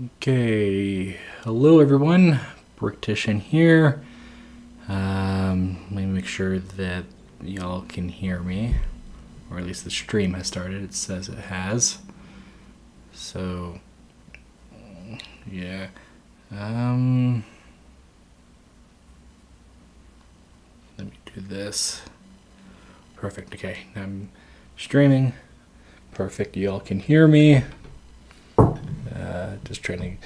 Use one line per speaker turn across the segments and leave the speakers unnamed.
Okay, hello everyone, Bricktrician here. Let me make sure that y'all can hear me, or at least the stream has started. It says it has. So, yeah. Let me do this. Perfect, okay. I'm streaming. Perfect, y'all can hear me. Just trying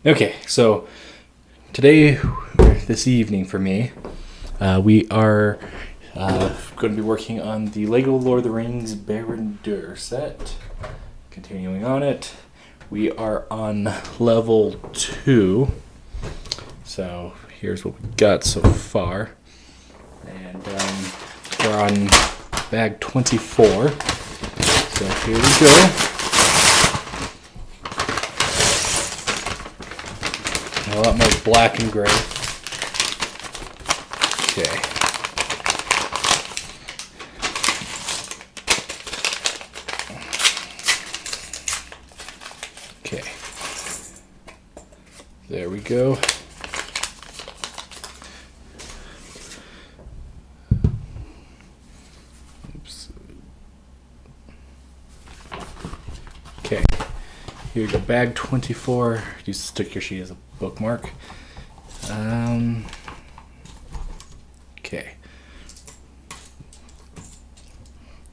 to... Okay, so today, this evening for me, we are going to be working on the LEGO Lord of the Rings Barad-Dûr set. Continuing on it, we are on level 2. So here's what we got so far. And we're on bag 24. So here we go. A lot more black and gray. Okay. Okay. There we go. Oops. Okay. Here we go. Bag 24. Use the sticker sheet as a bookmark. Okay.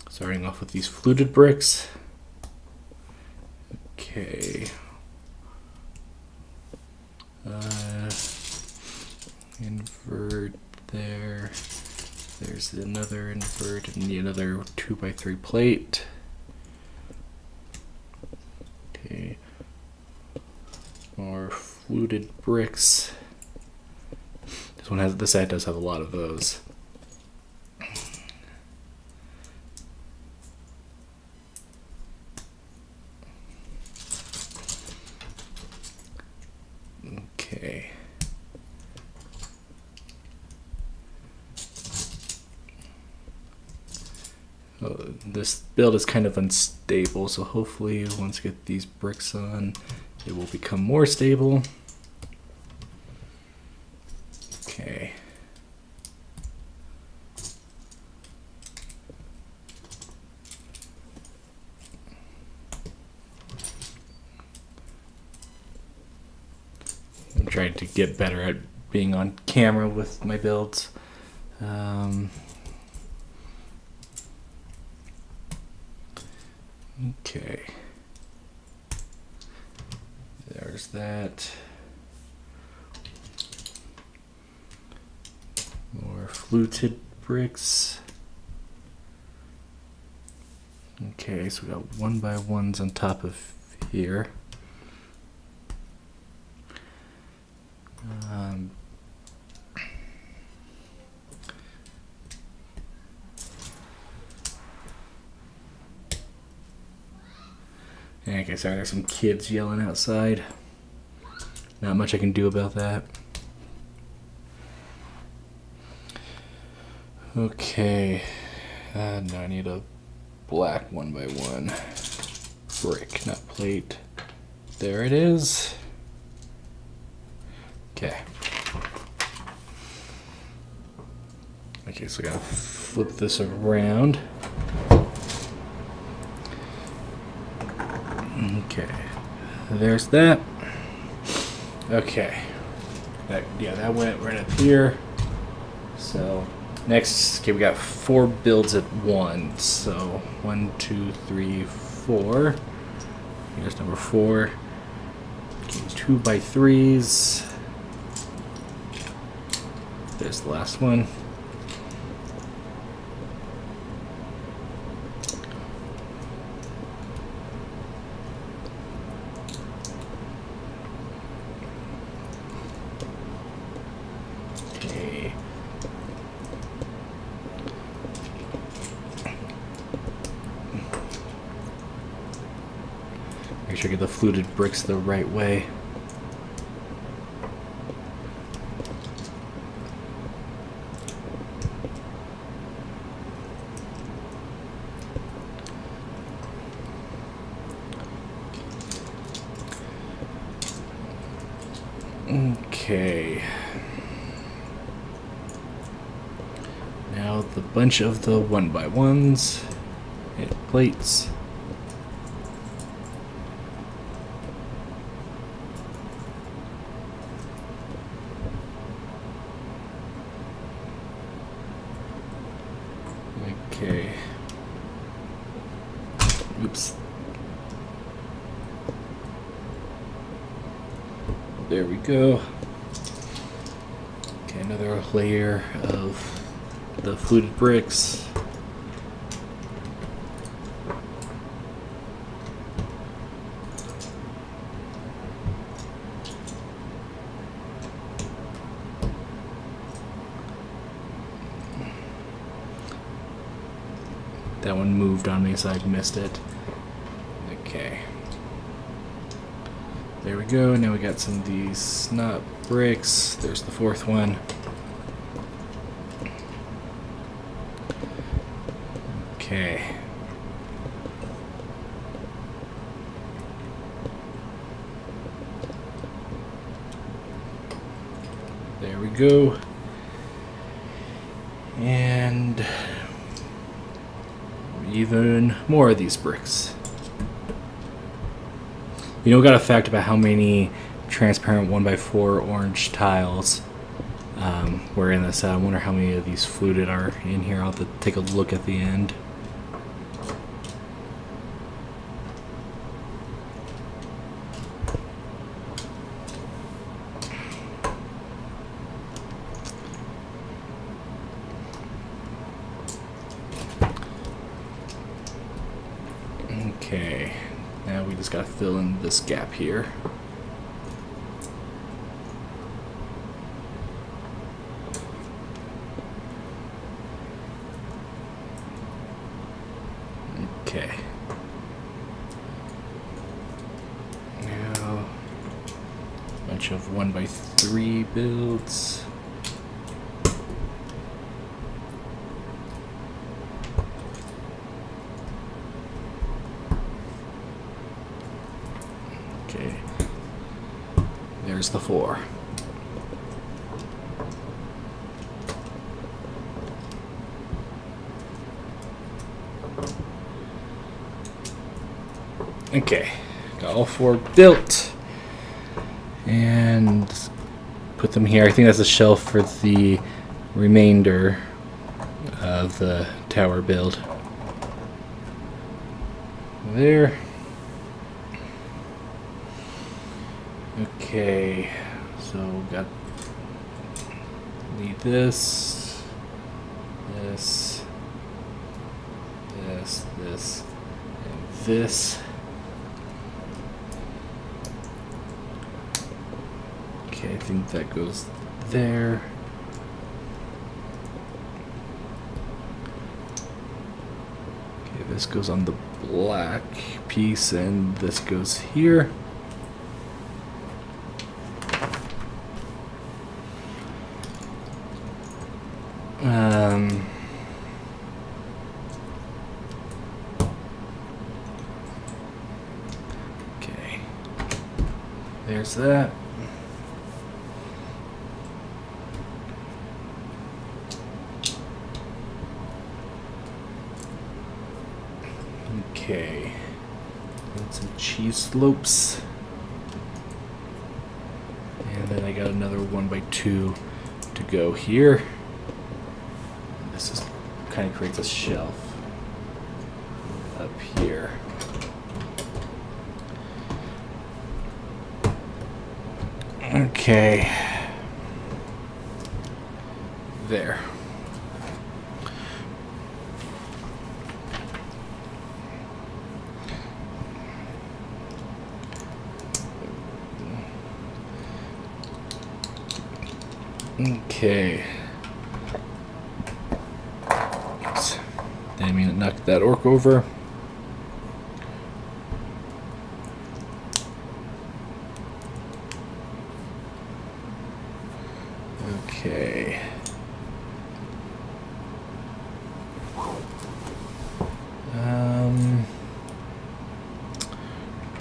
Starting off with these fluted bricks. Okay. Invert there. There's another invert and another 2x3 plate. Okay. More fluted bricks. This side does have a lot of those. Okay. Oh, this build is kind of unstable, so hopefully once we get these bricks on, it will become more stable. Okay. I'm trying to get better at being on camera with my builds. Okay. There's that. More fluted bricks. Okay, so we got 1x1s on top of here. Okay, sorry, there's some kids yelling outside. Not much I can do about that. Okay, now I need a black 1x1 brick, not plate. There it is. Okay. Okay, so I gotta flip this around. Okay, there's that. Okay, that went right up here. So next, okay, we got 4 builds at once. So 1, 2, 3, 4. Here's number 4. Okay, 2x3s. There's the last one. Okay. Make sure I get the fluted bricks the right way. Okay. Now the bunch of the 1x1s. Hit plates. Okay. Oops. There we go. Okay, another layer of the fluted bricks. That one moved on me, so I missed it. Okay. There we go. Now we got some of these snot bricks. There's the fourth one. Okay. There we go. And even more of these bricks. You know, we got a fact about how many transparent 1x4 orange tiles were in this. I wonder how many of these fluted are in here. I'll have to take a look at the end. Okay, now we just gotta fill in this gap here. Okay. Now, a bunch of 1x3 builds. Okay, there's the 4. Okay, got all 4 built and put them here. I think that's a shelf for the remainder of the tower build. There. Okay, so got need this, this, and this. Okay, I think that goes there. Okay, this goes on the black piece, and this goes here. Okay, there's that. Okay, and some cheese slopes, and then I got another 1x2 to go here. This is kind of creates a shelf up here. Okay, there. Okay. Didn't mean to knock that orc over. Okay.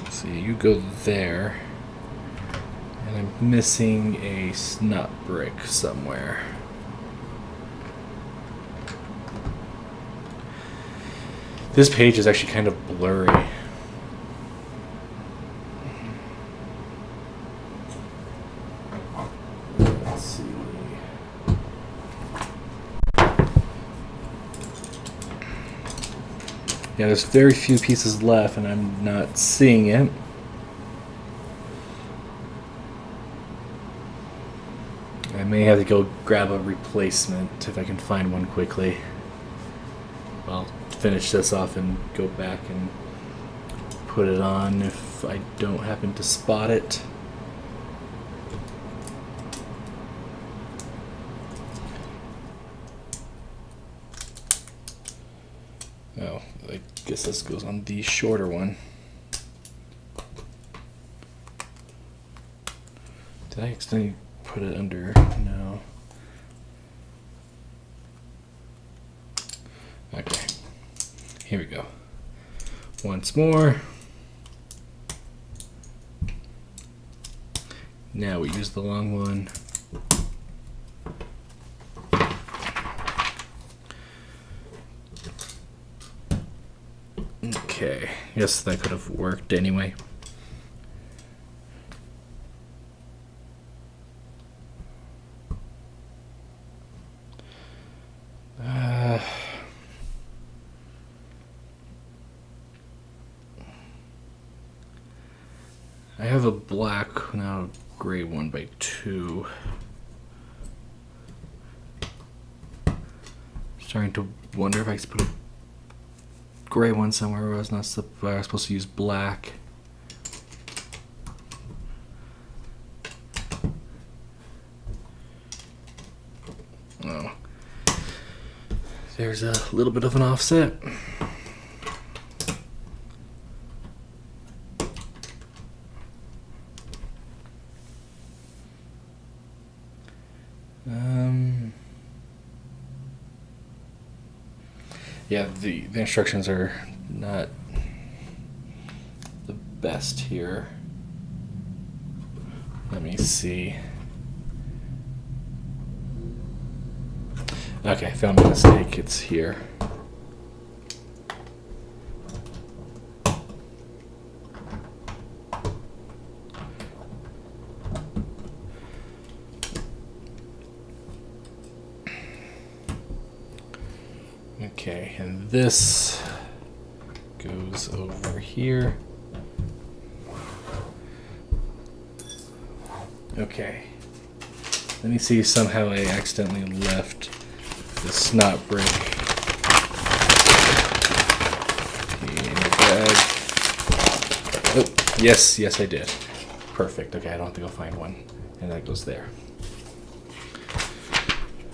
Let's see, you go there. And I'm missing a snot brick somewhere. This page is actually kind of blurry. Let's see. Yeah, there's very few pieces left, and I'm not seeing it. I may have to go grab a replacement if I can find one quickly. I'll finish this off and go back and put it on if I don't happen to spot it. Oh, I guess this goes on the shorter one. Did I accidentally put it under? No. Okay. Here we go. Once more. Now we use the long one. Okay. Yes, that could have worked anyway. I have a black, now gray 1x2. Starting to wonder if I could put a gray one somewhere where I was supposed to use black. Oh, there's a little bit of an offset. Yeah, the instructions are not the best here. Let me see. Okay, found my mistake. It's here. Okay, and this goes over here. Okay. Let me see, somehow I accidentally left the snot brick in the bag. Oh, yes, I did. Perfect. Okay, I don't have to go find one. And that goes there.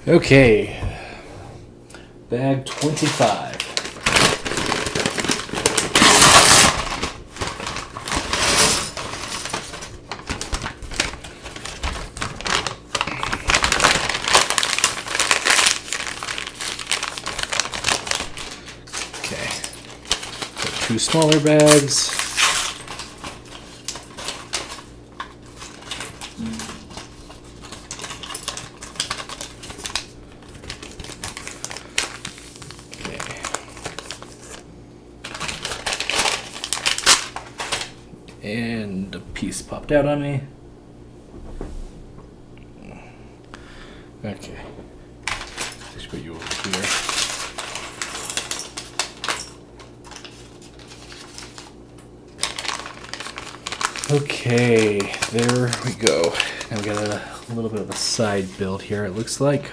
Okay. Bag 25. Okay. Got 2 smaller bags. And a piece popped out on me. Okay. Just put you over here. Okay, there we go. Now we got a little bit of a side build here, it looks like.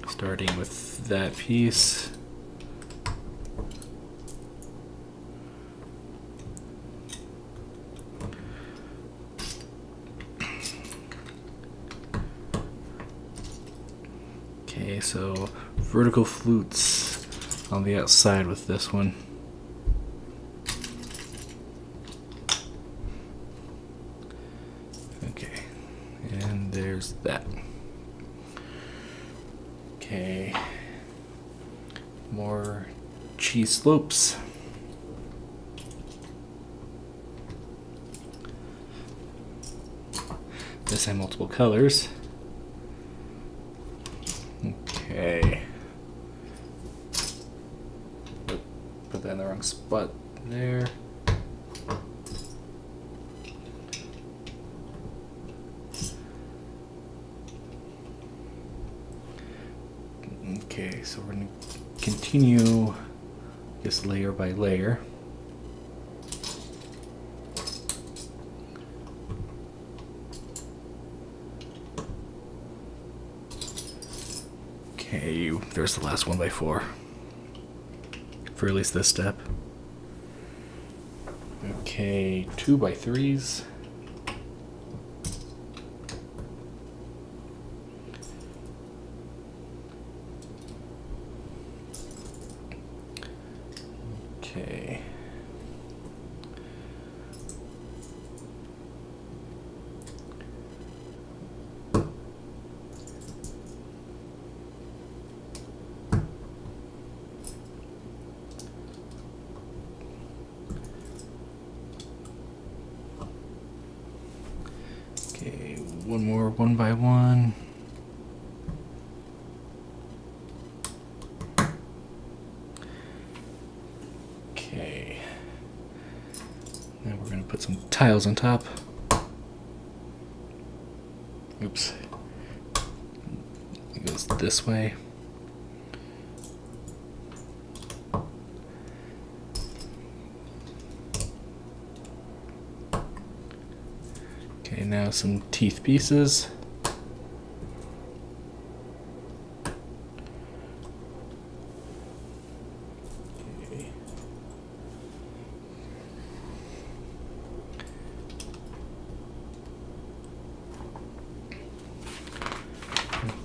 Starting with that piece. Okay, so vertical flutes on the outside with this one. Okay, and there's that. Okay, more cheese slopes. This had multiple colors. Okay. Put that in the wrong spot there. Okay, so we're going to continue this layer by layer. Okay, there's the last 1x4 for at least this step. Okay, 2x3s. Okay. Okay, one more 1x1. Okay. Now we're going to put some tiles on top. Oops. It goes this way. Okay, now some teeth pieces.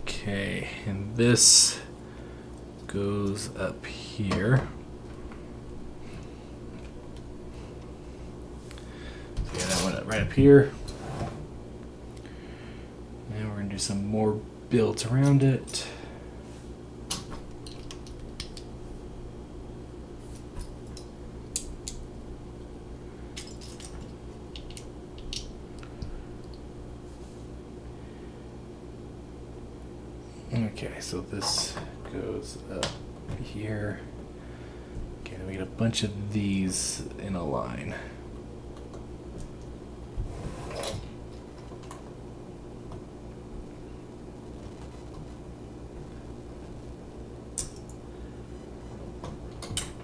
Okay, and this goes up here. So yeah, that went right up here. Now we're going to do some more builds around it. Okay, so this goes up here. Okay, then we get a bunch of these in a line.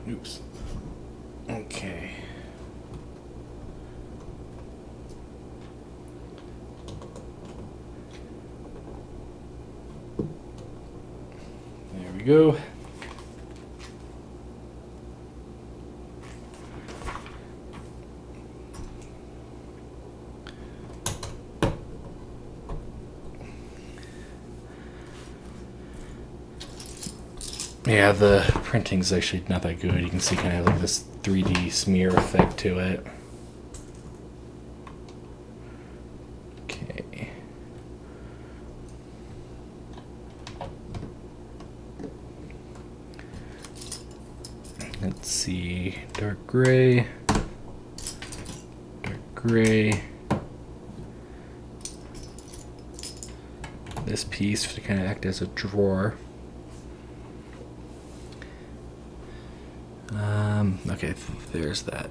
Oops. Okay. There we go. Yeah, the printing's actually not that good. You can see kind of like this 3D smear effect to it. Okay. Let's see, dark gray, this piece to kind of act as a drawer. Okay, there's that.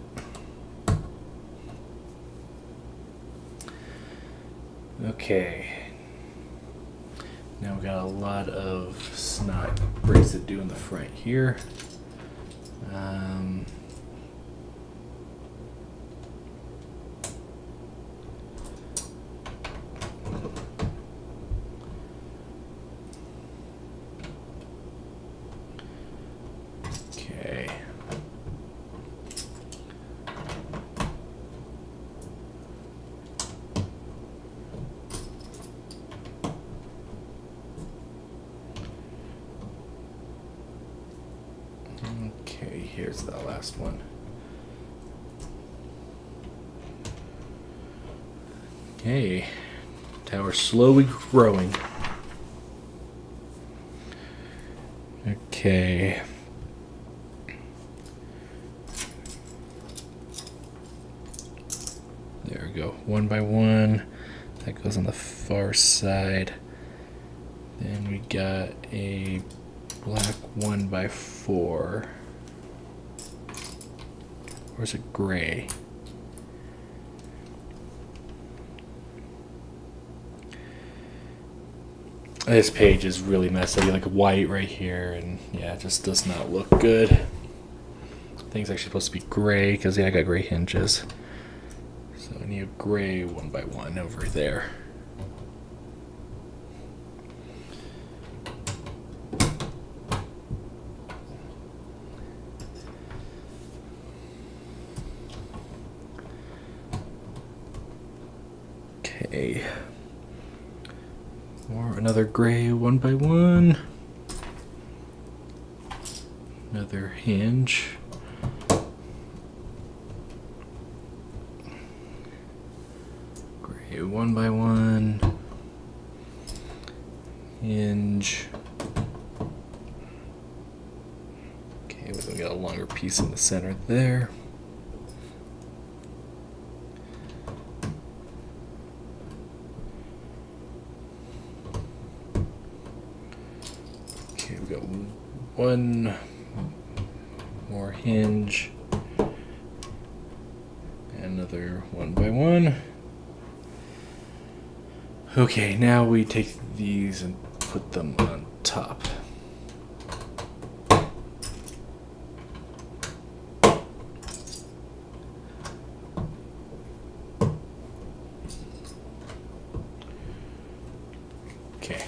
Okay. Now we got a lot of snot bricks to do in the front here. Okay. Okay, here's the last one. Okay, tower's slowly growing. Okay. There we go, 1 by 1. That goes on the far side. Then we got a black 1x4. Or is it gray? This page is really messy. Like white right here, and yeah, it just does not look good. I think it's actually supposed to be gray because I got gray hinges. So I need a gray 1x1 over there. Okay. Or another gray 1x1. Another hinge. Gray 1x1. Hinge. Okay, we got a longer piece in the center there. Okay, we got one more hinge. Another 1x1. Okay, now we take these and put them on top. Okay.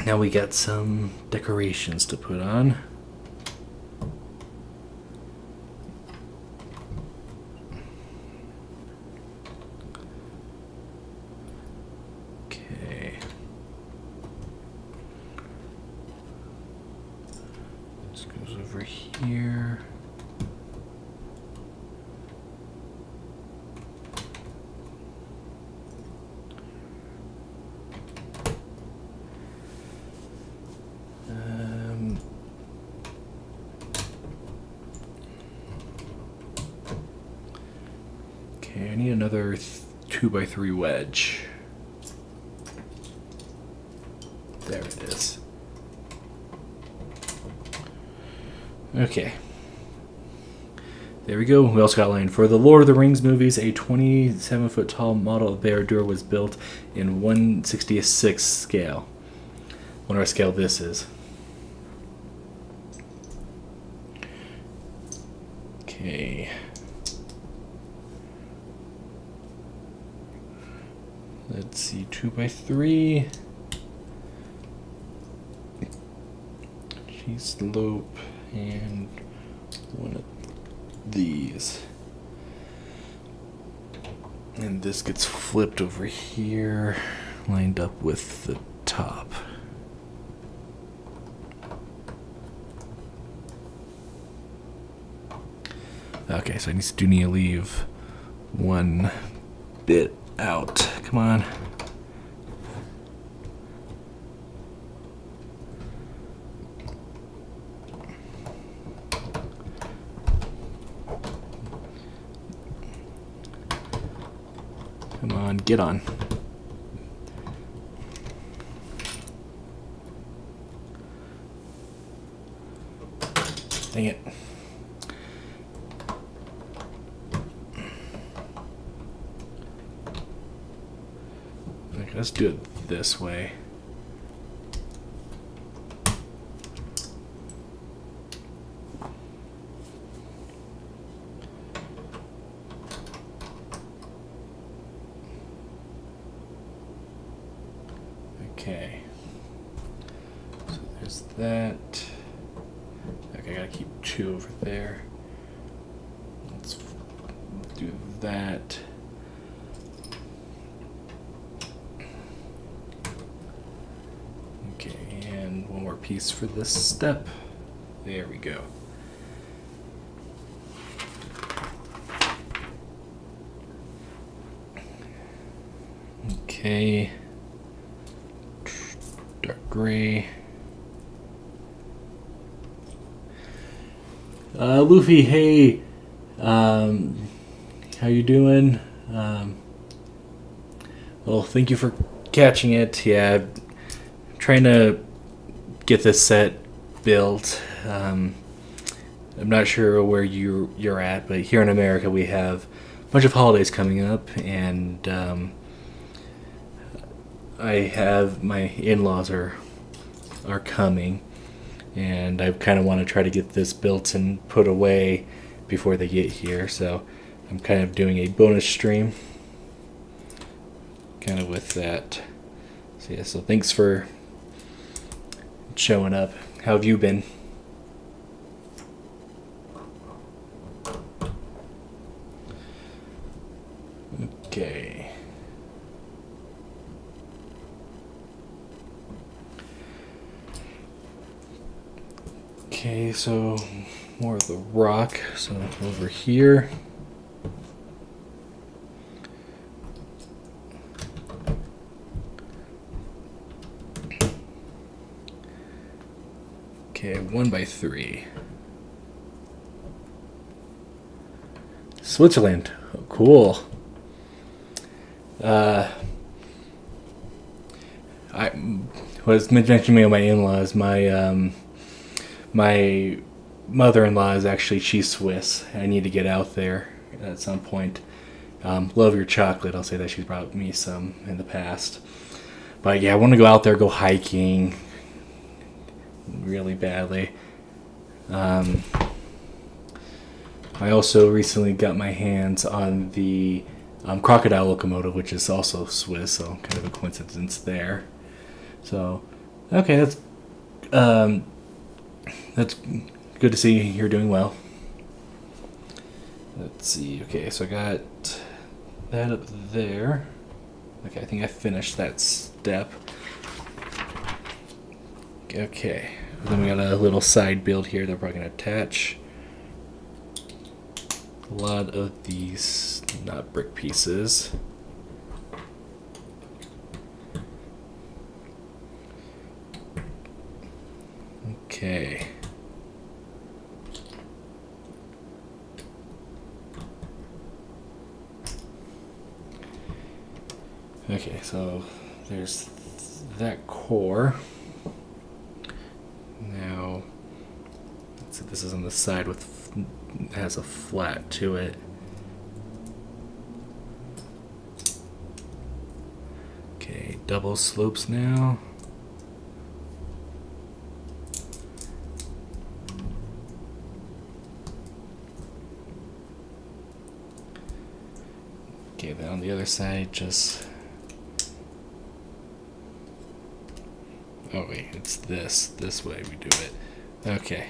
Now we got some decorations to put on. Okay. This goes over here. Okay, I need another 2x3 wedge. There it is. Okay. There we go. We also got line for the Lord of the Rings movies. A 27-foot tall model of Barad-Dûr was built in 1/66 scale. Wonder what scale this is. Okay. Let's see, 2x3. G-slope and one of these. And this gets flipped over here, lined up with the top. Okay, so I do need to leave one bit out. Come on. Come on, get on. Dang it. Okay, let's do it this way. Okay. So there's that. Okay, I gotta keep two over there. Let's do that. Okay, and one more piece for this step. There we go. Okay. Dark gray. Luffy, hey. How you doing? Um, well, thank you for catching it. Yeah, I'm trying to get this set built. I'm not sure where you're at, but here in America we have a bunch of holidays coming up, and I have my in-laws are coming, and I kind of want to try to get this built and put away before they get here. So I'm kind of doing a bonus stream, kind of with that. So yeah, so thanks for showing up. How have you been? Okay. Okay, so more of the rock. So over here. Okay, 1x3. Switzerland. Oh, cool. I was mentioning to my in-laws. My mother-in-law is actually, she's Swiss. I need to get out there at some point. Love your chocolate. I'll say that she's brought me some in the past. But yeah, I want to go out there, go hiking really badly. I also recently got my hands on the crocodile locomotive, which is also Swiss, so kind of a coincidence there. So, okay, that's good to see you're doing well. Let's see. Okay, so I got that up there. Okay, I think I finished that step. Okay, then we got a little side build here that we're probably going to attach. A lot of these not brick pieces. Okay. Okay, so there's that core. Now, let's see, this is on the side with has a flat to it. Okay, double slopes now. Okay, then on the other side, just... Oh wait, it's this way we do it. Okay.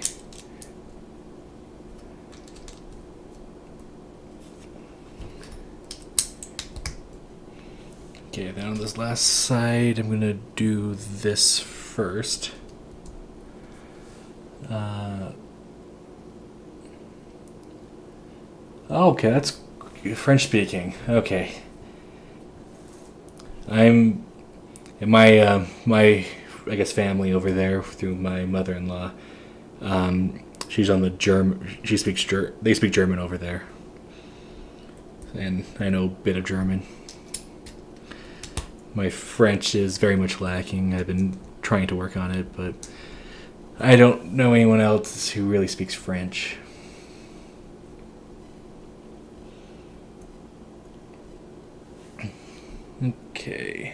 Okay, then on this last side, I'm gonna do this first. Okay, that's French speaking. Okay. I'm my I guess family over there through my mother-in-law. She's on the German. They speak German over there, and I know a bit of German. My French is very much lacking. I've been trying to work on it, but I don't know anyone else who really speaks French. Okay.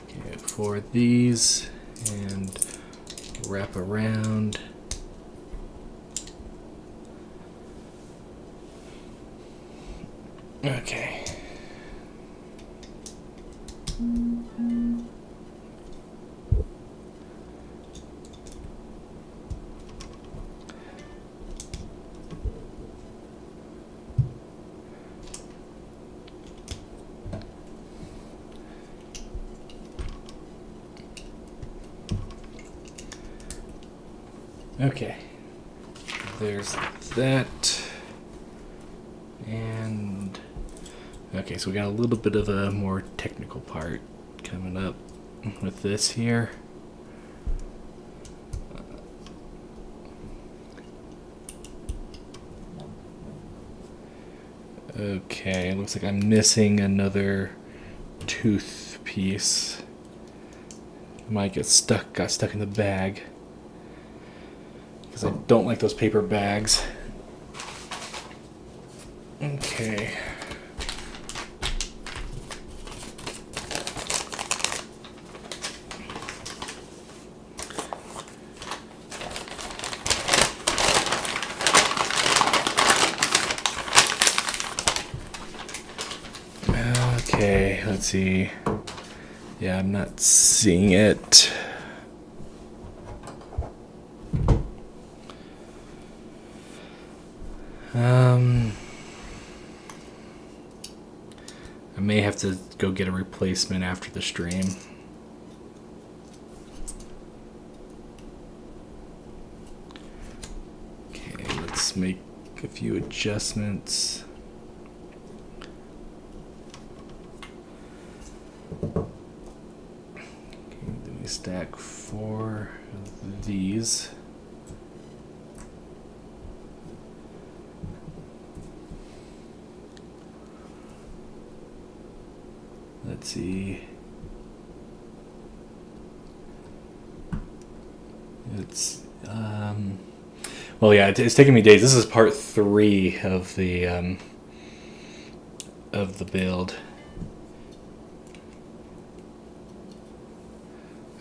Okay, for these and wrap around. Okay. Okay. There's that. And okay, so we got a little bit of a more technical part coming up with this here. Okay, looks like I'm missing another tooth piece. Might got stuck in the bag. Because I don't like those paper bags. Okay. Okay, let's see. Yeah, I'm not seeing it. I may have to go get a replacement after the stream. Okay, let's make a few adjustments. Okay, then we stack 4 of these. Let's see. It's well, yeah, it's taking me days. This is part 3 of the build.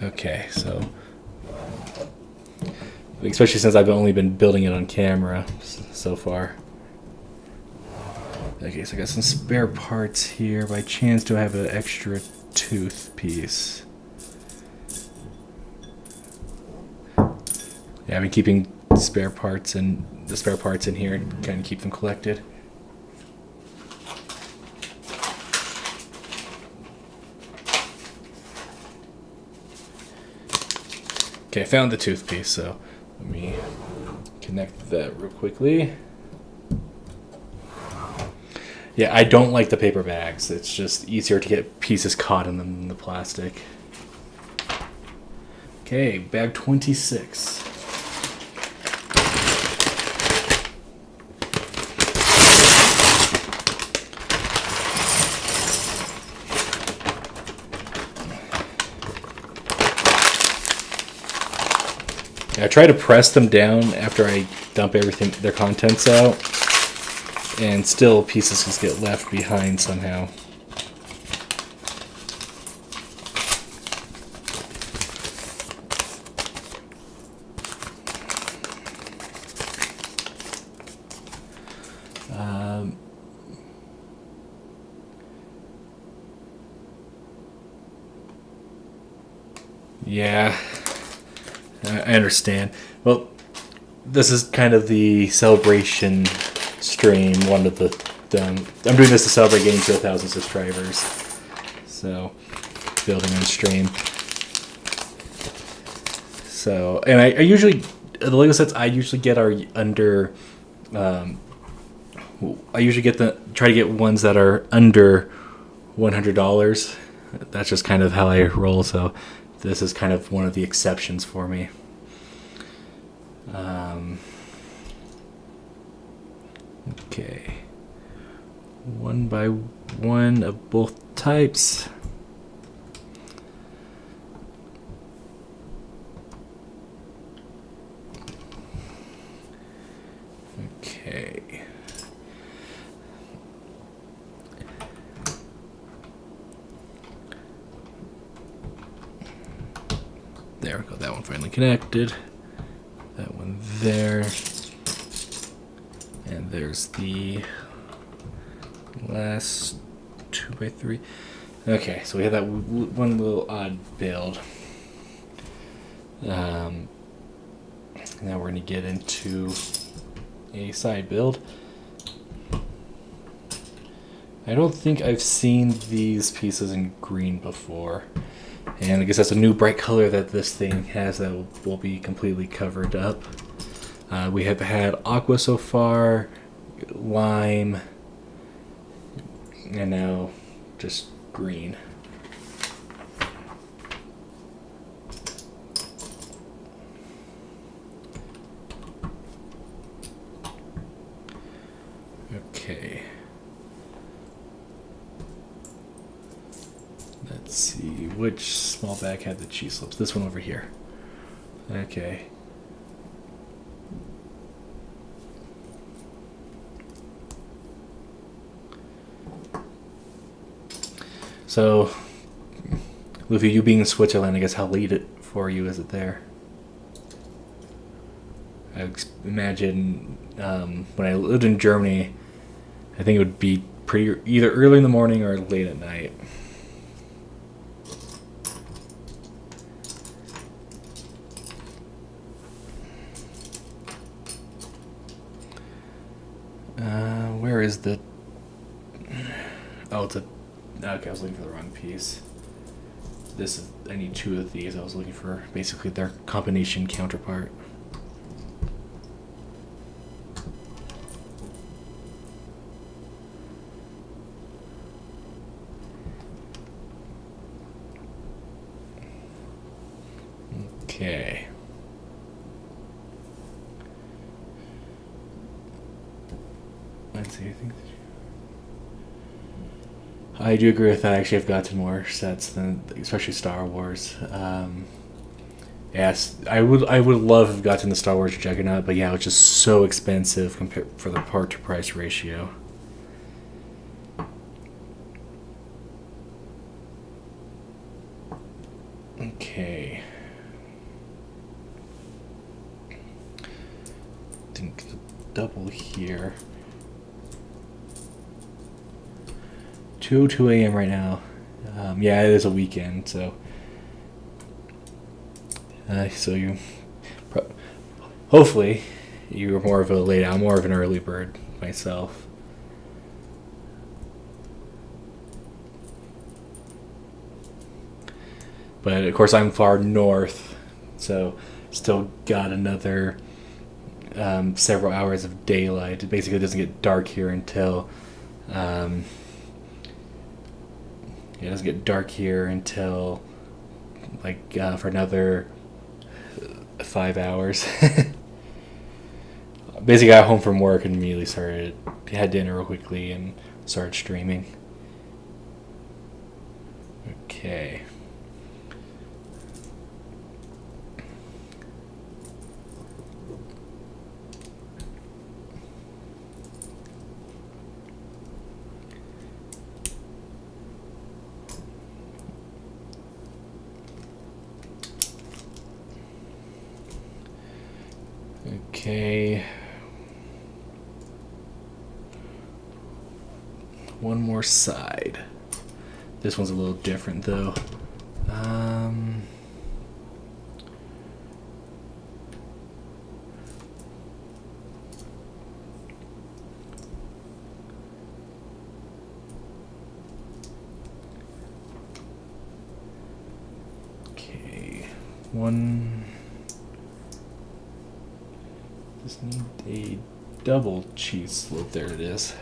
Okay, so especially since I've only been building it on camera so far. Okay, so I got some spare parts here. By chance, do I have an extra tooth piece? Yeah, I've been keeping the spare parts in here and kind of keep them collected. Okay, I found the tooth piece, so let me connect that real quickly. Yeah, I don't like the paper bags. It's just easier to get pieces caught in them than the plastic. Okay, bag 26. I try to press them down after I dump their contents out, and still pieces just get left behind somehow. Yeah, I understand. Well, this is kind of the celebration stream. I'm doing this to celebrate getting to 1,000 subscribers. So, building on stream. So, and I usually, the Lego sets I usually get are under, I usually try to get ones that are under $100. That's just kind of how I roll, so this is kind of one of the exceptions for me. Okay. 1 by 1 of both types. Okay. There we go. That one finally connected. That one there. And there's the last 2 by 3. Okay, so we have that one little odd build. Now we're going to get into a side build. I don't think I've seen these pieces in green before. And I guess that's a new bright color that this thing has that will be completely covered up. We have had aqua so far, lime, and now just green. Okay. see, which small bag had the cheese slips? This one over here. Okay. So, Luffy, you being in Switzerland, I guess how late for you is it there? I imagine when I lived in Germany, I think it would be pretty either early in the morning or late at night. Where is the... Oh, it's a... Okay, I was looking for the wrong piece. This is... I need two of these. I was looking for basically their combination counterpart. Okay. Let's see, I do agree with that. Actually, I've gotten more sets than, especially Star Wars. Yes, I would love to have gotten the Star Wars Juggernaut, but yeah, it's just so expensive compared for the part to price ratio. Okay. I think the double here. 2:02 a.m. right now. Yeah, it is a weekend, so you hopefully you're more of a late owl, more of an early bird myself. But of course, I'm far north, so still got another several hours of daylight. It basically doesn't get dark here until. It doesn't get dark here until for another 5 hours. Basically, got home from work and immediately had dinner real quickly and started streaming. Okay. Okay. One more side. This one's a little different though. Okay. One. Just need a double cheese slope. There it is.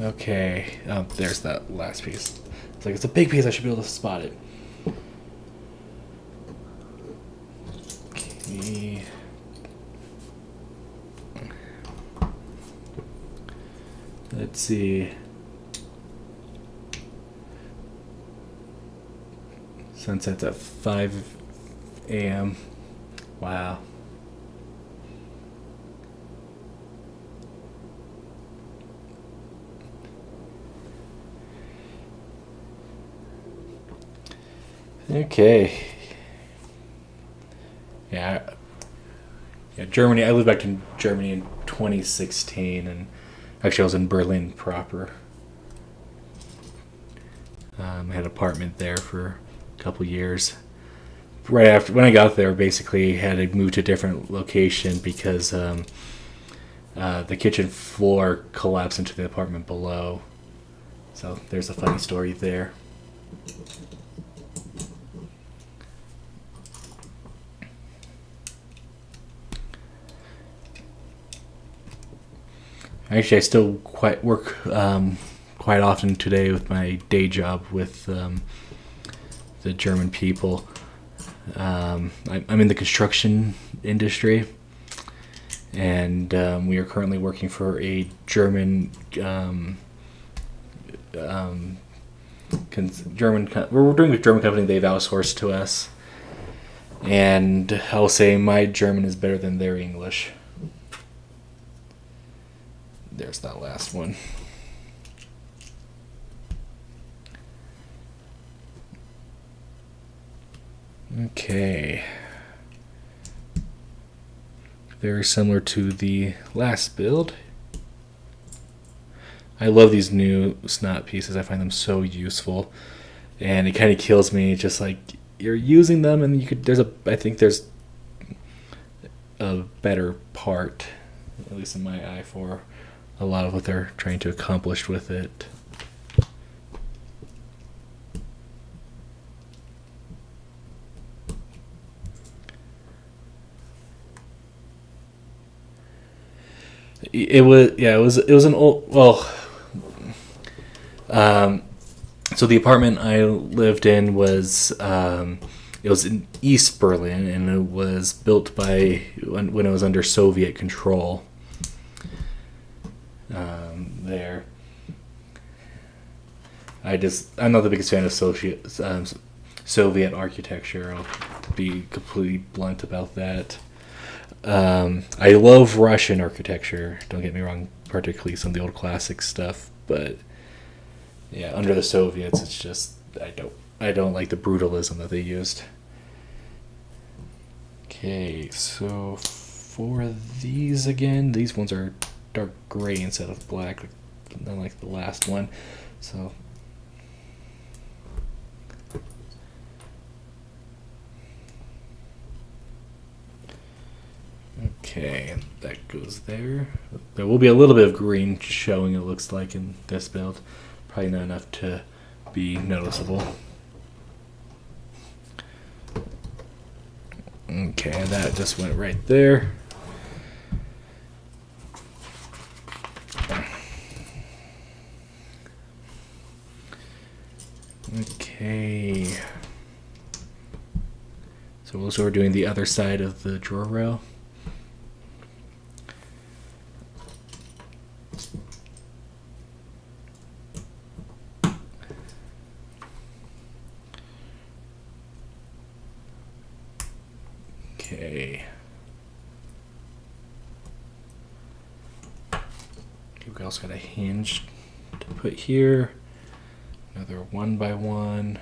Okay. There's that last piece. It's a big piece. I should be able to spot it. Okay. Let's see. Sunset's at 5 a.m. Wow. Okay. Yeah, Germany. I lived back in Germany in 2016, and actually I was in Berlin proper. I had an apartment there for a couple years. Right after when I got there, basically had to move to a different location because the kitchen floor collapsed into the apartment below. So there's a funny story there. Actually, I still work quite often today with my day job with the German people. I'm in the construction industry, and we are currently working for a German we're doing with German company. They've outsourced to us, and I'll say my German is better than their English. There's that last one. Okay. Very similar to the last build. I love these new snot pieces. I find them so useful, and it kind of kills me. Just like you're using them, and I think there's a better part, at least in my eye, for a lot of what they're trying to accomplish with it. It was an old, so the apartment I lived in was it was in East Berlin, and it was built when it was under Soviet control. There, I'm not the biggest fan of Soviet architecture. I'll be completely blunt about that. I love Russian architecture. Don't get me wrong, particularly some of the old classic stuff. But yeah, under the Soviets, it's just I don't like the brutalism that they used. Okay, so for these again, these ones are dark gray instead of black, unlike the last one. So okay, that goes there. There will be a little bit of green showing, it looks like, in this build. Probably not enough to be noticeable. Okay, that just went right there. Okay. So we're doing the other side of the drawer rail. Okay. We also got a hinge to put here. Another 1x1.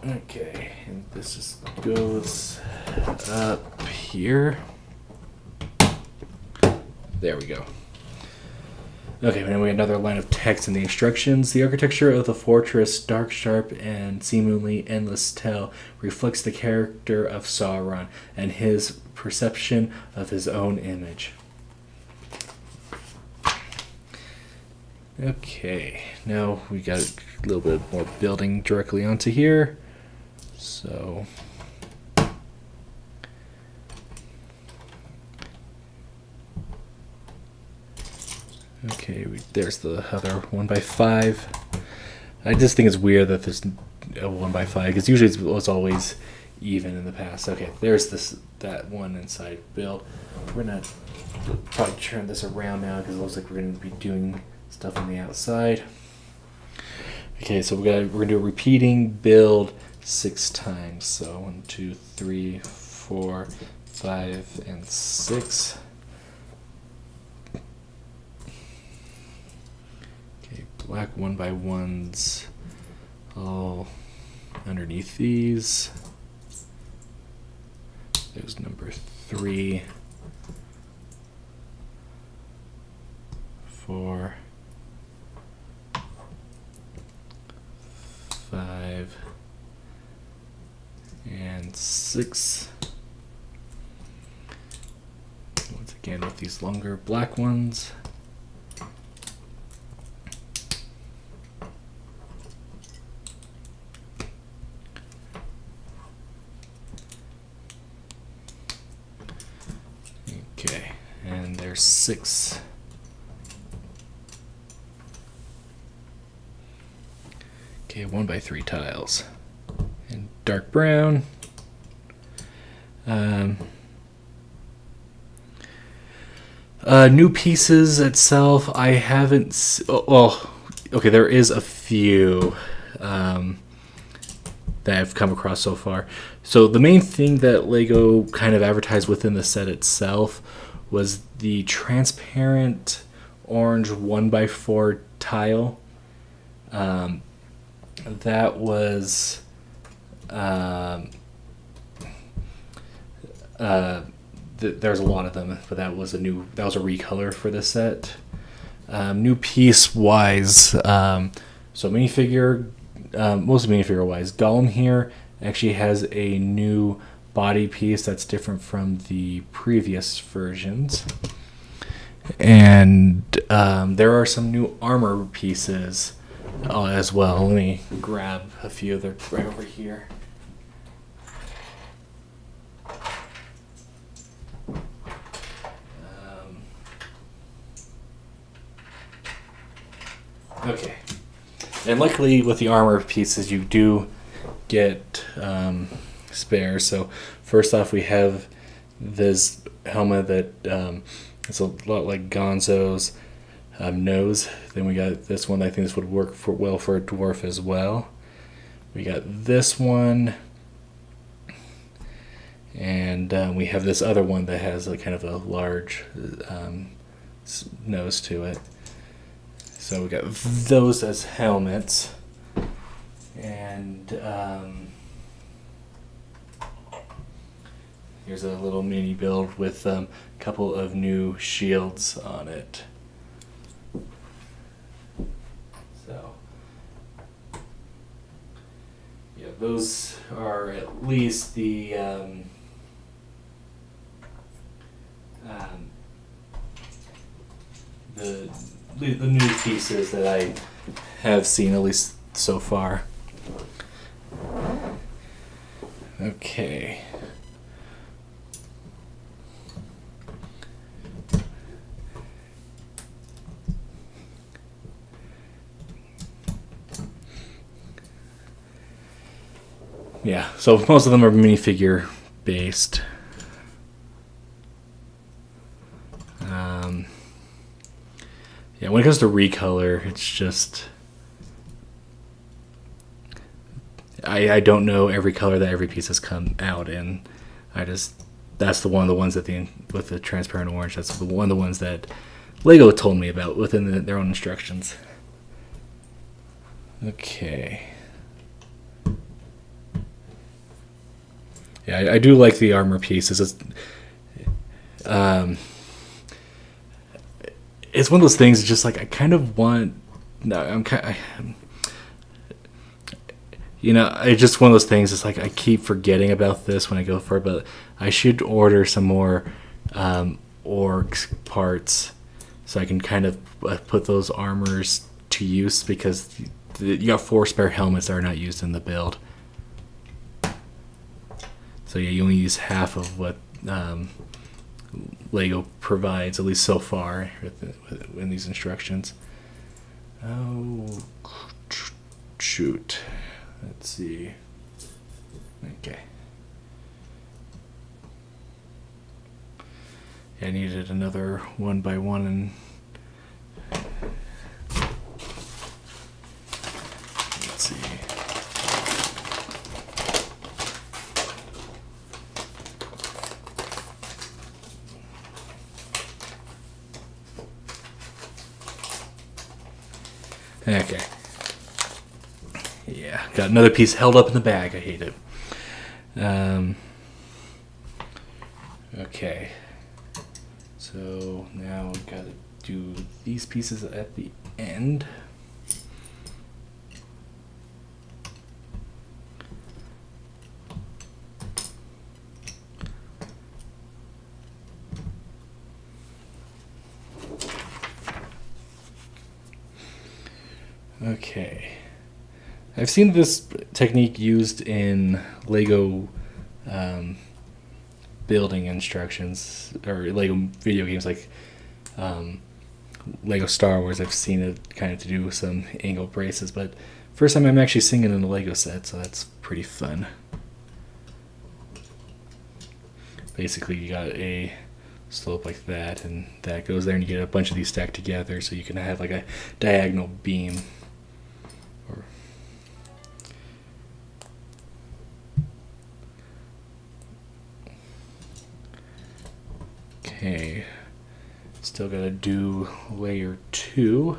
Okay, and this just goes up here. There we go. Okay, now we have another line of text in the instructions. The architecture of the fortress, dark, sharp, and seemingly endless tale, reflects the character of Sauron and his perception of his own image. Okay, now we got a little bit more building directly onto here. So okay, there's the other 1x5. I just think it's weird that there's a 1x5 because usually it was always even in the past. Okay, there's that one inside build. We're gonna probably turn this around now because it looks like we're gonna be doing stuff on the outside. Okay, so we're gonna do a repeating build 6 times. So 1, 2, 3, 4, 5, and 6. Okay, black 1x1s all underneath these. There's number 3, 4, 5, and 6. Once again with these longer black ones. Okay, and there's 6. Okay, 1x3 tiles. And dark brown. New pieces itself, I haven't. Well, okay, there is a few that I've come across so far. So the main thing that Lego kind of advertised within the set itself was the transparent orange 1x4 tile. That was there's a lot of them, but that was a recolor for the set. New piece wise, so minifigure, mostly minifigure wise, Gollum here actually has a new body piece that's different from the previous versions. And there are some new armor pieces as well. Let me grab a few. They're right over here. Okay. And luckily with the armor pieces you do get spares. So first off we have this helmet that it's a lot like Gonzo's nose. Then we got this one. I think this would work well for a dwarf as well. We got this one. And we have this other one that has kind of a large nose to it. So we got those as helmets. And here's a little mini build with a couple of new shields on it. So, yeah, those are at least the new pieces that I have seen, at least so far. Okay. Yeah, so most of them are minifigure based. Yeah, when it comes to recolor, it's just I don't know every color that every piece has come out in. That's one of the ones with the transparent orange. That's one of the ones that Lego told me about within their own instructions. Okay. Yeah, I do like the armor pieces. It's one of those things. Just like I kind of want. No, it's just one of those things. It's like I keep forgetting about this when I go for it, but I should order some more orcs parts so I can kind of put those armors to use, because you got 4 spare helmets that are not used in the build. So yeah, you only use half of what Lego provides, at least so far, in these instructions. Oh, shoot. Let's see. Okay. Yeah, I needed another 1x1 and let's see. Okay. Yeah, got another piece held up in the bag. I hate it. Okay. So now we've got to do these pieces at the end. Okay. I've seen this technique used in Lego building instructions, or Lego video games like Lego Star Wars. I've seen it kind of to do with some angle braces, but first time I'm actually seeing it in a Lego set, so that's pretty fun. Basically, you got a slope like that, and that goes there, and you get a bunch of these stacked together, so you can have like a diagonal beam. Okay, still gotta do layer 2.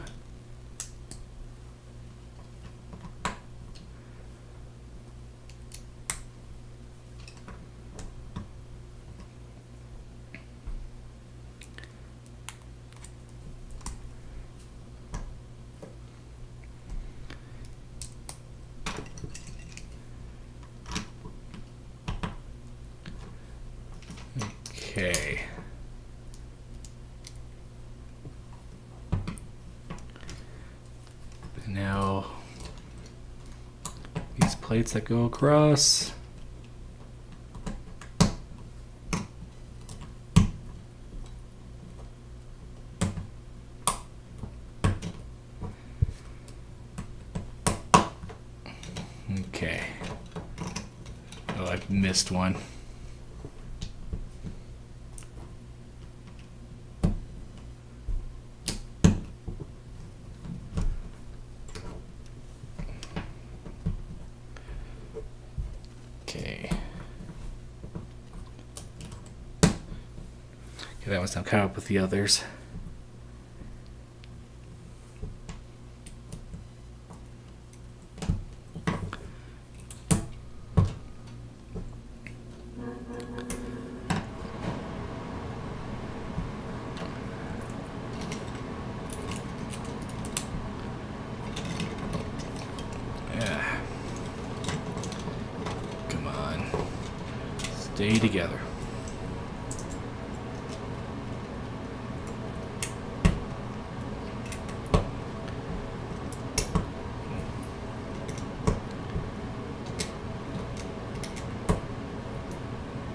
Okay. And now these plates that go across. Okay. Oh, I missed one. Okay, that one's now caught up with the others. Yeah. Come on. Stay together.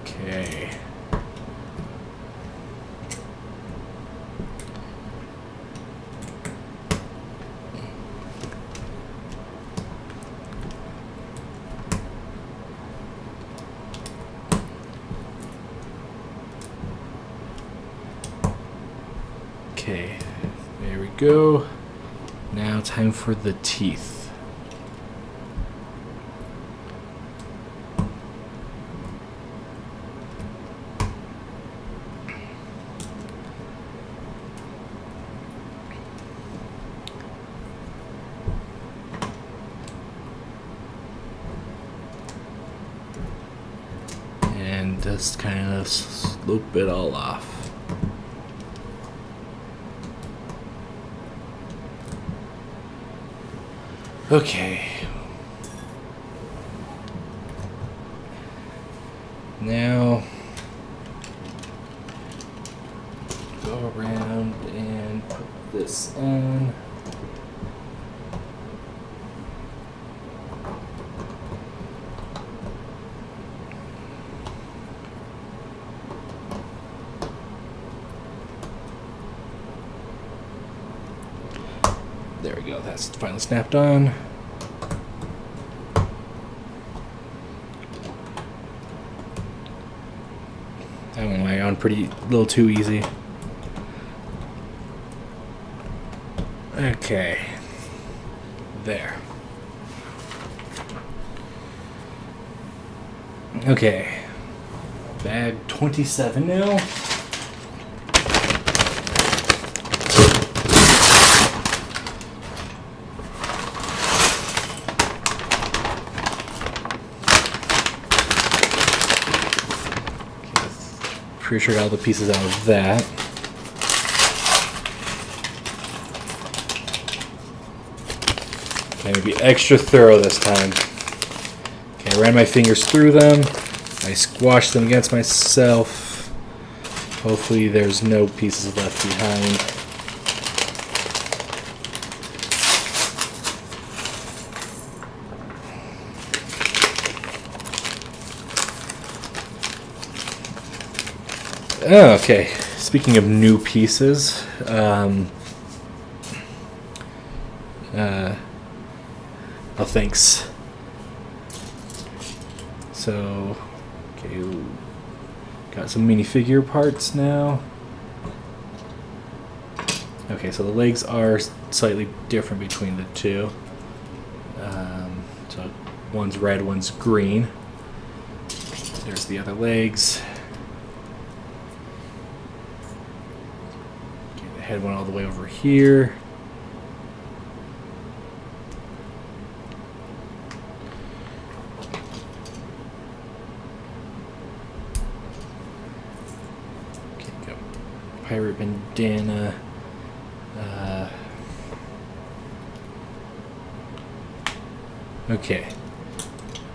Okay. Okay, there we go. Now time for the teeth. And just kind of slope it all off. Okay. Now go around and put this on. There we go, that's finally snapped on. That one went on pretty, a little too easy. Okay. There. Okay. Bag 27 now. Pretty sure I got all the pieces out of that. Okay, I'm gonna be extra thorough this time. Okay, I ran my fingers through them. I squashed them against myself. Hopefully there's no pieces left behind. Oh, okay, speaking of new pieces, oh, thanks. So, okay, Got some minifigure parts now. Okay, so the legs are slightly different between the two. So one's red, one's green. There's the other legs. Okay, the head went all the way over here. Okay, got pirate bandana. Okay,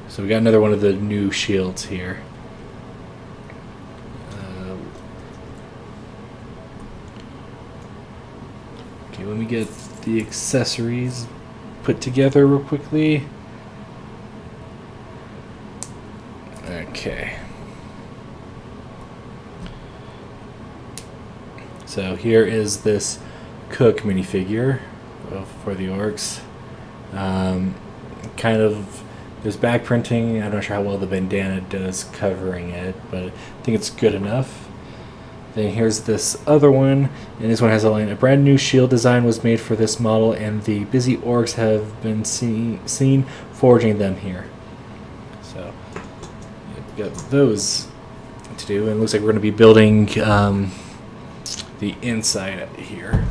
so we got another one of the new shields here. Okay, let me get the accessories put together real quickly. Okay. So here is this Cook minifigure for the orcs. Kind of, there's back printing. I'm not sure how well the bandana does covering it, but I think it's good enough. Then here's this other one, and this one has a line. A brand new shield design was made for this model, and the busy orcs have been seen forging them here. So we've got those to do, and it looks like we're going to be building the inside here.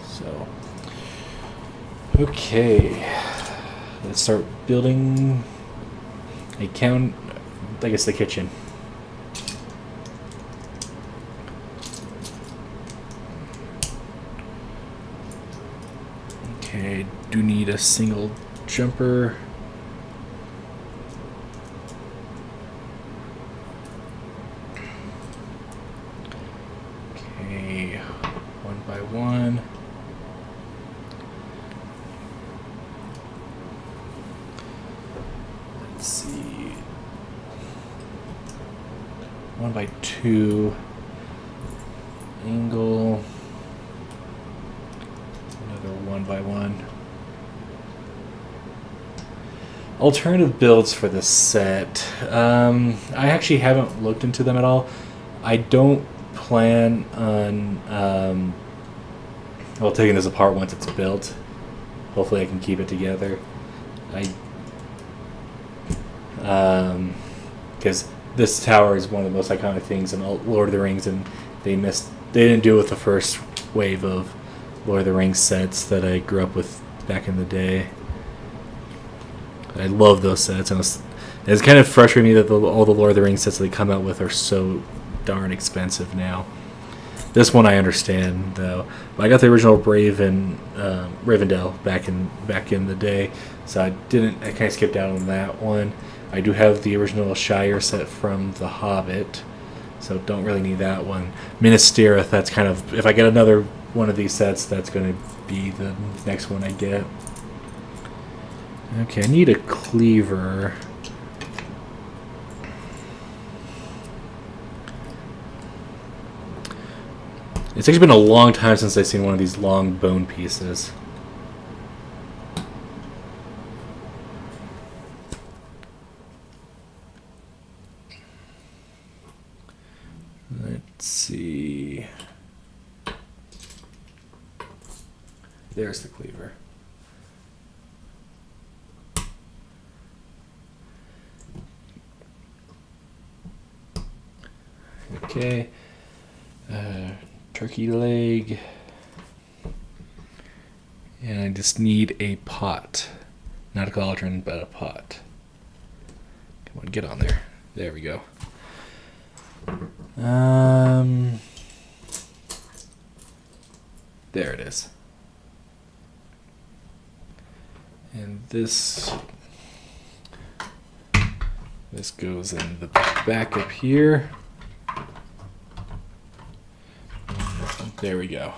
So, okay, let's start building a I guess the kitchen. Okay, do need a single jumper. Okay, one by one. Let's see. 1 by 2 angle. Another 1 by 1. Alternative builds for this set. I actually haven't looked into them at all. I don't plan on taking this apart once it's built. Hopefully I can keep it together. Because this tower is one of the most iconic things in Lord of the Rings, and they didn't do it with the first wave of Lord of the Rings sets that I grew up with back in the day. I love those sets, and it's kind of frustrating me that all the Lord of the Rings sets that they come out with are so darn expensive now. This one I understand though. I got the original Brave and Rivendell back in the day, so I kind of skipped out on that one. I do have the original Shire set from The Hobbit, so don't really need that one. Minas Tirith, that's kind of, if I get another one of these sets, that's going to be the next one I get. Okay, I need a cleaver. It's actually been a long time since I've seen one of these long bone pieces. Let's see. There's the cleaver. Okay. Turkey leg. And I just need a pot. Not a cauldron, but a pot. Come on, get on there. There we go. There it is. And this goes in the back up here. There we go.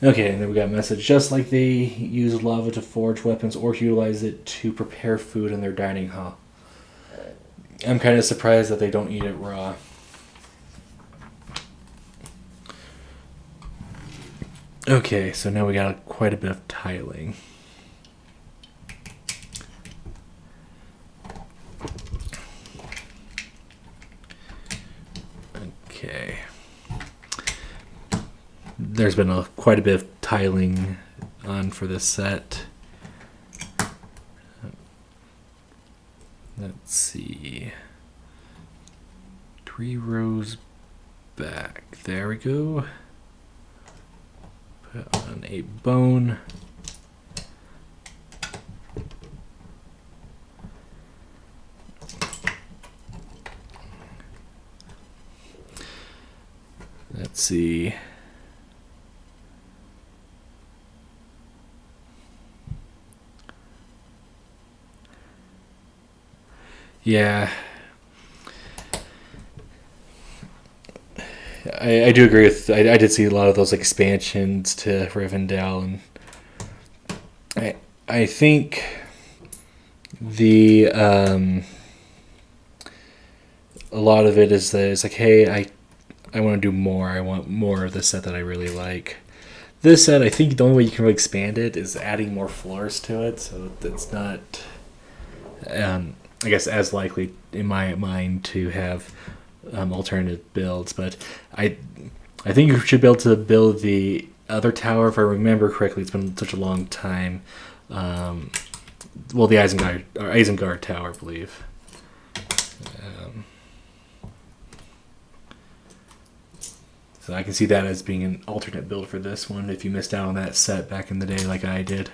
Okay, and then we got a message. Just like they use lava to forge weapons, orcs utilize it to prepare food in their dining hall. I'm kind of surprised that they don't eat it raw. Okay, so now we got quite a bit of tiling. Okay. There's been quite a bit of tiling on for this set. Let's see. 3 rows back. There we go. Put on a bone. Let's see. Yeah. I do agree with. I did see a lot of those expansions to Rivendell, and I think the a lot of it is that it's like, hey, I want to do more. I want more of the set that I really like. This set, I think the only way you can really expand it is adding more floors to it, so it's not, I guess, as likely in my mind to have alternative builds. But I think you should be able to build the other tower, if I remember correctly. It's been such a long time. Well, the Isengard Tower, I believe. So I can see that as being an alternate build for this one if you missed out on that set back in the day like I did.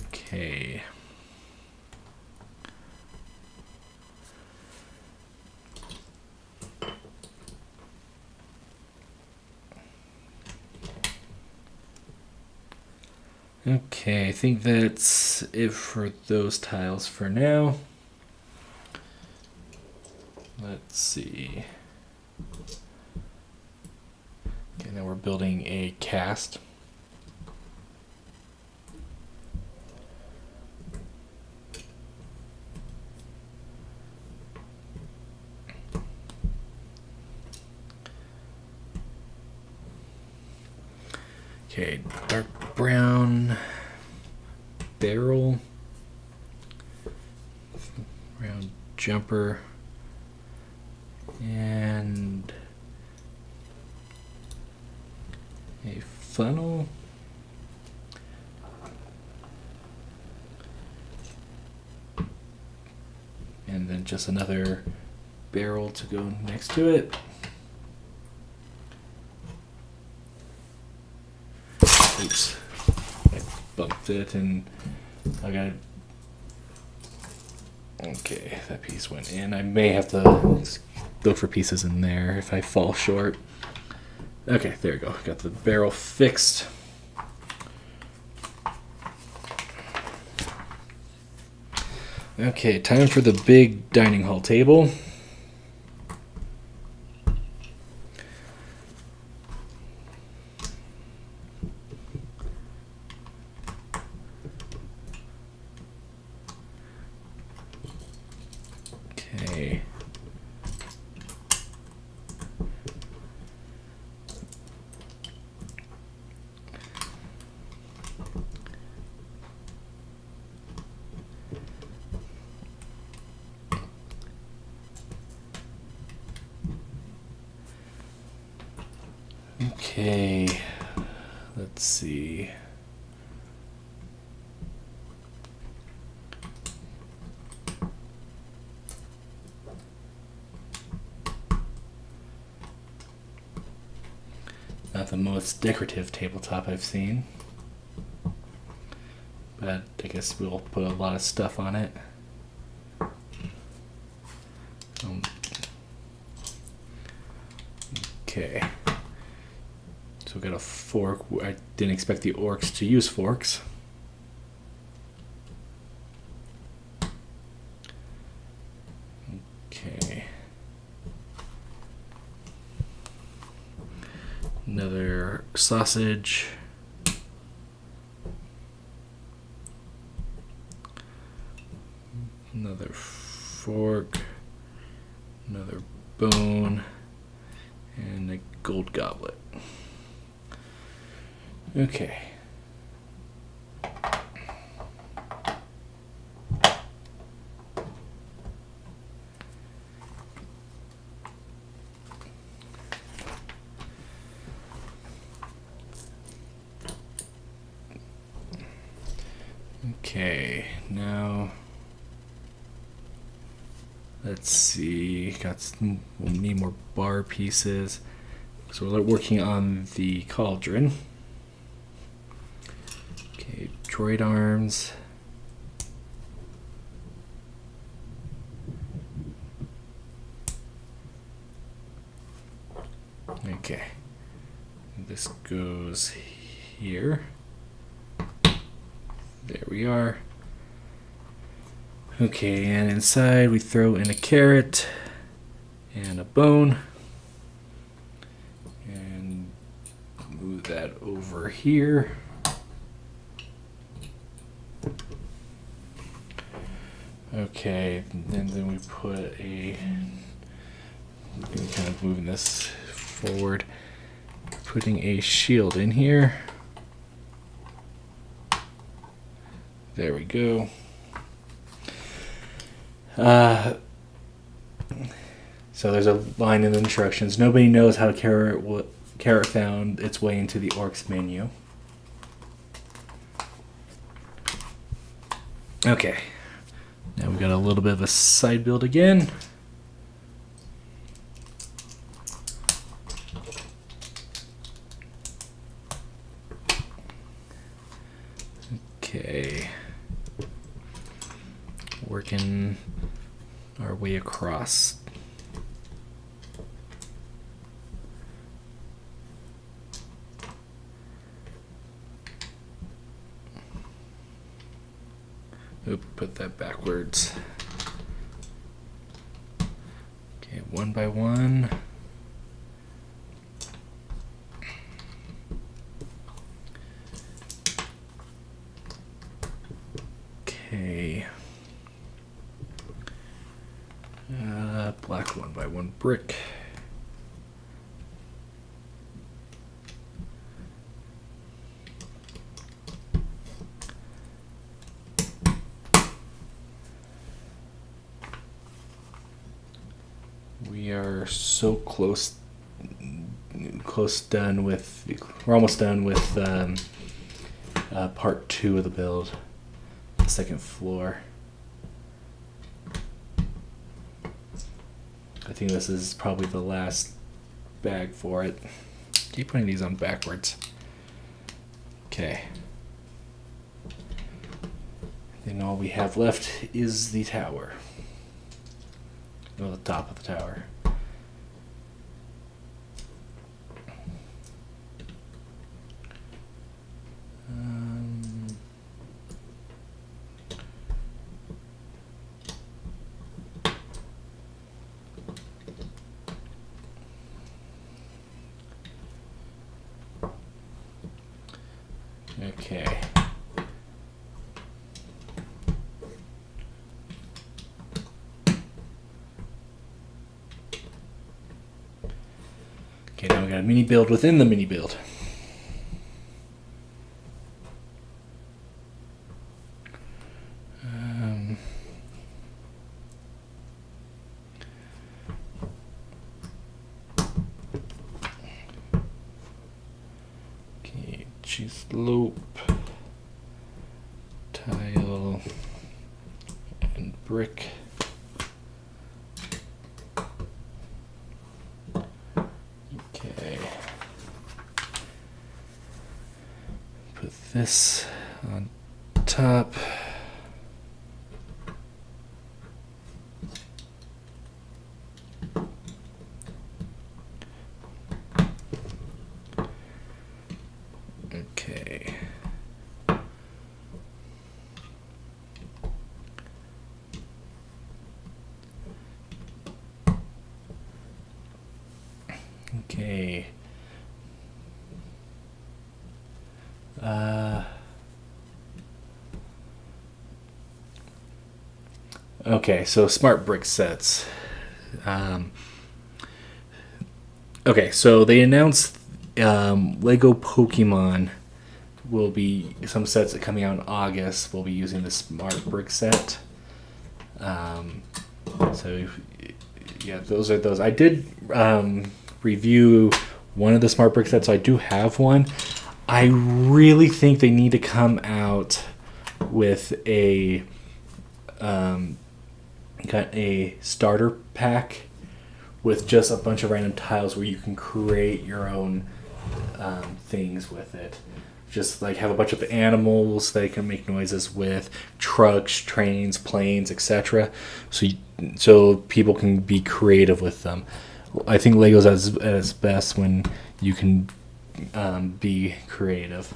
Okay. Okay, I think that's it for those tiles for now. Let's see. Okay, now we're building a cast. Okay, dark brown barrel, round jumper, and a funnel. And then just another barrel to go next to it. Oops, I bumped it and I got it. Okay, that piece went in. I may have to look for pieces in there if I fall short. Okay, there we go. Got the barrel fixed. Okay, time for the big dining hall table. Okay. Okay, let's see. Not the most decorative tabletop I've seen, but I guess we'll put a lot of stuff on it. Okay. So we got a fork. I didn't expect the orcs to use forks. Okay. Another sausage. Another fork. Another bone. And a gold goblet. Okay. Okay, now let's see. We'll need more bar pieces. So we're working on the cauldron. Okay, droid arms. Okay, this goes here. There we are. Okay, and inside we throw in a carrot and a bone. And move that over here. Okay, and then we put kind of moving this forward, putting a shield in here. There we go. So there's a line in the instructions. Nobody knows how carrot found its way into the orcs menu. Okay. Now we got a little bit of a side build again. Okay. Working our way across. Oop, put that backwards. Okay, one by one. Okay. Black one by one brick. We are so close done with, we're almost done with part 2 of the build, the second floor. I think this is probably the last bag for it. Keep putting these on backwards. Okay. Then all we have left is the tower. Well, the top of the tower. Okay. Okay, now we got a mini build within the mini build. Okay, slope, tile, and brick. Put this on top. Okay. Okay. Okay, so smart brick sets. Okay, so they announced Lego Pokemon will be, some sets that coming out in August will be using the smart brick set. So yeah, those are those. I did review one of the smart brick sets, so I do have one. I really think they need to come out with got a starter pack with just a bunch of random tiles where you can create your own things with it. Just like have a bunch of animals that you can make noises with, trucks, trains, planes, etc. So people can be creative with them. I think Lego's at its best when you can be creative.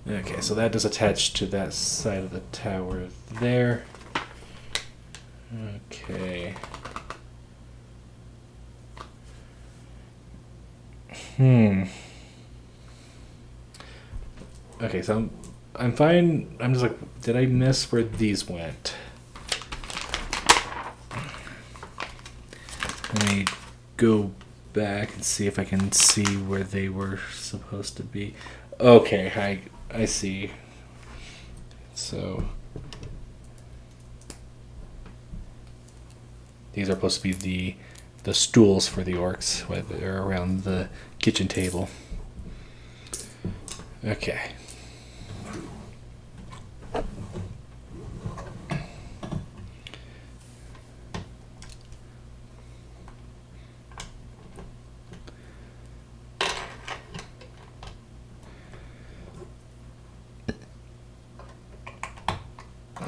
Okay, so that is attached to that side of the tower there. Okay. Okay, so I'm fine. I'm just like, did I miss where these went? Let me go back and see if I can see where they were supposed to be. Okay, I see. So these are supposed to be the stools for the orcs, where they're around the kitchen table. Okay.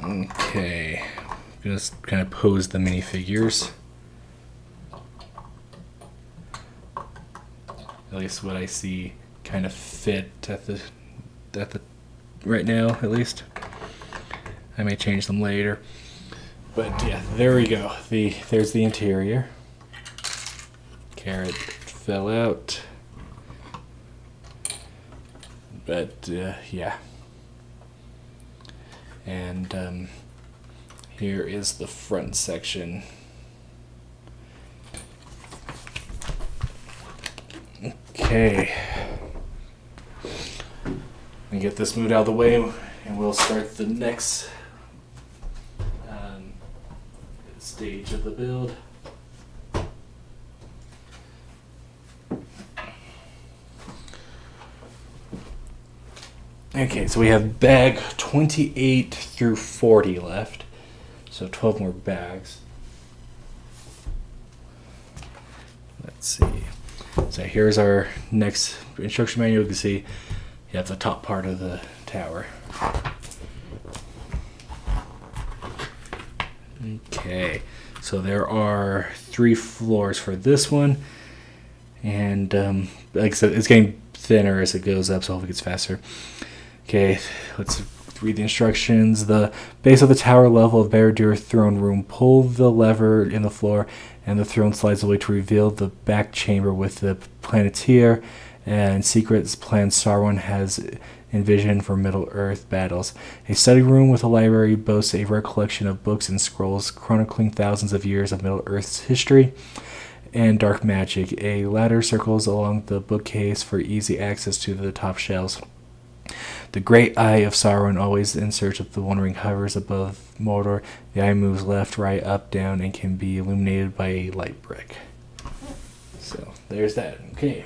Okay, I'm gonna kind of pose the minifigures. At least what I see kind of fit at the right now, at least. I may change them later, but yeah, there we go. There's the interior. Carrot fell out, but yeah. And here is the front section. Okay. And get this moved out of the way, and we'll start the next stage of the build. Okay, so we have bag 28 through 40 left. So 12 more bags. Let's see. So here's our next instruction manual. You can see you have the top part of the tower. Okay, so there are 3 floors for this one. And like I said, it's getting thinner as it goes up, so hopefully it gets faster. Okay, let's read the instructions. The base of the tower level of Barad-Dûr throne room. Pull the lever in the floor, and the throne slides away to reveal the back chamber with the planeteer and secrets plans Sauron has envisioned for Middle-earth battles. A study room with a library boasts a rare collection of books and scrolls chronicling thousands of years of Middle-earth's history and dark magic. A ladder circles along the bookcase for easy access to the top shelves. The great eye of Sauron, always in search of the One Ring, hovers above Mordor. The eye moves left, right, up, down, and can be illuminated by a light brick. So, there's that. Okay.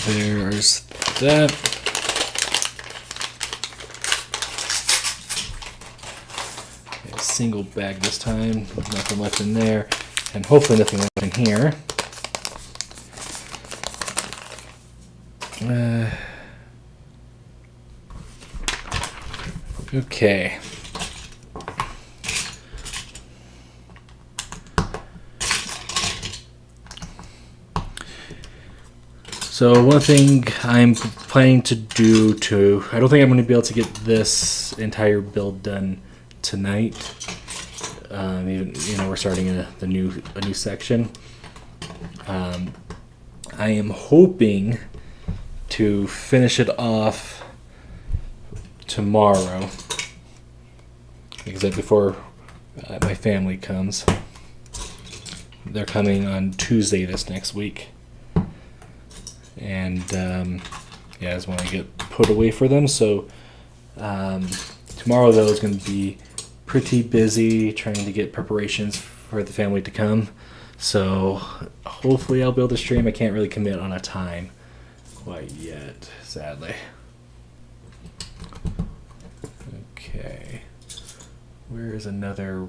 There's that. A single bag this time, nothing left in there, and hopefully nothing left in here. Okay. So one thing I'm planning to do I don't think I'm going to be able to get this entire build done tonight. Even, we're starting a new section. I am hoping to finish it off tomorrow, because before my family comes. They're coming on Tuesday this next week. And I just want to get put away for them. So tomorrow, though, is going to be pretty busy trying to get preparations for the family to come. So hopefully I'll be able to stream. I can't really commit on a time quite yet, sadly. Okay. Where is another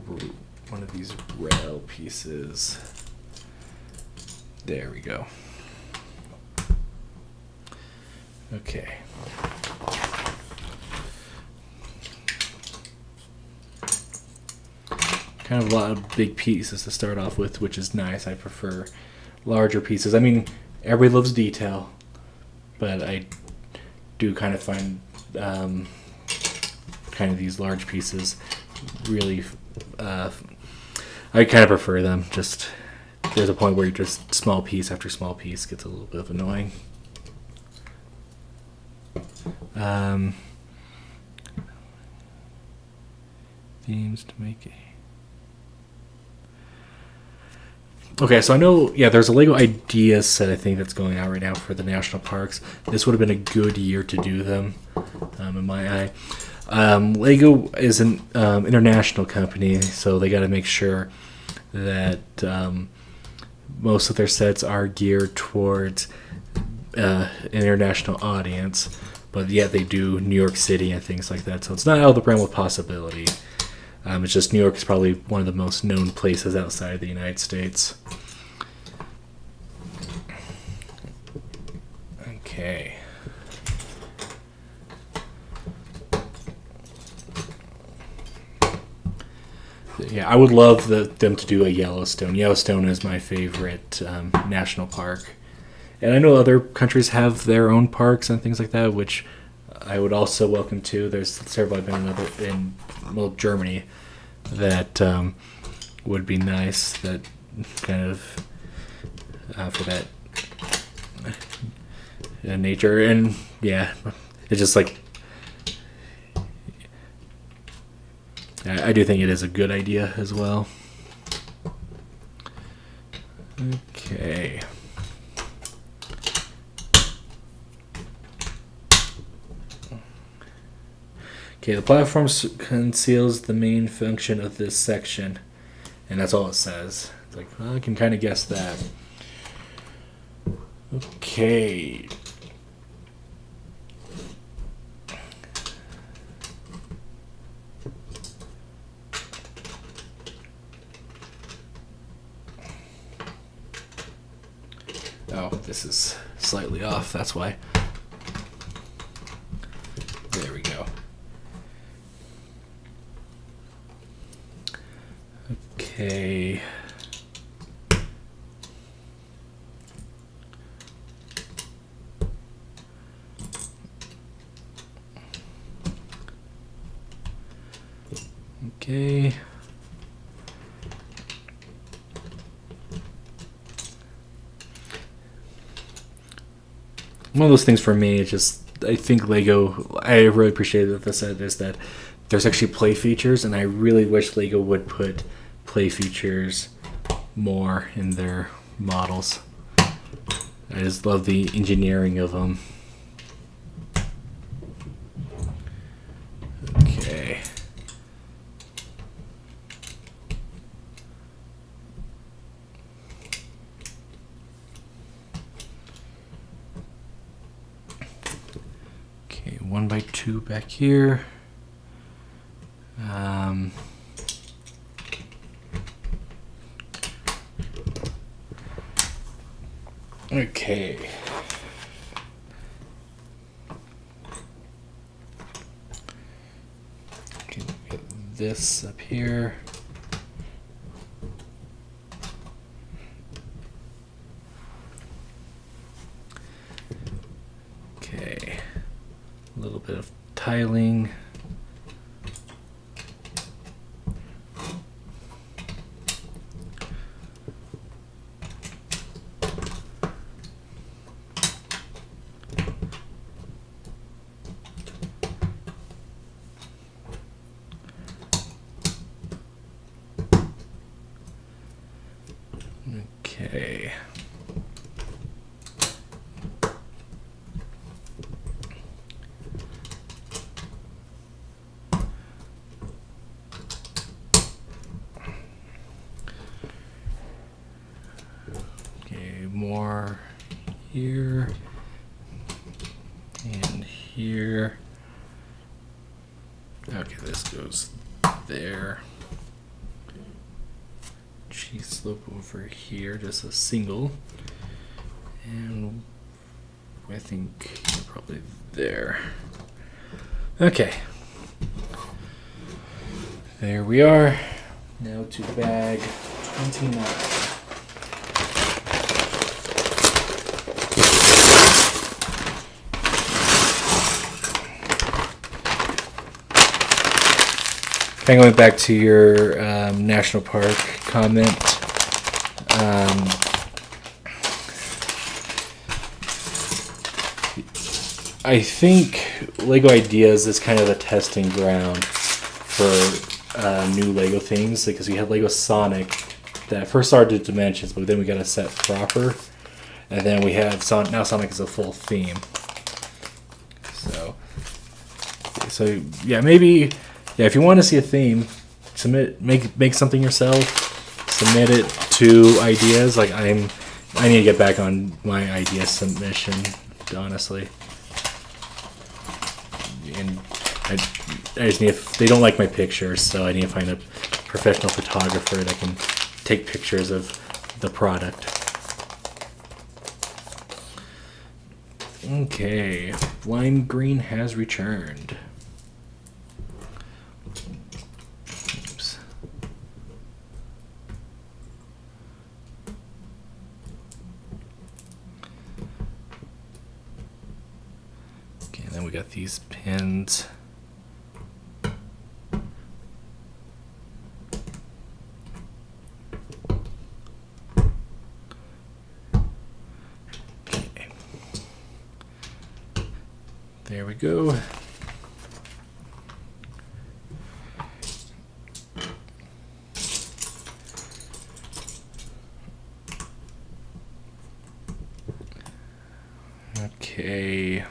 one of these rail pieces? There we go. Okay. Kind of a lot of big pieces to start off with, which is nice. I prefer larger pieces. I mean, everybody loves detail, but I do kind of find kind of these large pieces really I kind of prefer them. Just there's a point where you're just small piece after small piece gets a little bit of annoying. Themes to make it. Okay, so I know, there's a Lego Ideas set, I think, that's going out right now for the national parks. This would have been a good year to do them, in my eye. Lego is an international company, so they got to make sure that most of their sets are geared towards an international audience, but yet they do New York City and things like that, so it's not out of the realm of possibility. It's just New York is probably one of the most known places outside of the United States. Okay. Yeah, I would love them to do a Yellowstone. Yellowstone is my favorite national park. And I know other countries have their own parks and things like that, which I would also welcome to. There's several I've been in Germany that would be nice. That kind of for that nature, and it's just like I do think it is a good idea as well. Okay. Okay, the platform conceals the main function of this section. And that's all it says. It's like, well, I can kind of guess that. Okay. Oh, this is slightly off, that's why. There we go. Okay. Okay. One of those things for me, it's just, I think Lego, I really appreciate that this is that there's actually play features, and I really wish Lego would put play features more in their models. I just love the engineering of them. Okay. Okay, 1x2 back here. Okay. Okay, get this up here. Okay. A little bit of tiling. here. Okay, this goes there. G-slope over here, just a single. And I think probably there. Okay. There we are. Now to bag 29. Kind of going back to your national park comment. I think Lego Ideas is kind of a testing ground for new Lego things, because we had Lego Sonic that first started Dimensions, but then we got a set proper, and then we have now Sonic is a full theme. So yeah, maybe if you want to see a theme, make something yourself, submit it to Ideas. Like I need to get back on my idea submission, honestly. And I just need they don't like my pictures, so I need to find a professional photographer that can take pictures of the product. Okay, Lime Green has returned. Oops. Okay, and then we got these pins. There we go. Okay.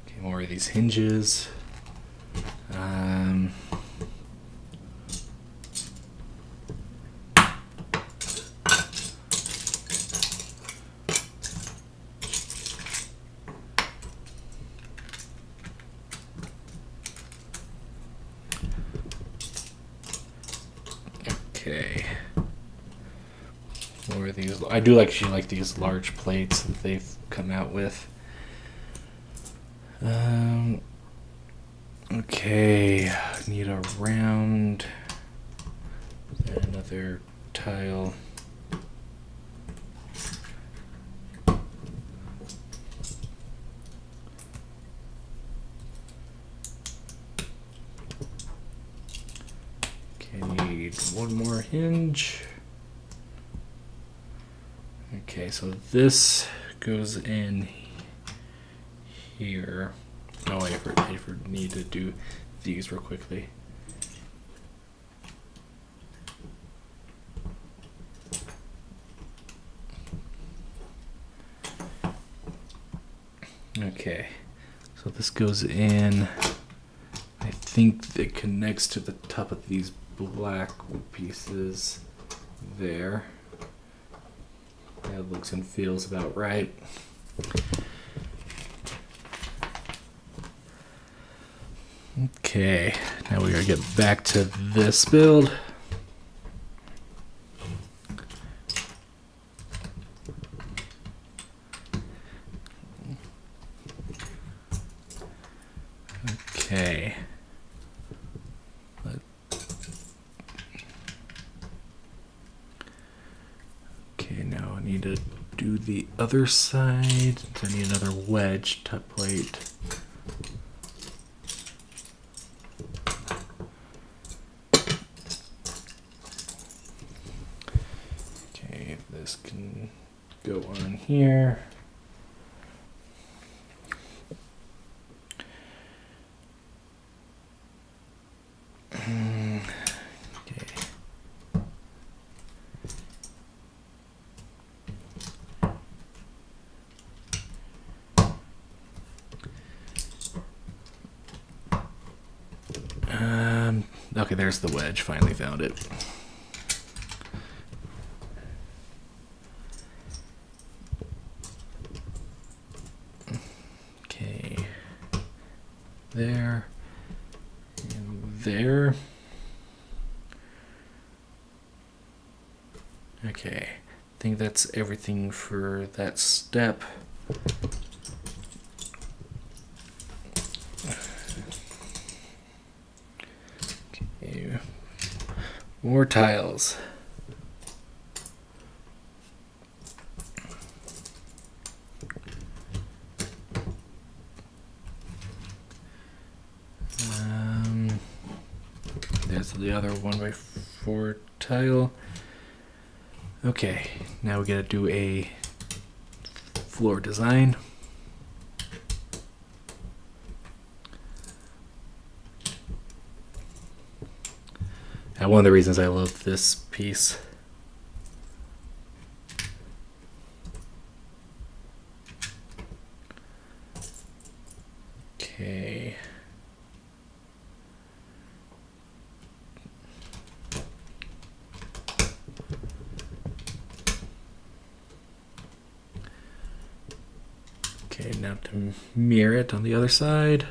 Okay, more of these hinges. Okay. More of these. I do actually like these large plates that they've come out with. Okay, need a round and another tile. Okay, need one more hinge. Okay, so this goes in here. Oh, I need to do these real quickly. Okay, so this goes in. I think it connects to the top of these black pieces there. That looks and feels about right. Okay, now we gotta get back to this build. Okay. Okay, now I need to do the other side. I need another wedge top plate. This can go on here. Okay. Okay, there's the wedge. Finally found it. Okay. There. And there. Okay. I think that's everything for that step. Okay. More tiles. There's the other 1x4 tile. Okay, now we gotta do a floor design. One of the reasons I love this piece. Okay. Okay, now to mirror it on the other side.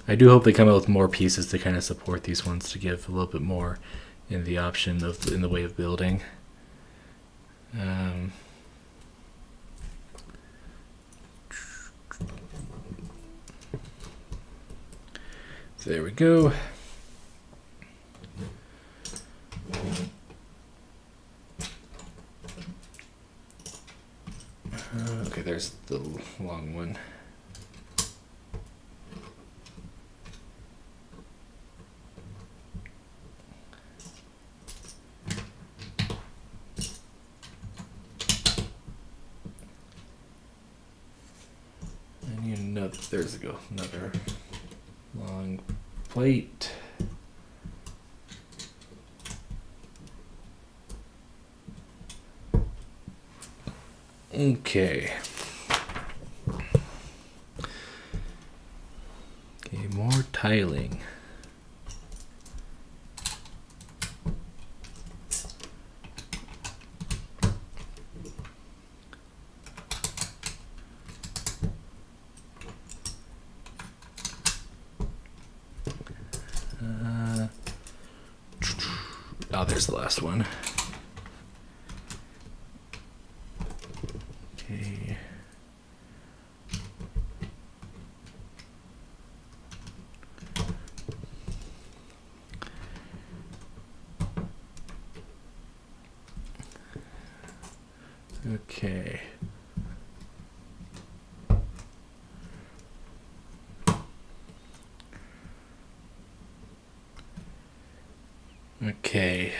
I do hope they come out with more pieces to kind of support these ones to give a little bit more in the option of in the way of building. There we go. Okay, there's the long one. I need another, there's go, another long plate. Okay. Okay, more tiling. Oh, there's the last one. Okay. Okay. Okay.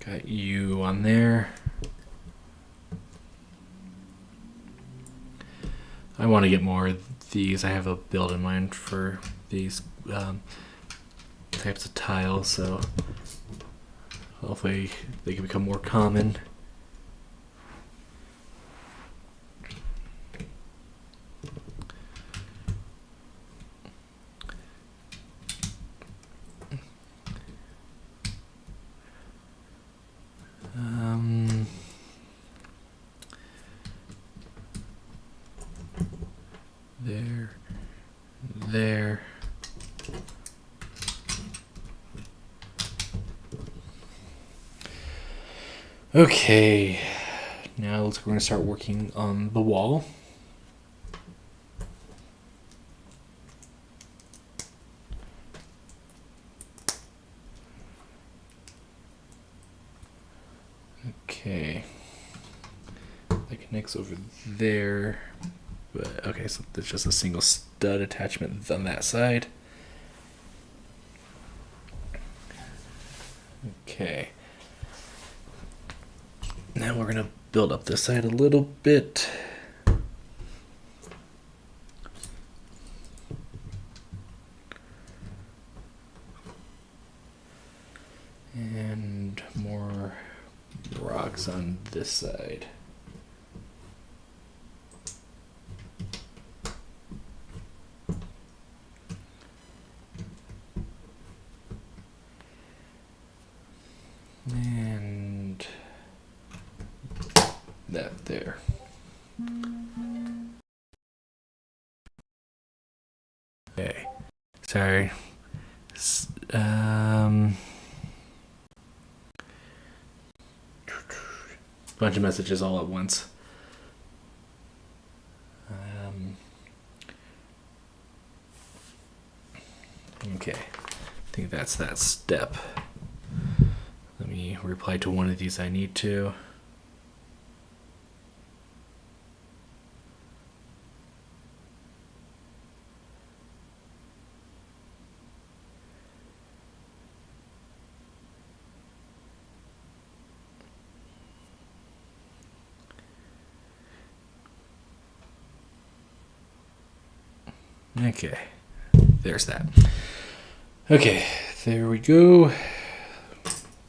Got you on there. I want to get more of these. I have a build in mind for these types of tiles, so hopefully they can become more common. There. Okay, now we're going to start working on the wall. Okay, that connects over there. But, okay, so there's just a single stud attachment on that side. Okay. Now we're going to build up this side a little bit. box on this side. And that there. Okay. Sorry. Bunch of messages all at once. Okay. I think that's that step. Let me reply to one of these I need to. Okay, there's that. Okay, there we go.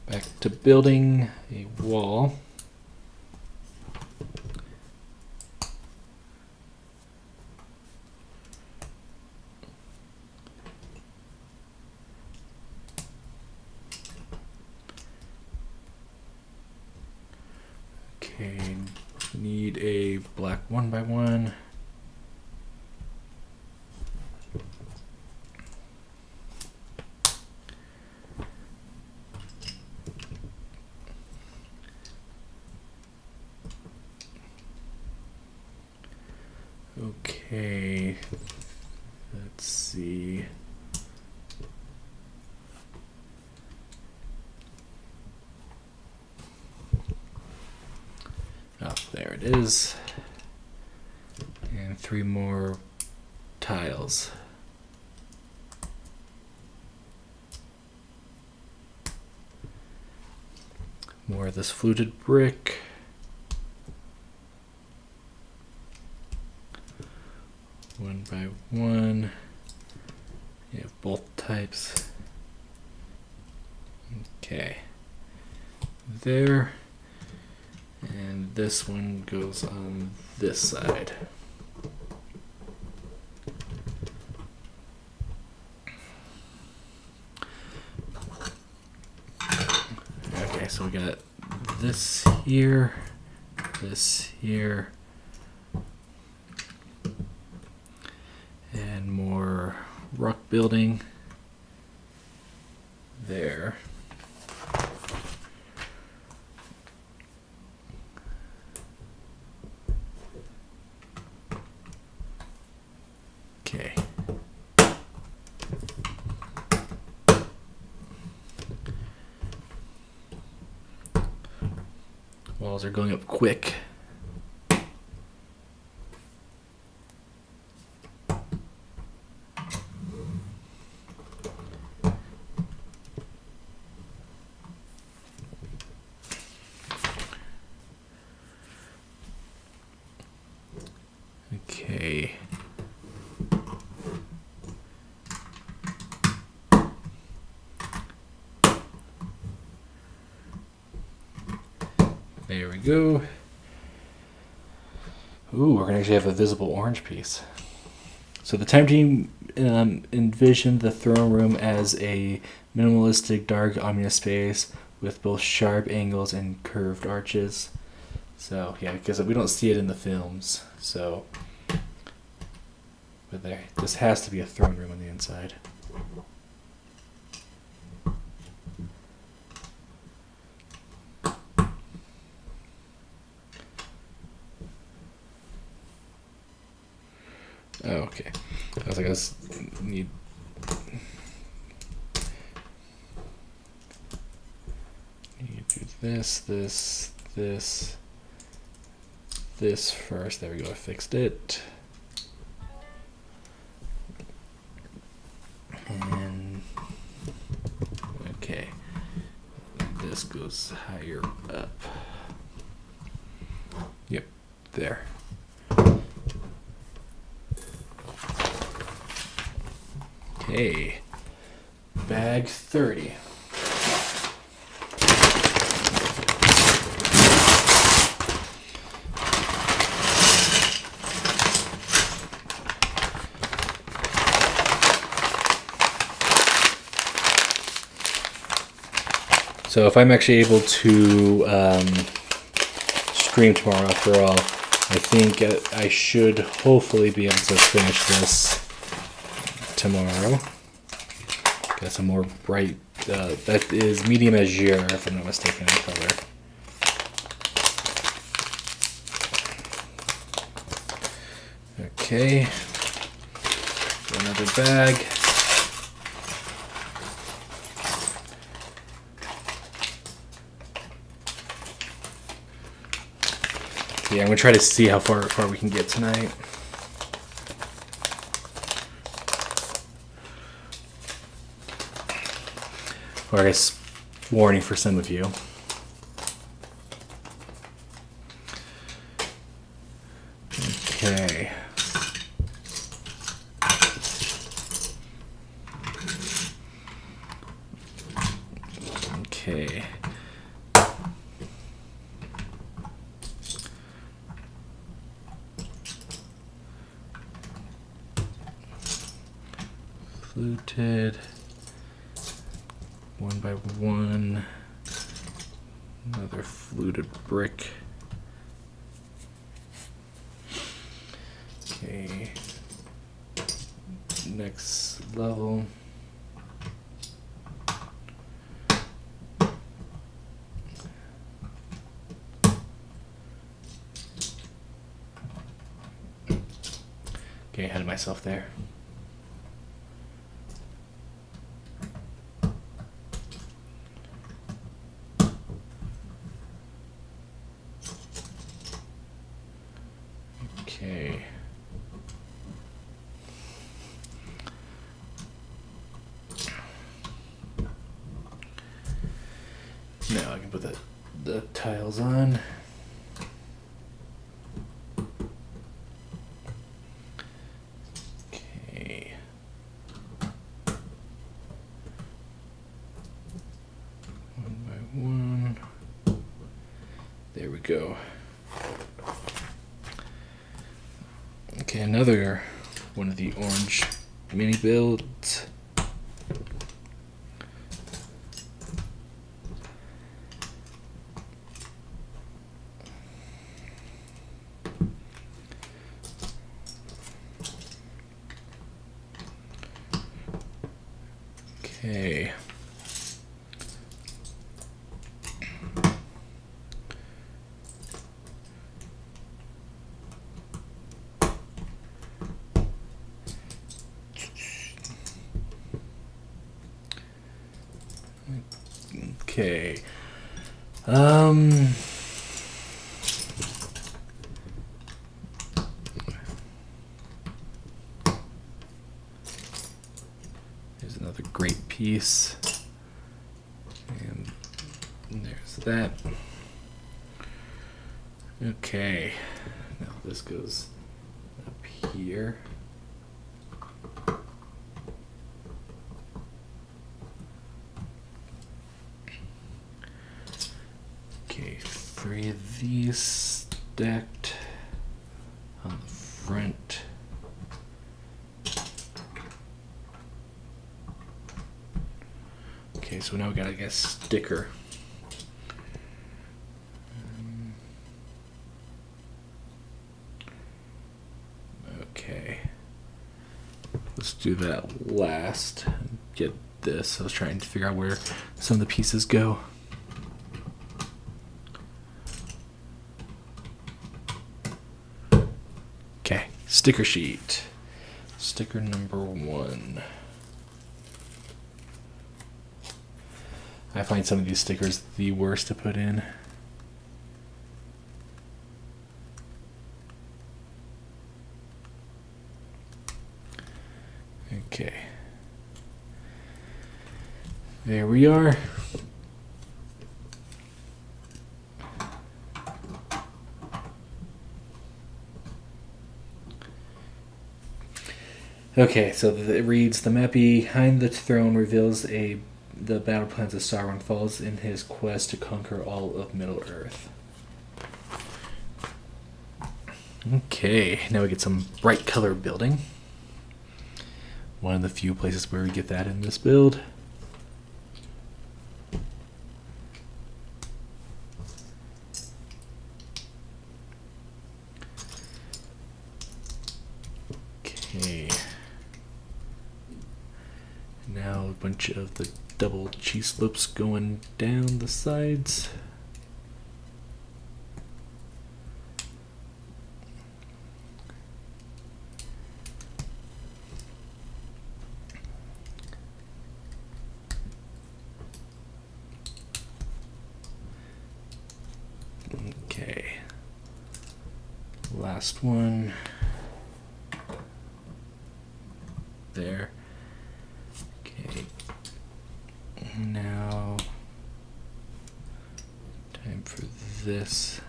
Back to building a wall. Okay, need a black 1x1. Okay, let's see. Oh, there it is. And 3 more tiles. More of this fluted brick. One by one. You have both types. Okay. There. And this one goes on this side. Okay, so we got this here, and more rock building there. Okay. Walls are going up quick. Okay. There we go. Ooh, we're gonna actually have a visible orange piece. So the time team envisioned the throne room as a minimalistic, dark, ominous space with both sharp angles and curved arches. So yeah, because we don't see it in the films. So, but there, this has to be a throne room on the inside. Oh, okay. I was like, I need. You do this first. There we go. I fixed it. And okay, this goes higher up. Yep, there. Okay, bag 30. So if I'm actually able to stream tomorrow after all, I think I should hopefully be able to finish this tomorrow. Got some more bright, that is medium azure if I'm not mistaken in color. Okay, another bag. Yeah, I'm gonna try to see how far we can get tonight. Or I guess warning for some of you. Okay. Okay. Fluted. One by one. Another fluted brick. Okay. Next level. Okay, ahead of myself there. Okay. Now I can put the tiles on. Okay. One by one. There we go. Okay, another one of the orange mini builds. Okay. Okay. There's another great piece. And there's that. Okay. Now this goes up here. Okay, 3 of these stacked on the front. Okay, so now we gotta get a sticker. Okay, let's do that last. Get this. I was trying to figure out where some of the pieces go. Okay, sticker sheet. Sticker number 1. I find some of these stickers the worst to put in. Okay. There we are. Okay, so it reads, the map behind the throne reveals the battle plans of Sauron falls in his quest to conquer all of Middle-earth. Okay, now we get some bright color building. One of the few places where we get that in this build. Now a bunch of the double cheese slopes going down the sides. Okay. Last one. There. Okay. Now, time for this.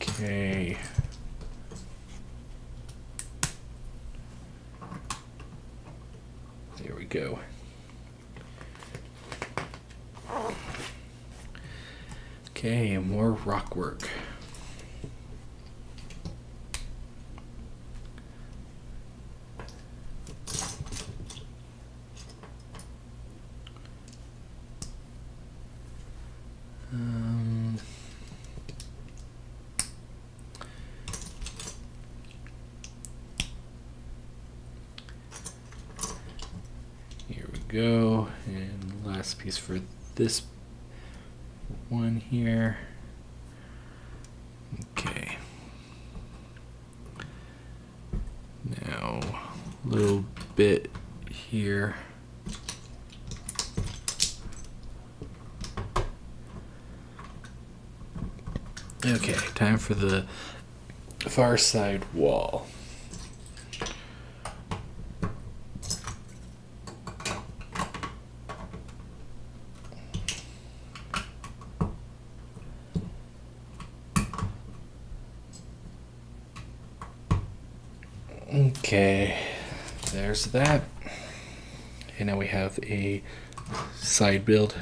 Okay. There we go. Okay, more rock work. Here we go, and last piece for this one here. Okay. Now, a little bit here. Okay, time for the far side wall. Okay, there's that. And now we have a side build.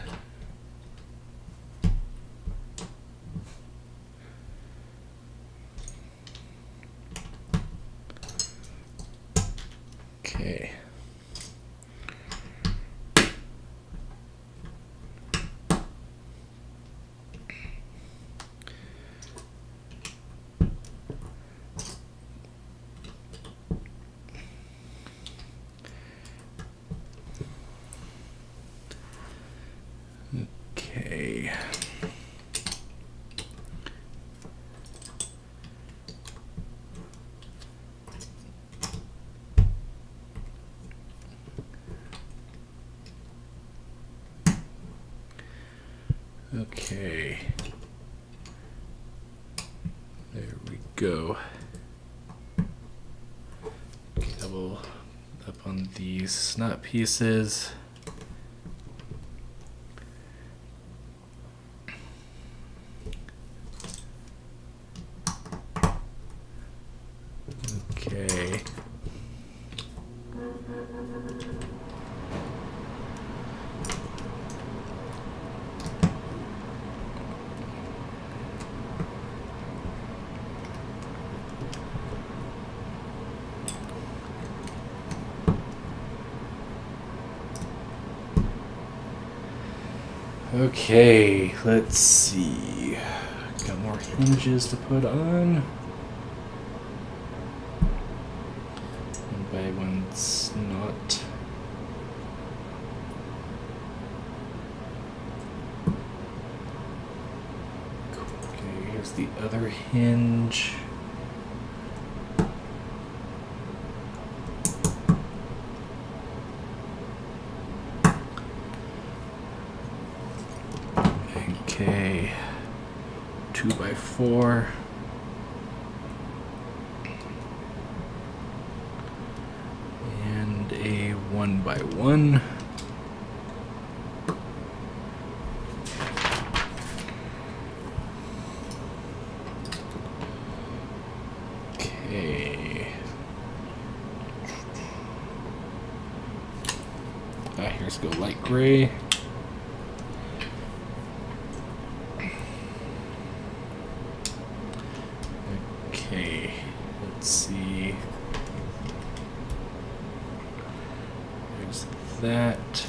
Okay. Okay. Okay. There we go. Okay, double up on these snot pieces. Okay. Okay, let's see. Got more hinges to put on. One by one's not. Okay, here's the other hinge. Okay, 2x4. And a 1x1. Okay. Here's go light gray. Okay, let's see. There's that.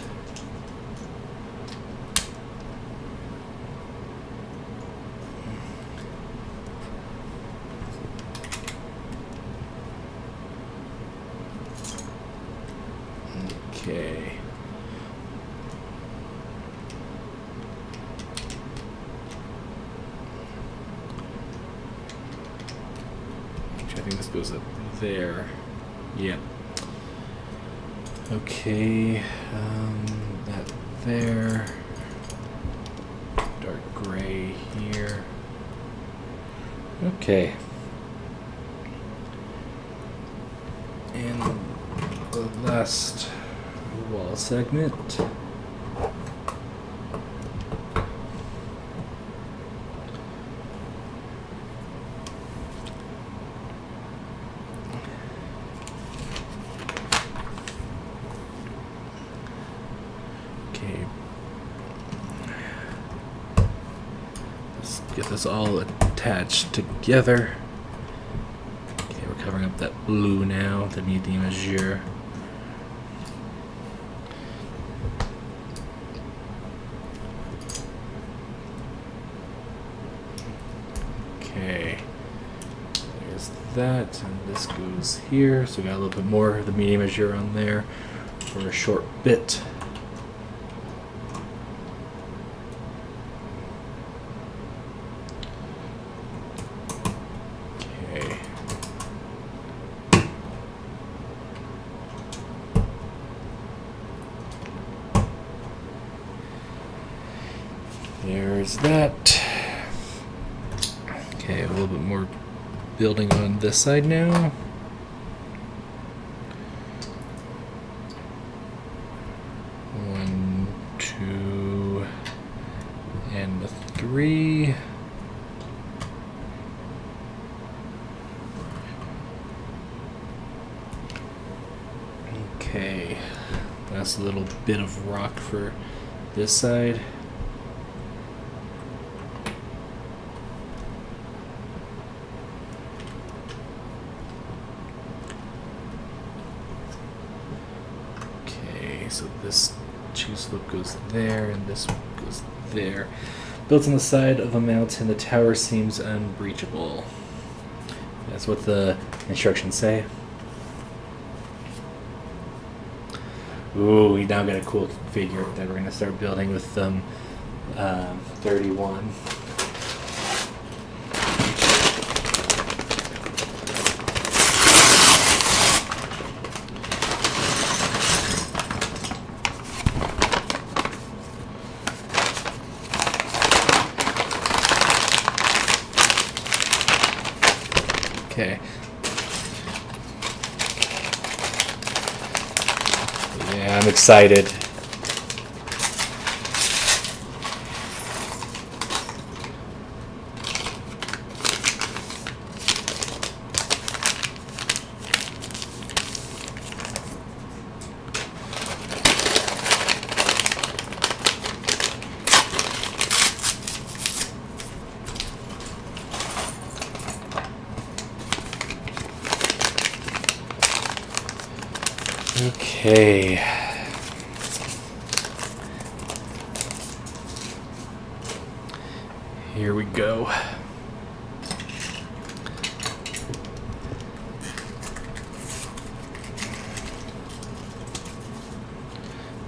think this goes up there. Yep. Okay, that there. Dark gray here. Okay. And the last wall segment. Okay. Let's get this all attached together. Okay, we're covering up that blue now, the medium azure. Okay, there's that, and this goes here, so we got a little bit more of the medium azure on there for a short bit. Okay. There's that. Okay, a little bit more building on this side now. One, two, and the three. Okay, that's a little bit of rock for this side. So this cheese slope goes there, and this goes there. Built on the side of a mountain, the tower seems unbreachable. That's what the instructions say. Ooh, we now got a cool figure that we're going to start building with 31. Okay. Yeah, I'm excited. Okay. Here we go.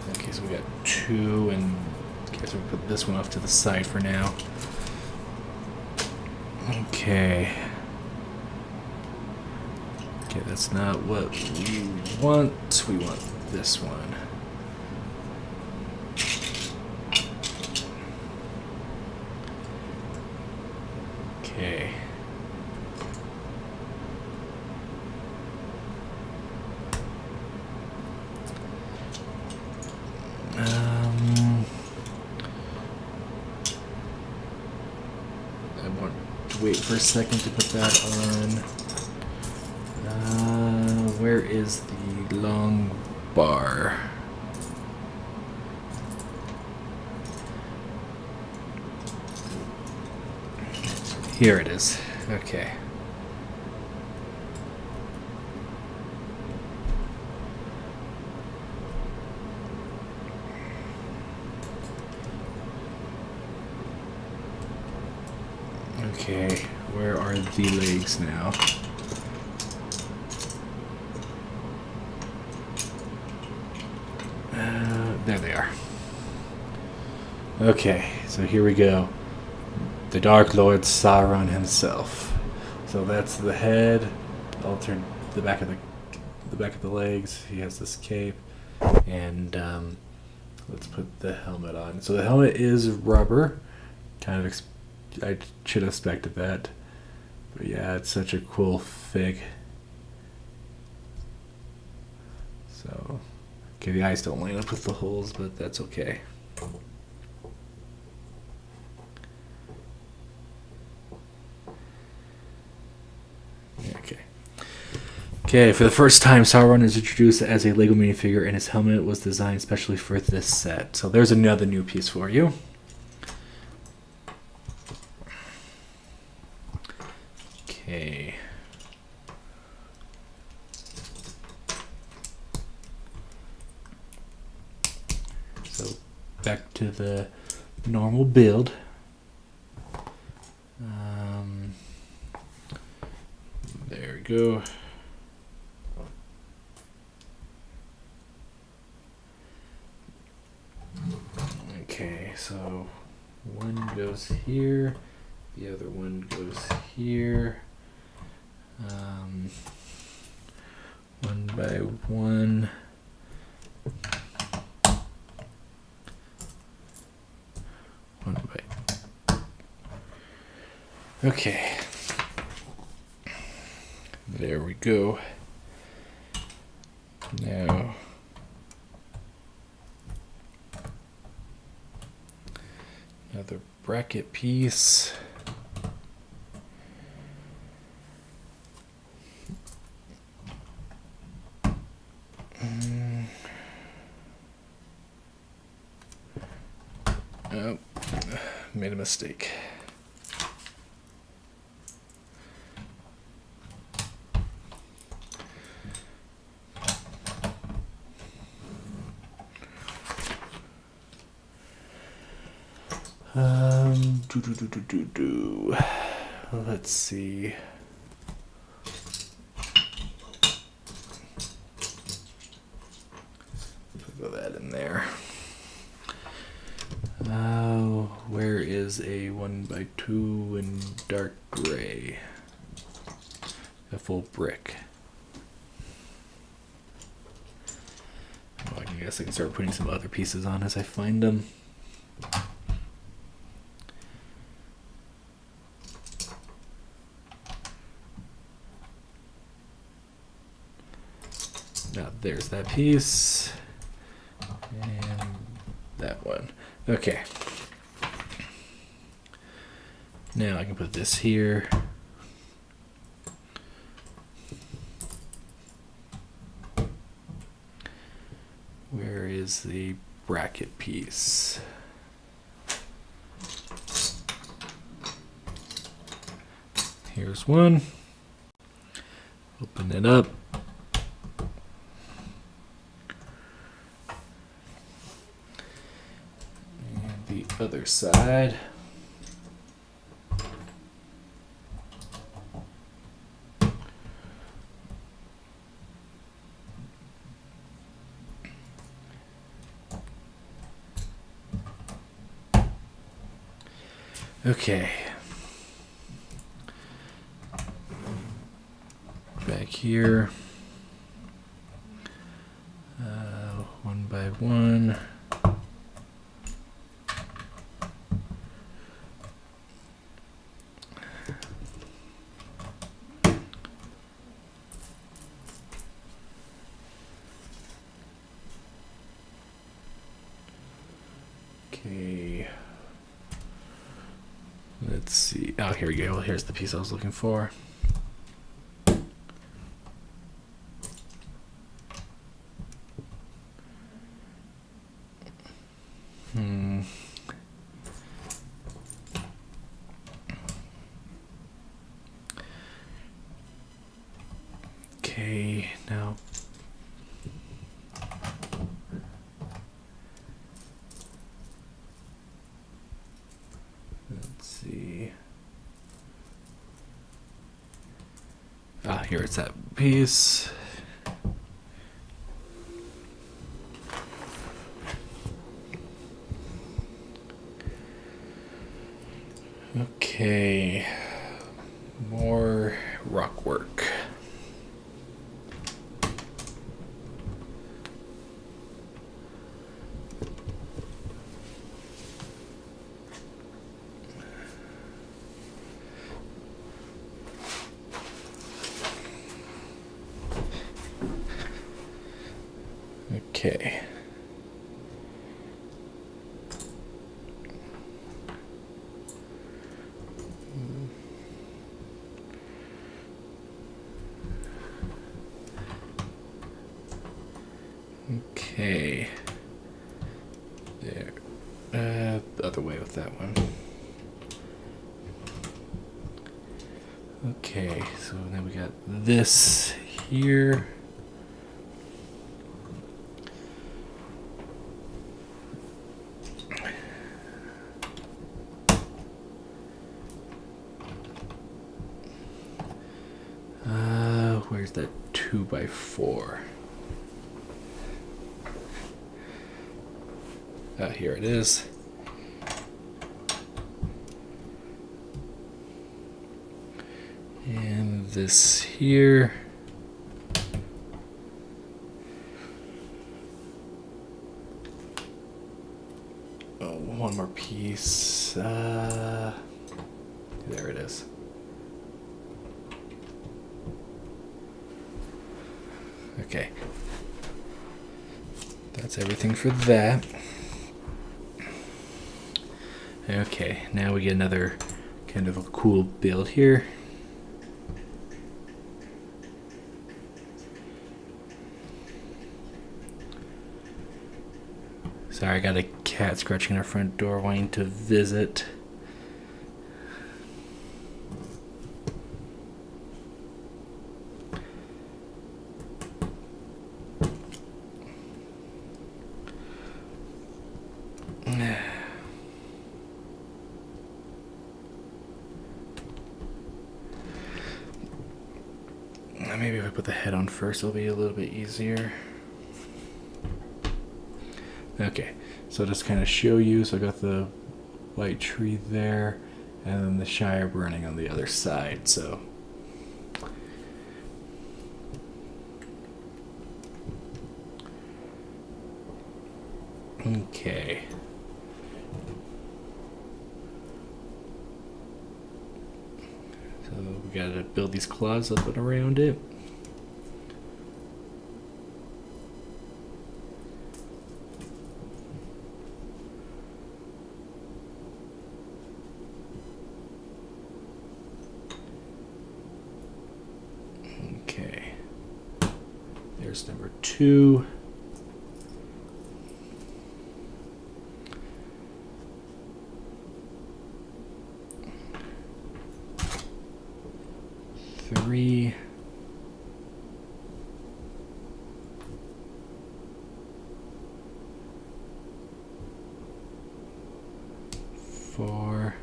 Okay, so we got two, and okay, so we put this one off to the side for now. Okay. Okay, that's not what we want. We want this one. Okay. I want to wait for a second to put that on. Where is the long bar? Here it is. Okay. Okay, where are the legs now? There they are. Okay, so here we go. The Dark Lord Sauron himself. So that's the head, alternate the back of the legs. He has this cape, and let's put the helmet on. So the helmet is rubber. Kind of, I should have expected that, but yeah, it's such a cool fig. So, okay, the eyes don't line up with the holes, but that's okay. Okay, for the first time, Sauron is introduced as a LEGO minifigure, and his helmet was designed specially for this set. So there's another new piece for you. Okay. So back to the normal build. There we go. Okay, so one goes here, the other one goes here. One by one. One by. Okay. There we go. Now. Another bracket piece. Oh, made a mistake. Let's see. Put that in there. Where is a 1x2 in dark gray? A full brick. Well, I guess I can start putting some other pieces on as I find them. Now there's that piece. And that one. Okay. Now I can put this here. Where is the bracket piece? Here's one. Open it up. And the other side. Okay. Back here. One by one. Okay. Let's see. Oh, here we go. Here's the piece I was looking for. Okay, now. Let's see. Ah, here it's that piece. Okay, more rock work. Okay. Okay. There. The other way with that one. Okay, so then we got this here. Where's that 2x4? Here it is. And this here. Oh, one more piece. There it is. Okay. That's everything for that. Okay, now we get another kind of a cool build here. Sorry, I got a cat scratching our front door wanting to visit. Maybe if I put the head on first, it'll be a little bit easier. Okay, so just kind of show you. So I got the white tree there, and then the Shire burning on the other side. So okay. So we gotta build these claws up and around it. Okay. There's number 2. Three. 4.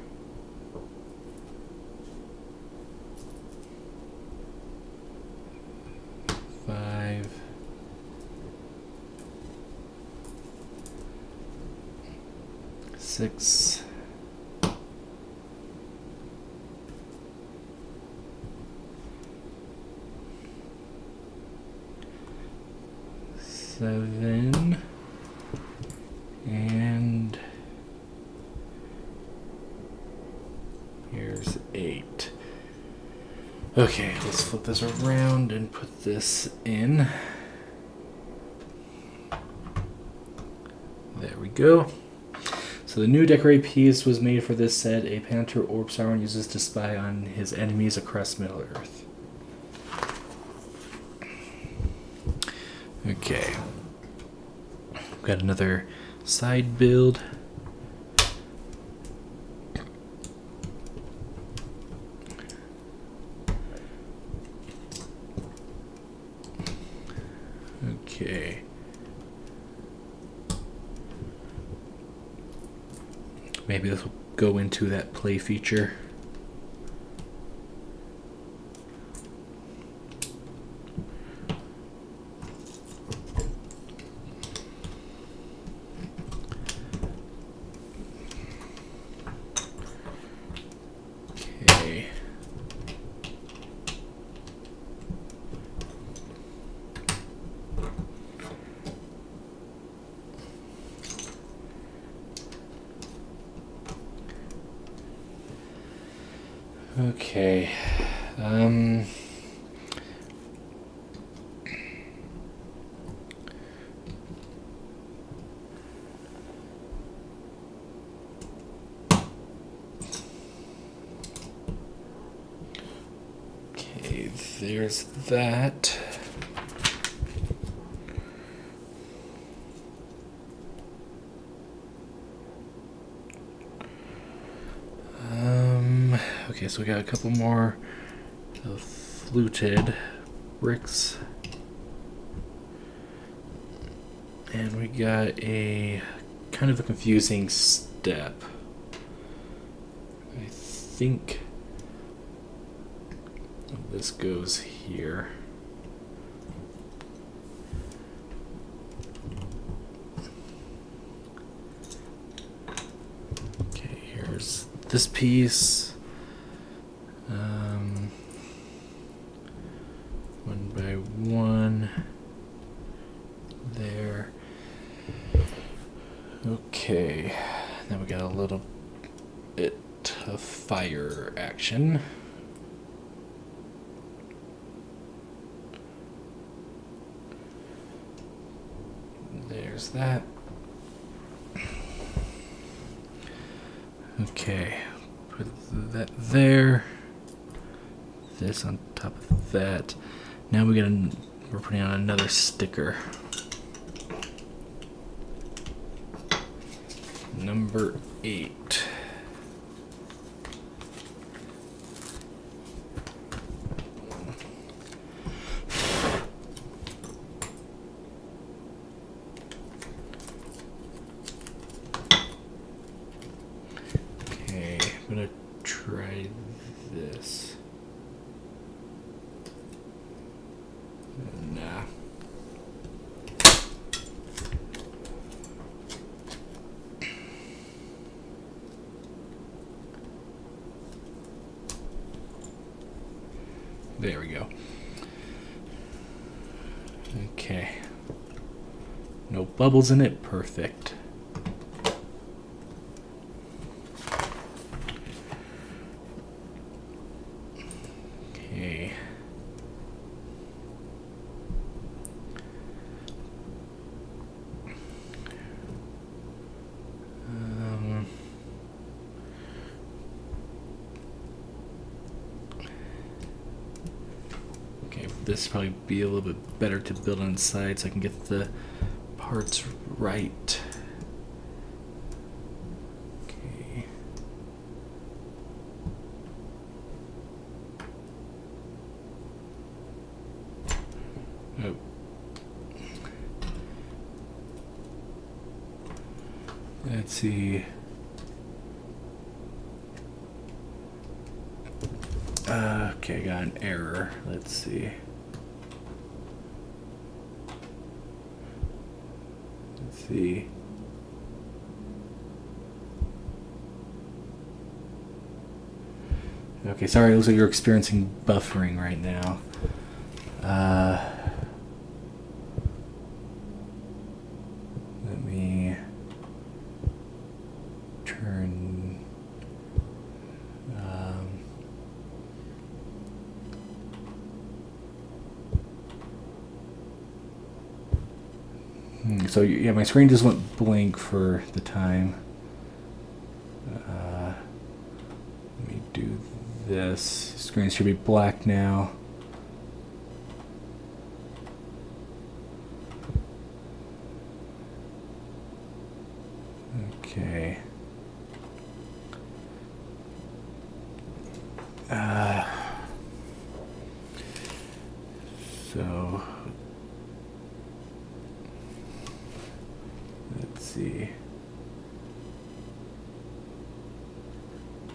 5. 6. 7. And here's 8. Okay, let's flip this around and put this in. There we go. So the new decorate piece was made for this set. A Panther Orb Sauron uses to spy on his enemies across Middle-earth. Okay. We've got another side build. Okay. Maybe this will go into that play feature. Okay. Okay. there's that. Okay, so we got a couple more fluted bricks. And we got a kind of a confusing step. I think this goes here. Okay, here's this piece. One by one. There. Okay, then we got a little bit of fire action. There's that. Okay, put that there. This on top of that. Now we're putting on another sticker. Number 8. Okay, I'm gonna try this. Nah. There we go. Okay. No bubbles in it. Perfect. Okay. This probably be a little bit better to build inside so I can get the parts right. Okay. Oh. Let's see. Okay, got an error. Let's see. Let's see. Okay, sorry, it looks like you're experiencing buffering right now. Let me turn. So yeah, my screen just went blank for the time. Let me do this. Screen should be black now. Okay. So let's see.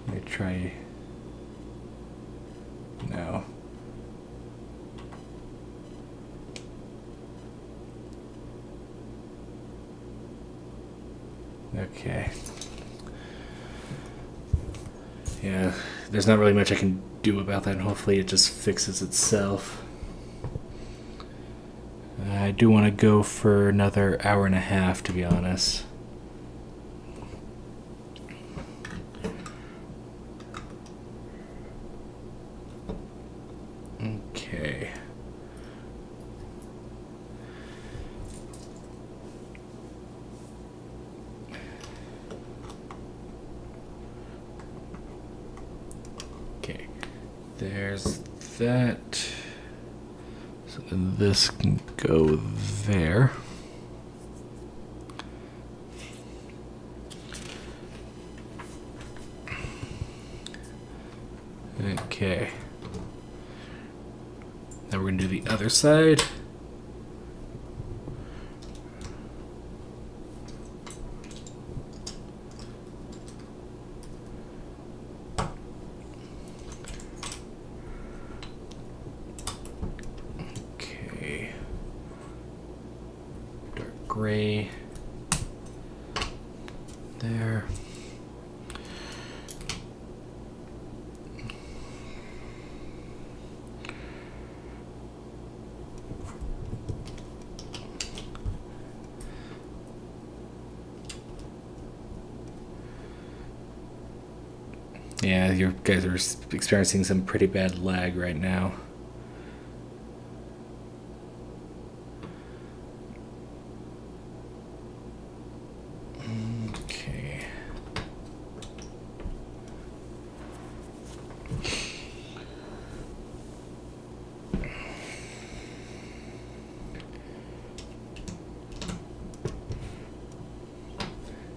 Let me try. No. Okay. Yeah, there's not really much I can do about that, and hopefully it just fixes itself. I do want to go for another hour and a half, to be honest. Okay. Okay. There's that. So this can go there. Okay. Now we're going to do the other side. Okay. Dark gray. There. Yeah, you guys are experiencing some pretty bad lag right now. Okay.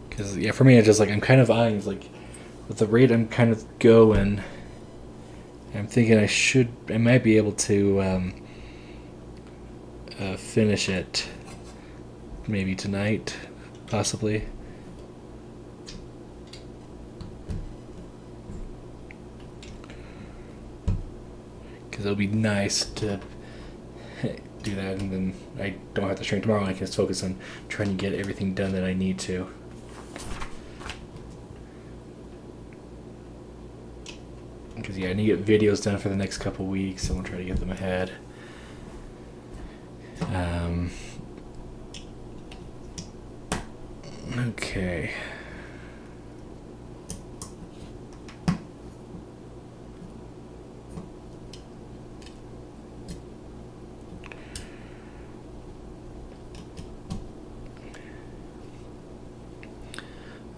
Because, yeah, for me, it's just like I'm kind of eyeing, like, with the rate I'm kind of going, I'm thinking I might be able to finish it maybe tonight, possibly. Because it'll be nice to do that, and then I don't have to train tomorrow. I can just focus on trying to get everything done that I need to. Because, yeah, I need to get videos done for the next couple weeks, and we'll try to get them ahead. Okay.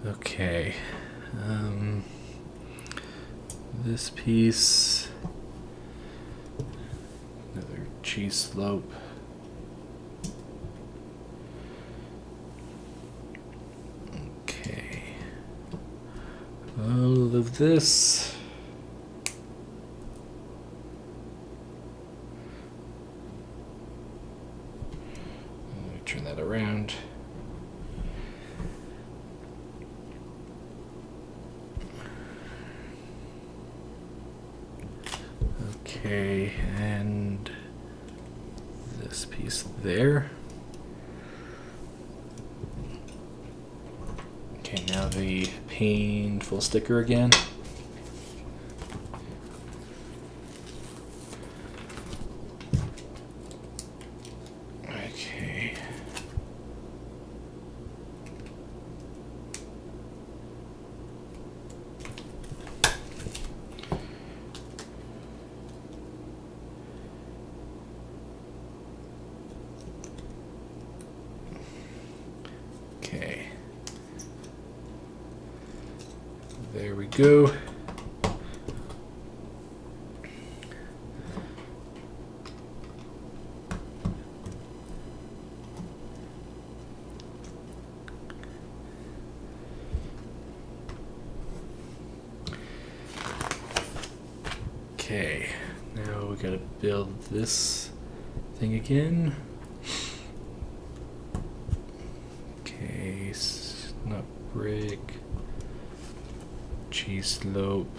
Okay. This piece, another cheese slope. Okay. All of this. Let me turn that around. Okay, and this piece there. Okay, now the painful sticker again. Okay. Okay. There we go. Okay, now we gotta build this thing again. Okay, not brick. Cheese slope.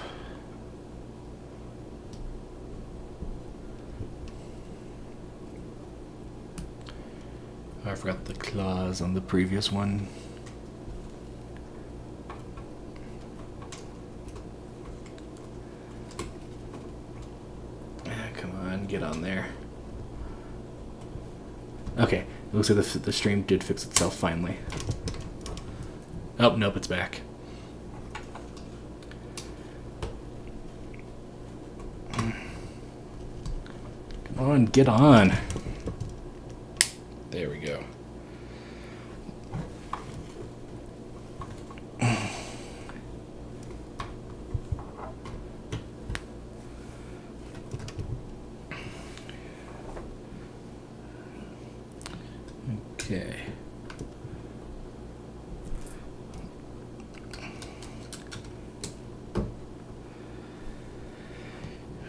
Oh, I forgot the claws on the previous one. Come on, get on there. Okay, it looks like the stream did fix itself finally. Oh, nope, it's back. Come on, get on. There we go. Okay.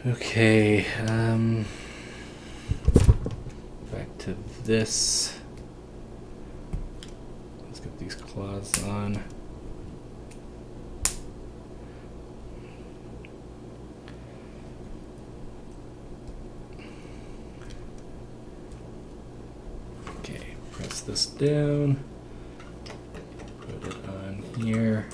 Okay, back to this. Let's get these claws on. Okay, press this down. Put it on here.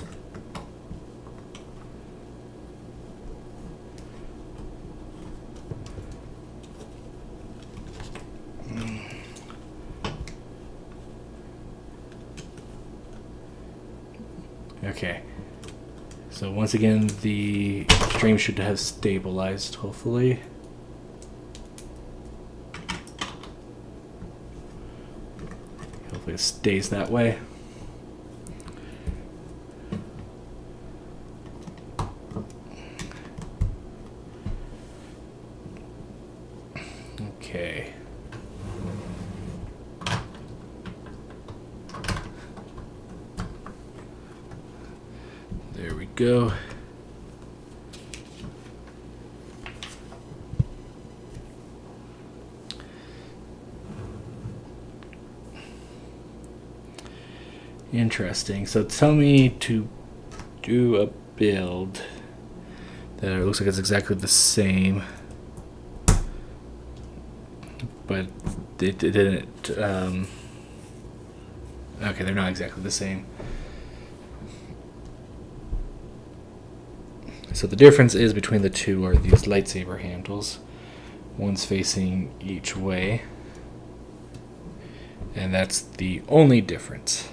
Okay, so once again the stream should have stabilized, hopefully. Hopefully it stays that way. Okay. There we go. Interesting. So tell me to do a build that looks like it's exactly the same, but it didn't. Okay, they're not exactly the same. So the difference is between the two are these lightsaber handles. One's facing each way, and that's the only difference.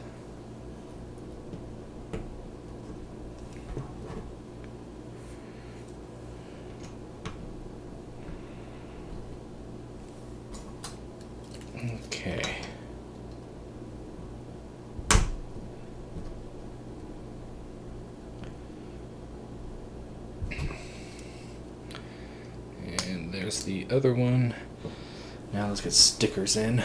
Okay. And there's the other one. Now let's get stickers in.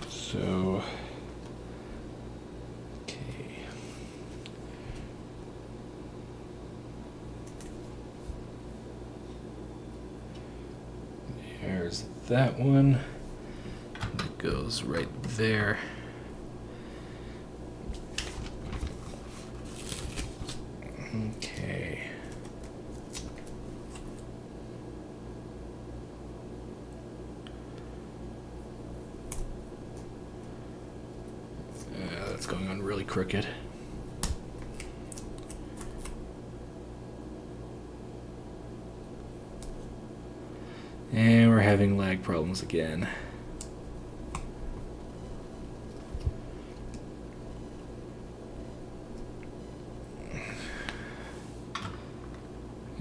So, okay. There's that one. It goes right there. Okay. That's going on really crooked. And we're having lag problems again.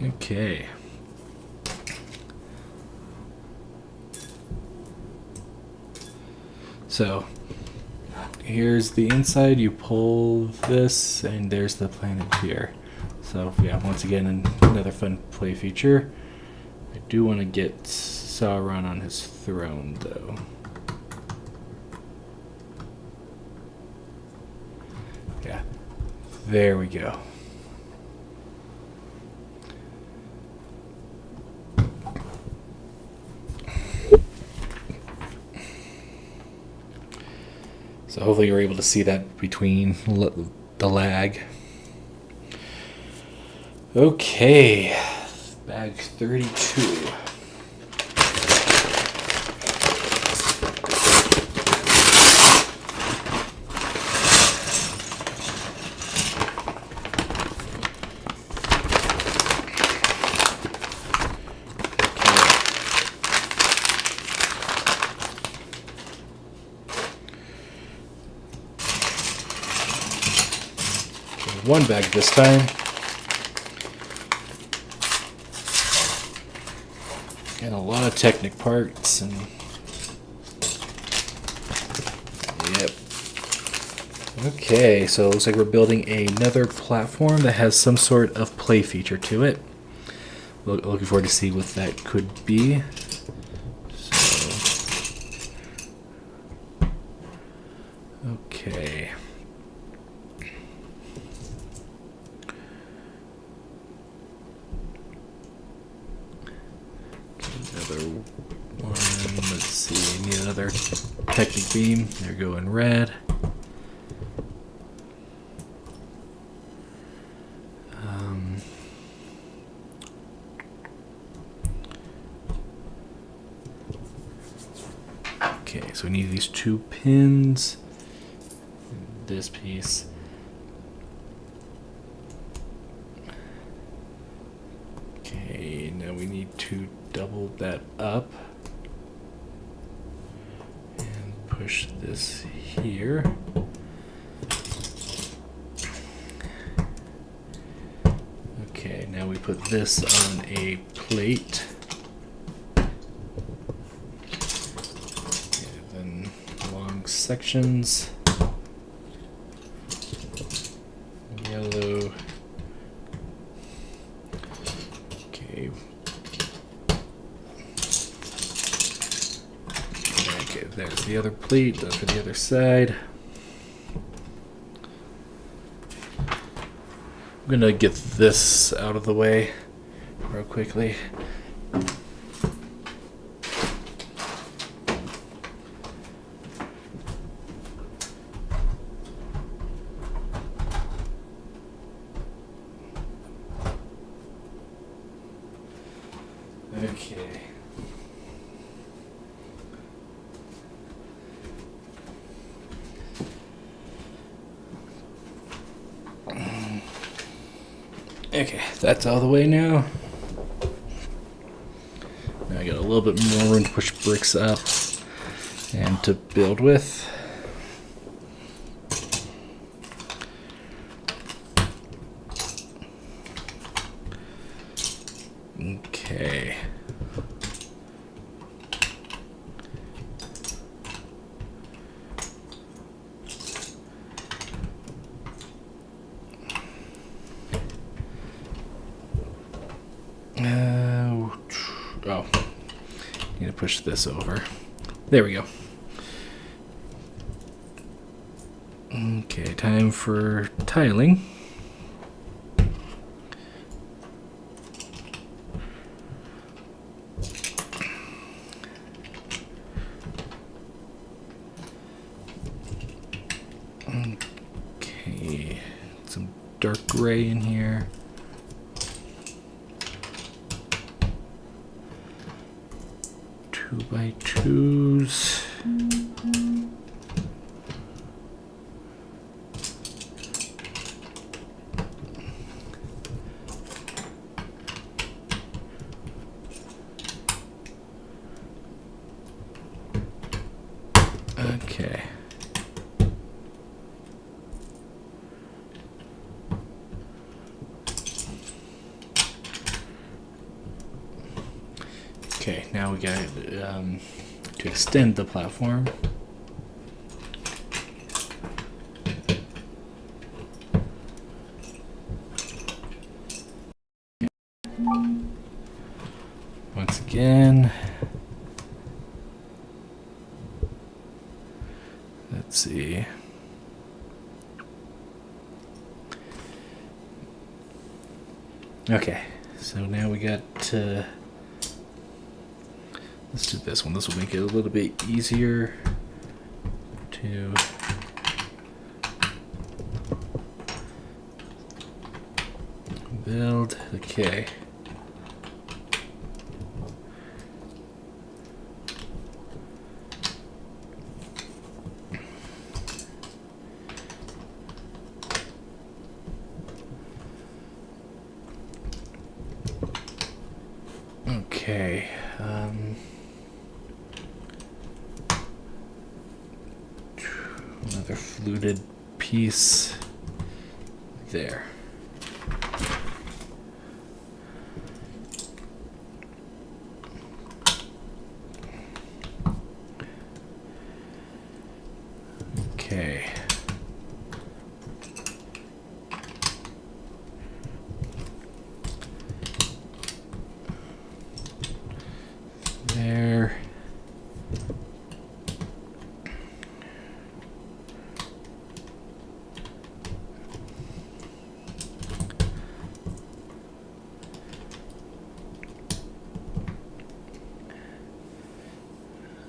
Okay. So here's the inside. You pull this, and there's the Planeteer. So yeah, once again, another fun play feature. I do want to get Sauron on his throne, though. Yeah, there we go. So hopefully you're able to see that between the lag. Okay, bag 32. One bag this time. And a lot of Technic parts and yep. Okay, so it looks like we're building another platform that has some sort of play feature to it. Looking forward to see what that could be. So, okay. Another one. Let's see. Need another Technic beam. They're going red. Okay, so we need these 2 pins. This piece. Okay, now we need to double that up and push this here. Okay, now we put this on a plate. And then long sections. Yellow. Okay. Okay, there's the other plate. That's for the other side. I'm gonna get this out of the way real quickly. Okay. Okay, that's all the way now. Now I got a little bit more room to push bricks up and to build with. Okay. Oh, need to push this over. There we go. Okay, time for tiling. Okay, some dark gray in here. Two by twos. Okay. Okay, now we got to extend the platform. Once again, let's see. Okay, so now we got to. Let's do this one. This will make it a little bit easier to build. Okay. Okay. Another fluted piece there. Okay.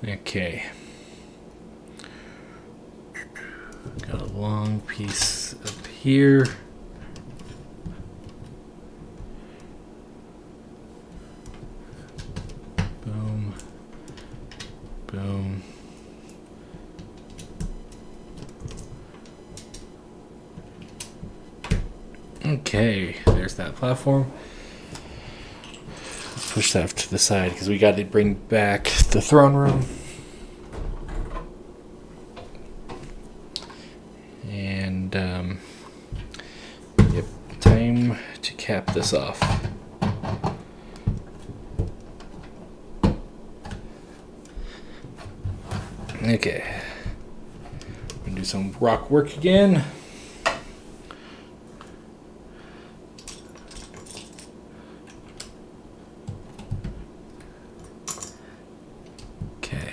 Okay. Got a long piece up here. Boom. Boom. Okay, there's that platform. Let's push that to the side because we got to bring back the throne room. And, yep, time to cap this off. Okay. I'm gonna do some rock work again. Okay.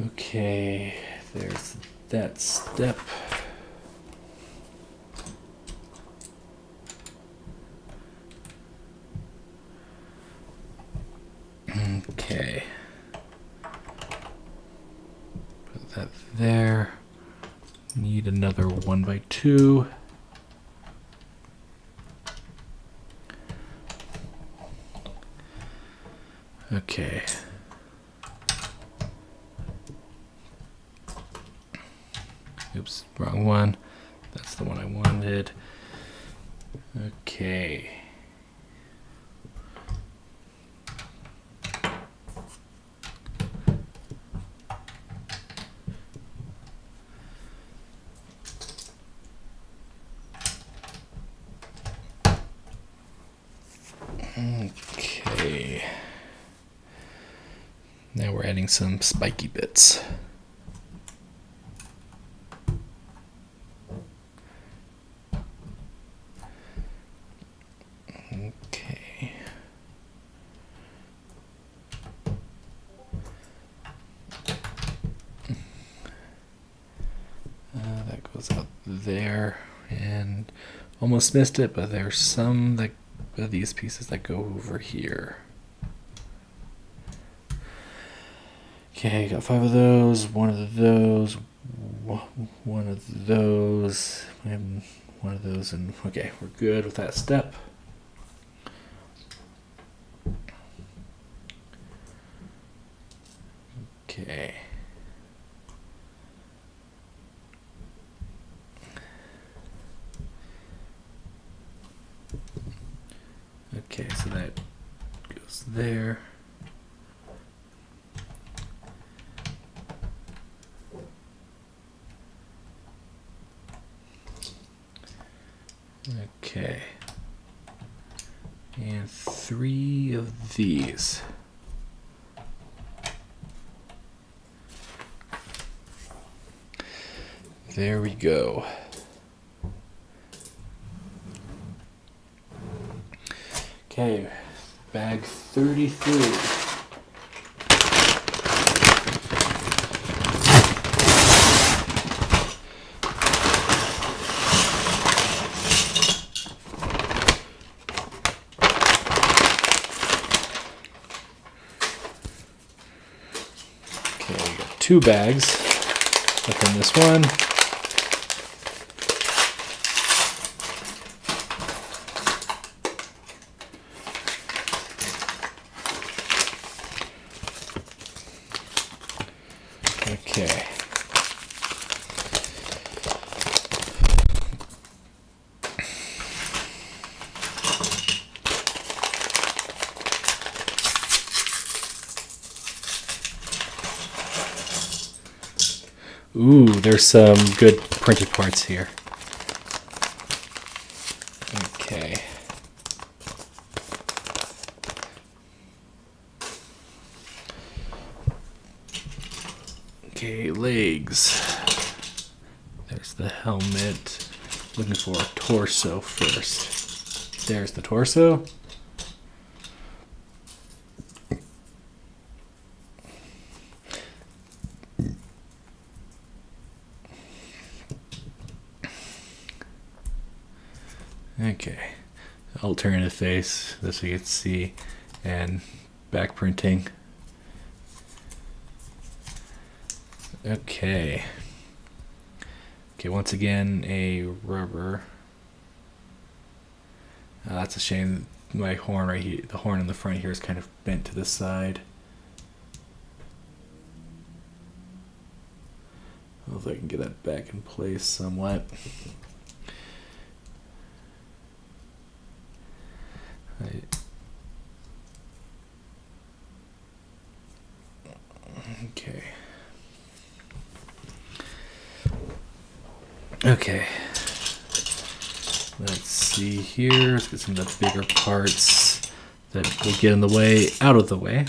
Okay, there's that step. Okay. Put that there. Need another 1x2. Okay. Oops, wrong one. That's the one I wanted. Okay. Okay. Now we're adding some spiky bits. Okay. That goes out there, and almost missed it, but there's some that these pieces that go over here. Okay, got 5 of those, 1 of those, 1 of those, and 1 of those, and okay, we're good with that step. Okay. Okay, so that goes there. Okay. And 3 of these. There we go. Okay, bag 33. Okay, we got 2 bags within this one. Okay. Ooh, there's some good printed parts here. Okay. Okay, legs. There's the helmet. Looking for a torso first. There's the torso. Okay. Alternative face, this we can see, and back printing. Okay. Okay, once again, a rubber. That's a shame. My horn right here, the horn in the front here is kind of bent to the side. Hopefully I can get that back in place somewhat. Okay. Okay. Let's see here. Let's get some of the bigger parts that will get in the way out of the way.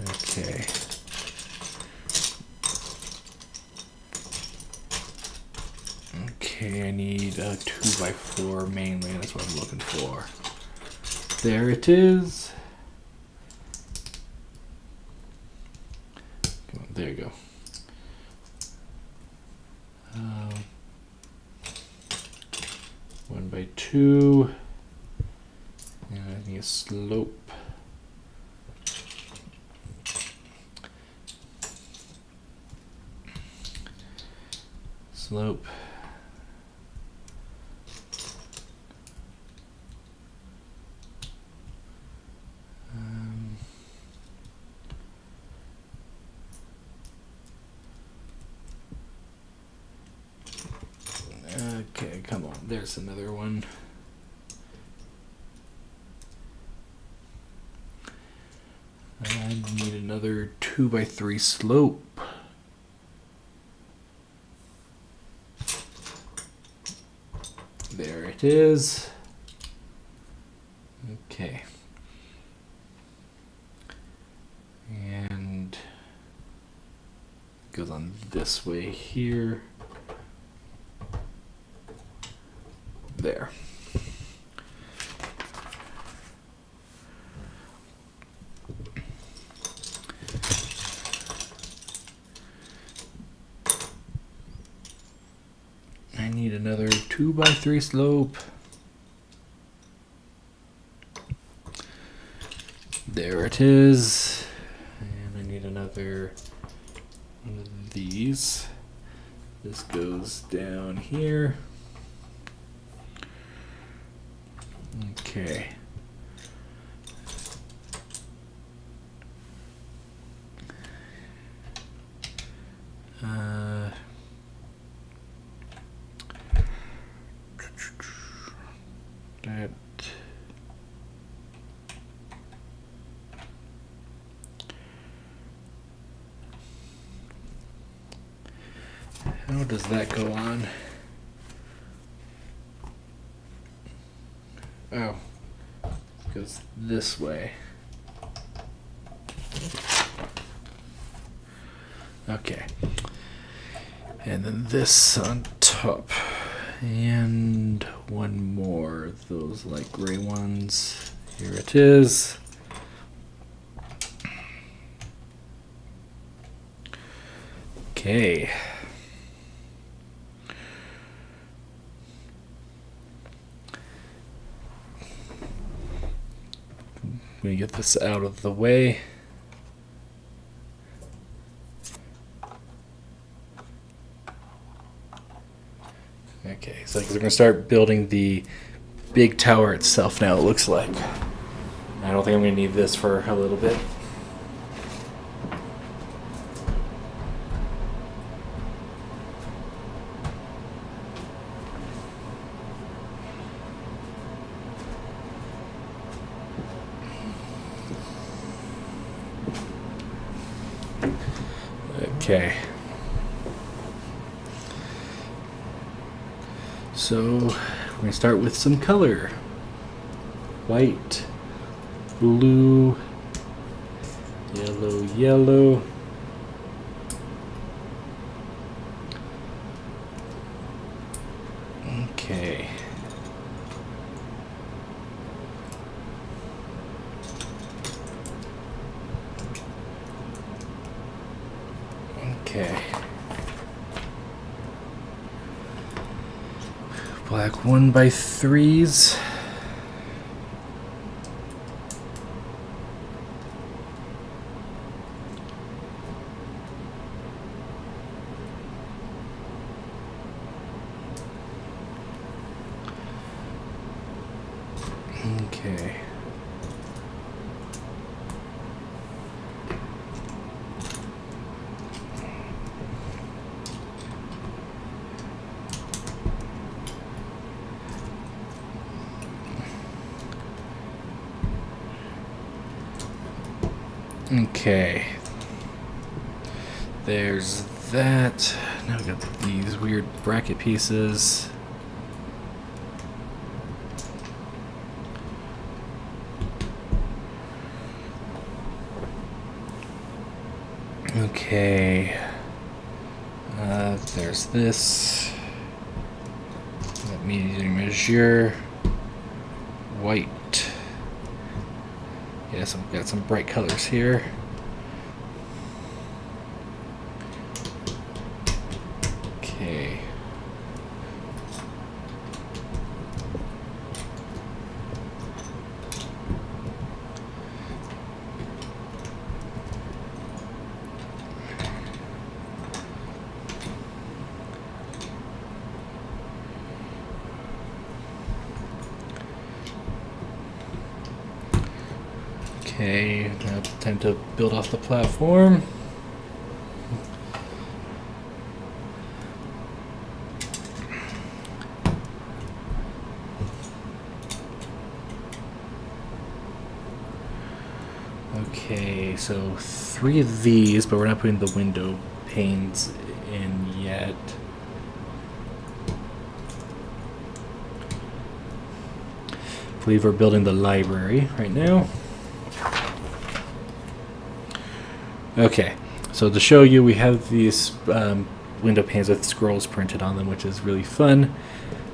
Okay. Okay, I need a 2x4 mainly. That's what I'm looking for. There it is. There you go. 1x2. And I need a slope. Slope. Okay, come on. There's another one. I need another 2x3 slope. There it is. Okay. And it goes on this way here. There. I need another 2x3 slope. There it is. And I need another one of these. This goes down here. Okay. That. How does that go on? Oh, it goes this way. Okay. And then this on top. And one more of those light gray ones. Here it is. Okay. Let me get this out of the way. Okay, so we're going to start building the big tower itself now, it looks like. I don't think I'm going to need this for a little bit. Okay. So we're going to start with some color. White, blue, yellow, yellow. Okay. Okay. black 1x3s. Okay. Okay. There's that. Now we got these weird bracket pieces. Okay. There's this. Let me measure. White. Yes, I've got some bright colors here. Okay. Okay, now time to build off the platform. Okay, so 3 of these, but we're not putting the window panes in yet. I believe we're building the library right now. Okay, so to show you, we have these window panes with scrolls printed on them, which is really fun.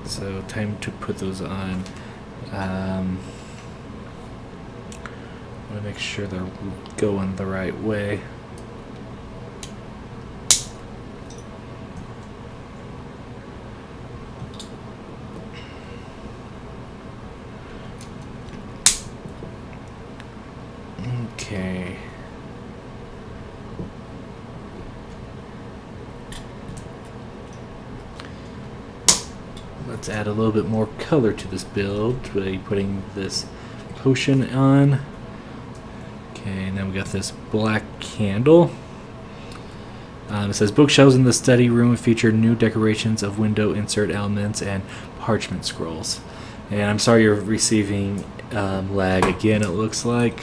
So time to put those on. I want to make sure they're going the right way. Okay. Let's add a little bit more color to this build by putting this potion on. Okay, now we got this black candle. It says bookshelves in the study room feature new decorations of window insert elements and parchment scrolls. And I'm sorry you're receiving lag again, it looks like.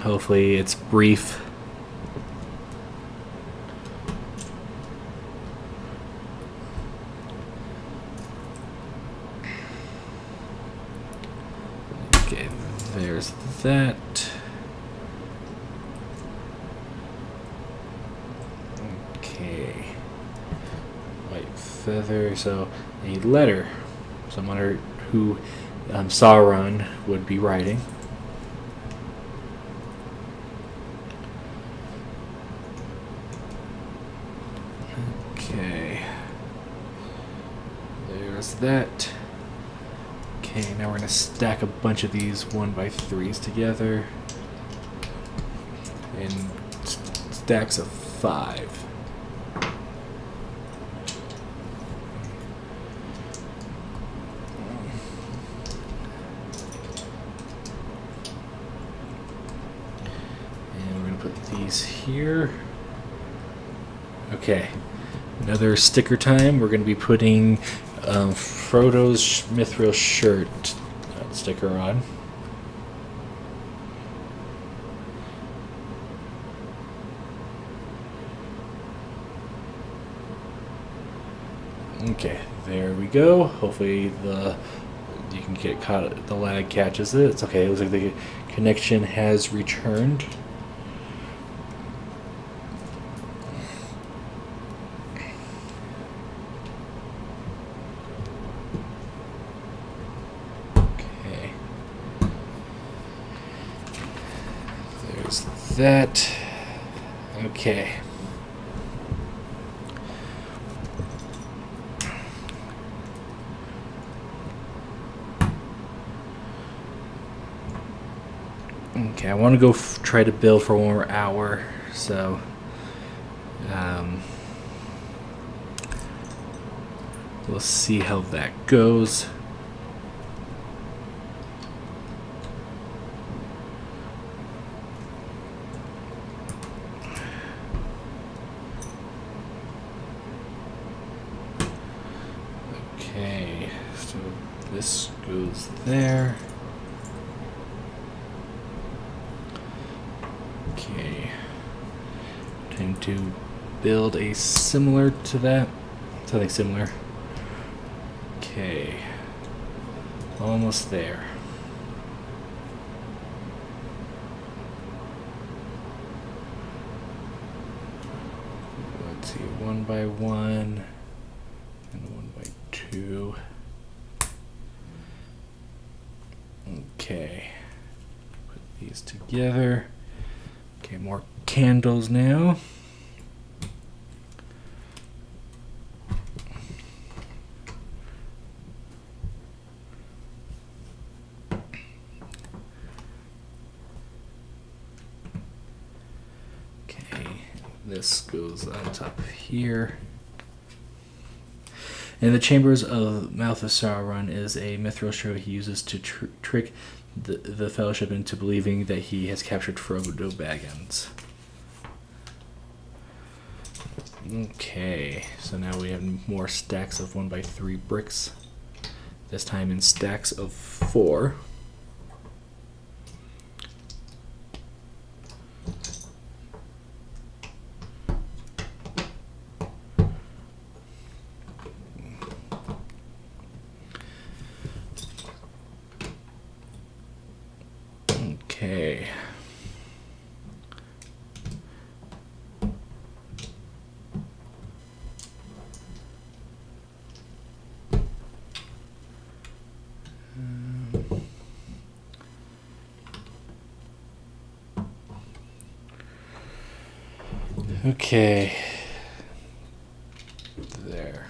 Hopefully it's brief. Okay, there's that. Okay. White feather, so a letter. So I wonder who Sauron would be writing. Okay. There's that. Okay, now we're going to stack a bunch of these 1x3s together. In stacks of 5. And we're going to put these here. Okay, another sticker time. We're going to be putting Frodo's Mithril shirt sticker on. Okay, there we go. Hopefully you can get caught. The lag catches it. It's okay. It looks like the connection has returned. Okay. There's that. Okay. Okay, I want to go try to build for 1 more hour, so we'll see how that goes. Okay, so this goes there. Okay, time to build a similar to that, something similar. Okay, almost there. Let's see, 1 by 1 and 1 by 2. Okay, put these together. Okay, more candles now. This goes on top here. And the Chambers of Mouth of Sauron is a mithril shroud he uses to trick the Fellowship into believing that he has captured Frodo Baggins. Okay, so now we have more stacks of 1 by 3 bricks. This time in stacks of 4. Okay. Okay. There.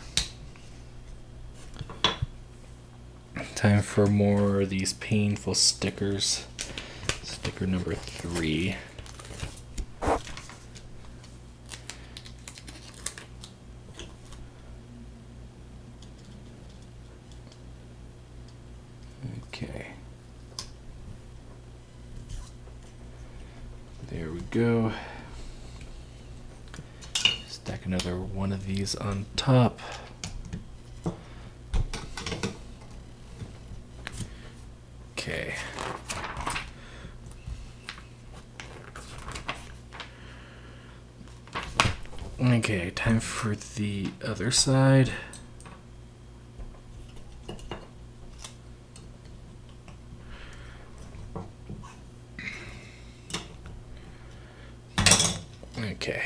Time for more of these painful stickers. Sticker number 3. Okay. There we go. Stack another one of these on top. Okay. Okay, time for the other side. Okay.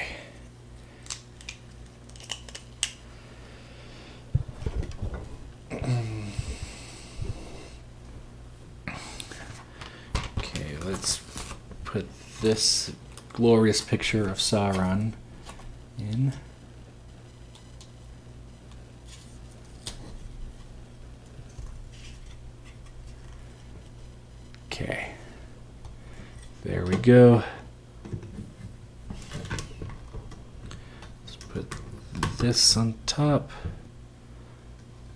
Okay, let's put this glorious picture of Sauron in. Okay. There we go. Let's put this on top.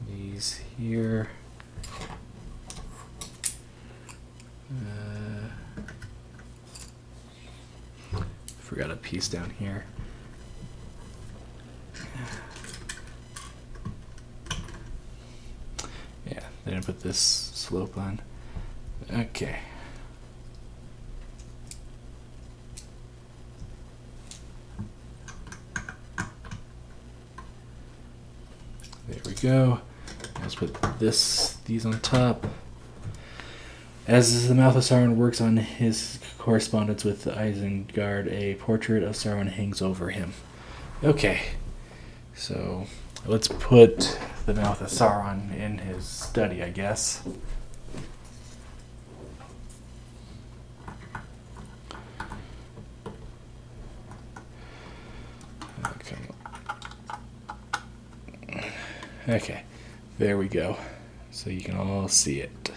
These here. Forgot a piece down here. Yeah, then I put this slope on. Okay. There we go. Let's put these on top. As the Mouth of Sauron works on his correspondence with Isengard, a portrait of Sauron hangs over him. Okay, so let's put the Mouth of Sauron in his study, I guess. Okay, there we go. So you can all see it.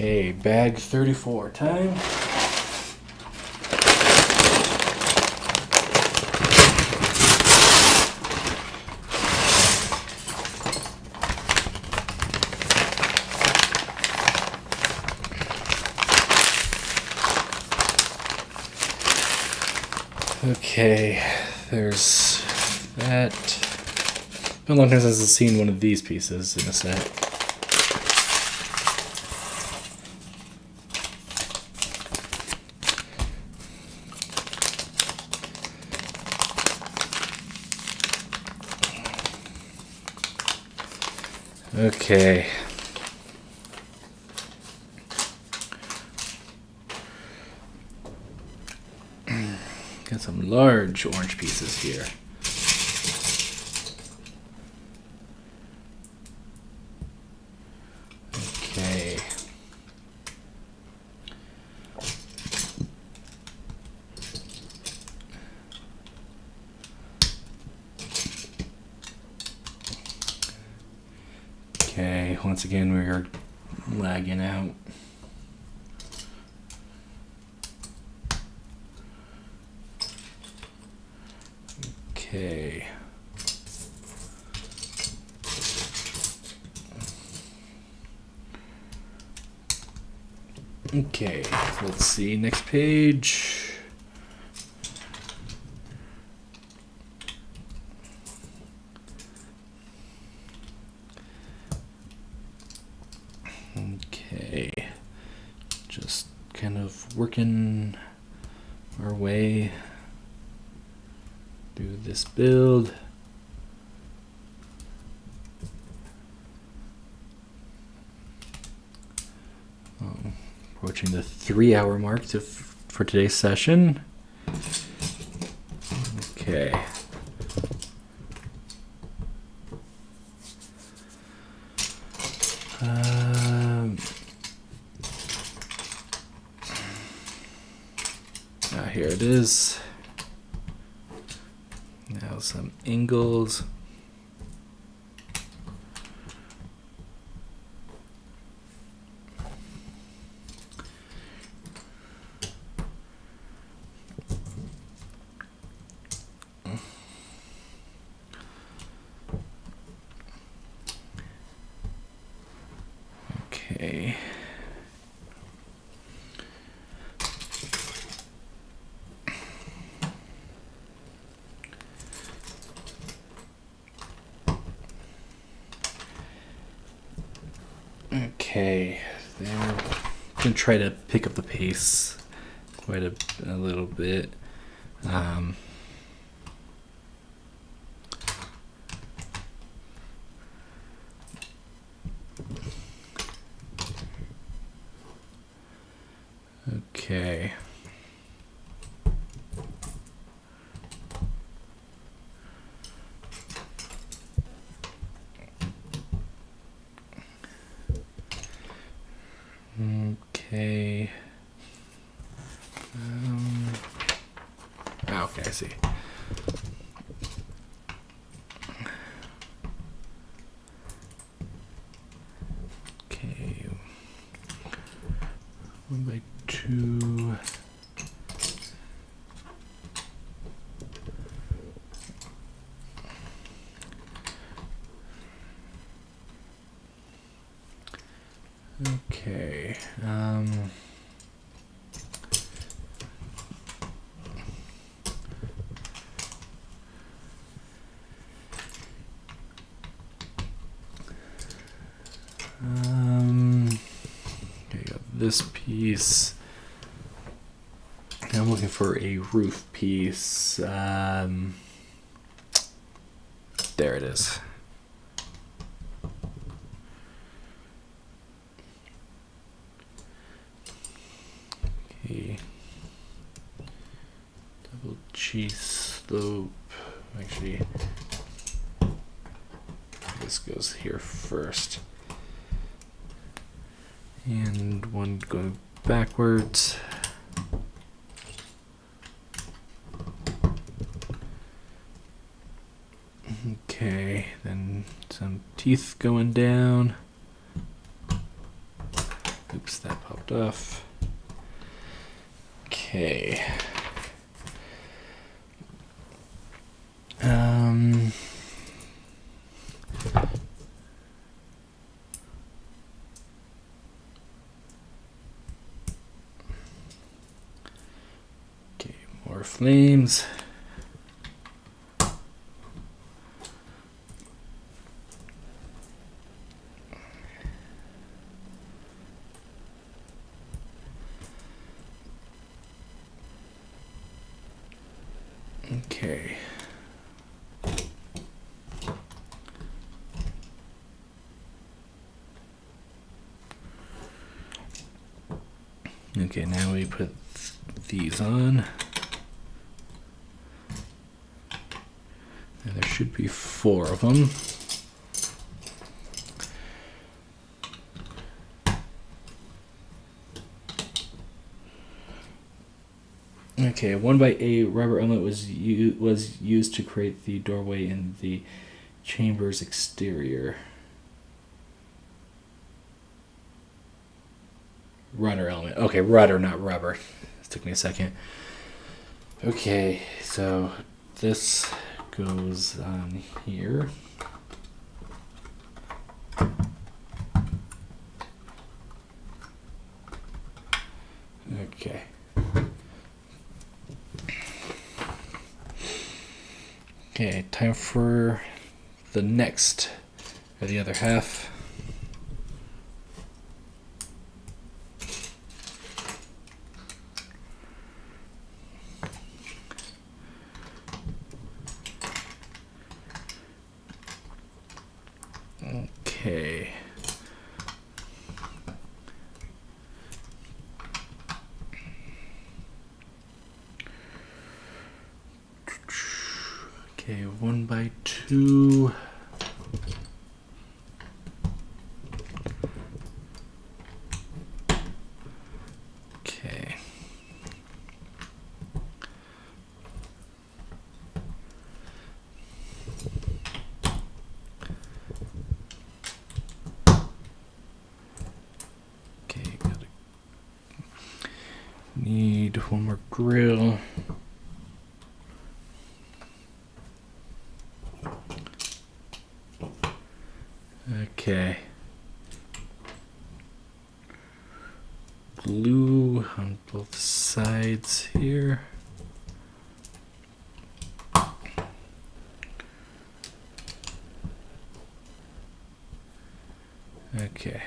Okay, bag 34 time. Okay, there's that. Been a long time since I've seen one of these pieces in a set. Okay. Got some large orange pieces here. Okay. Okay, once again we are lagging out. Okay. Okay, let's see, next page. Okay, just kind of working our way through this build. Approaching the 3-hour mark for today's session. Okay. Here it is. Now some angles. Okay. Okay, there. I'm gonna try to pick up the pace quite a little bit. Okay. Okay. Okay, I see. Okay. 1x2. Okay. Okay, got this piece. Now I'm looking for a roof piece. There it is. Okay. Double cheese slope. Actually, this goes here first. And one going backwards. Okay, then some teeth going down. Oops, that popped off. Okay. Okay, more flames. Okay. Okay, now we put these on. And there should be 4 of them. Okay, 1x8 rubber element was used to create the doorway in the chamber's exterior. Rudder element. Okay, rudder, not rubber. This took me a second. Okay, so this goes on here. Okay. Okay, time for the next, or the other half. Okay. Okay, 1x2. Okay. Okay, need one more grill. Okay. Glue on both sides here. Okay.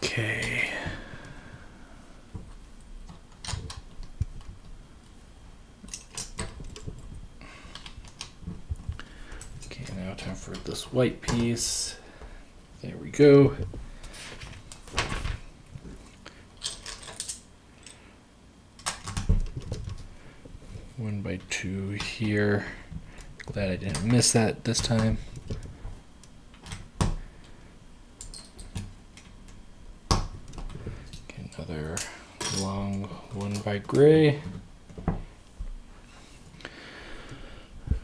Okay. Okay, now time for this white piece. There we go. One by 2 here. Glad I didn't miss that this time. Okay, another long 1 by gray.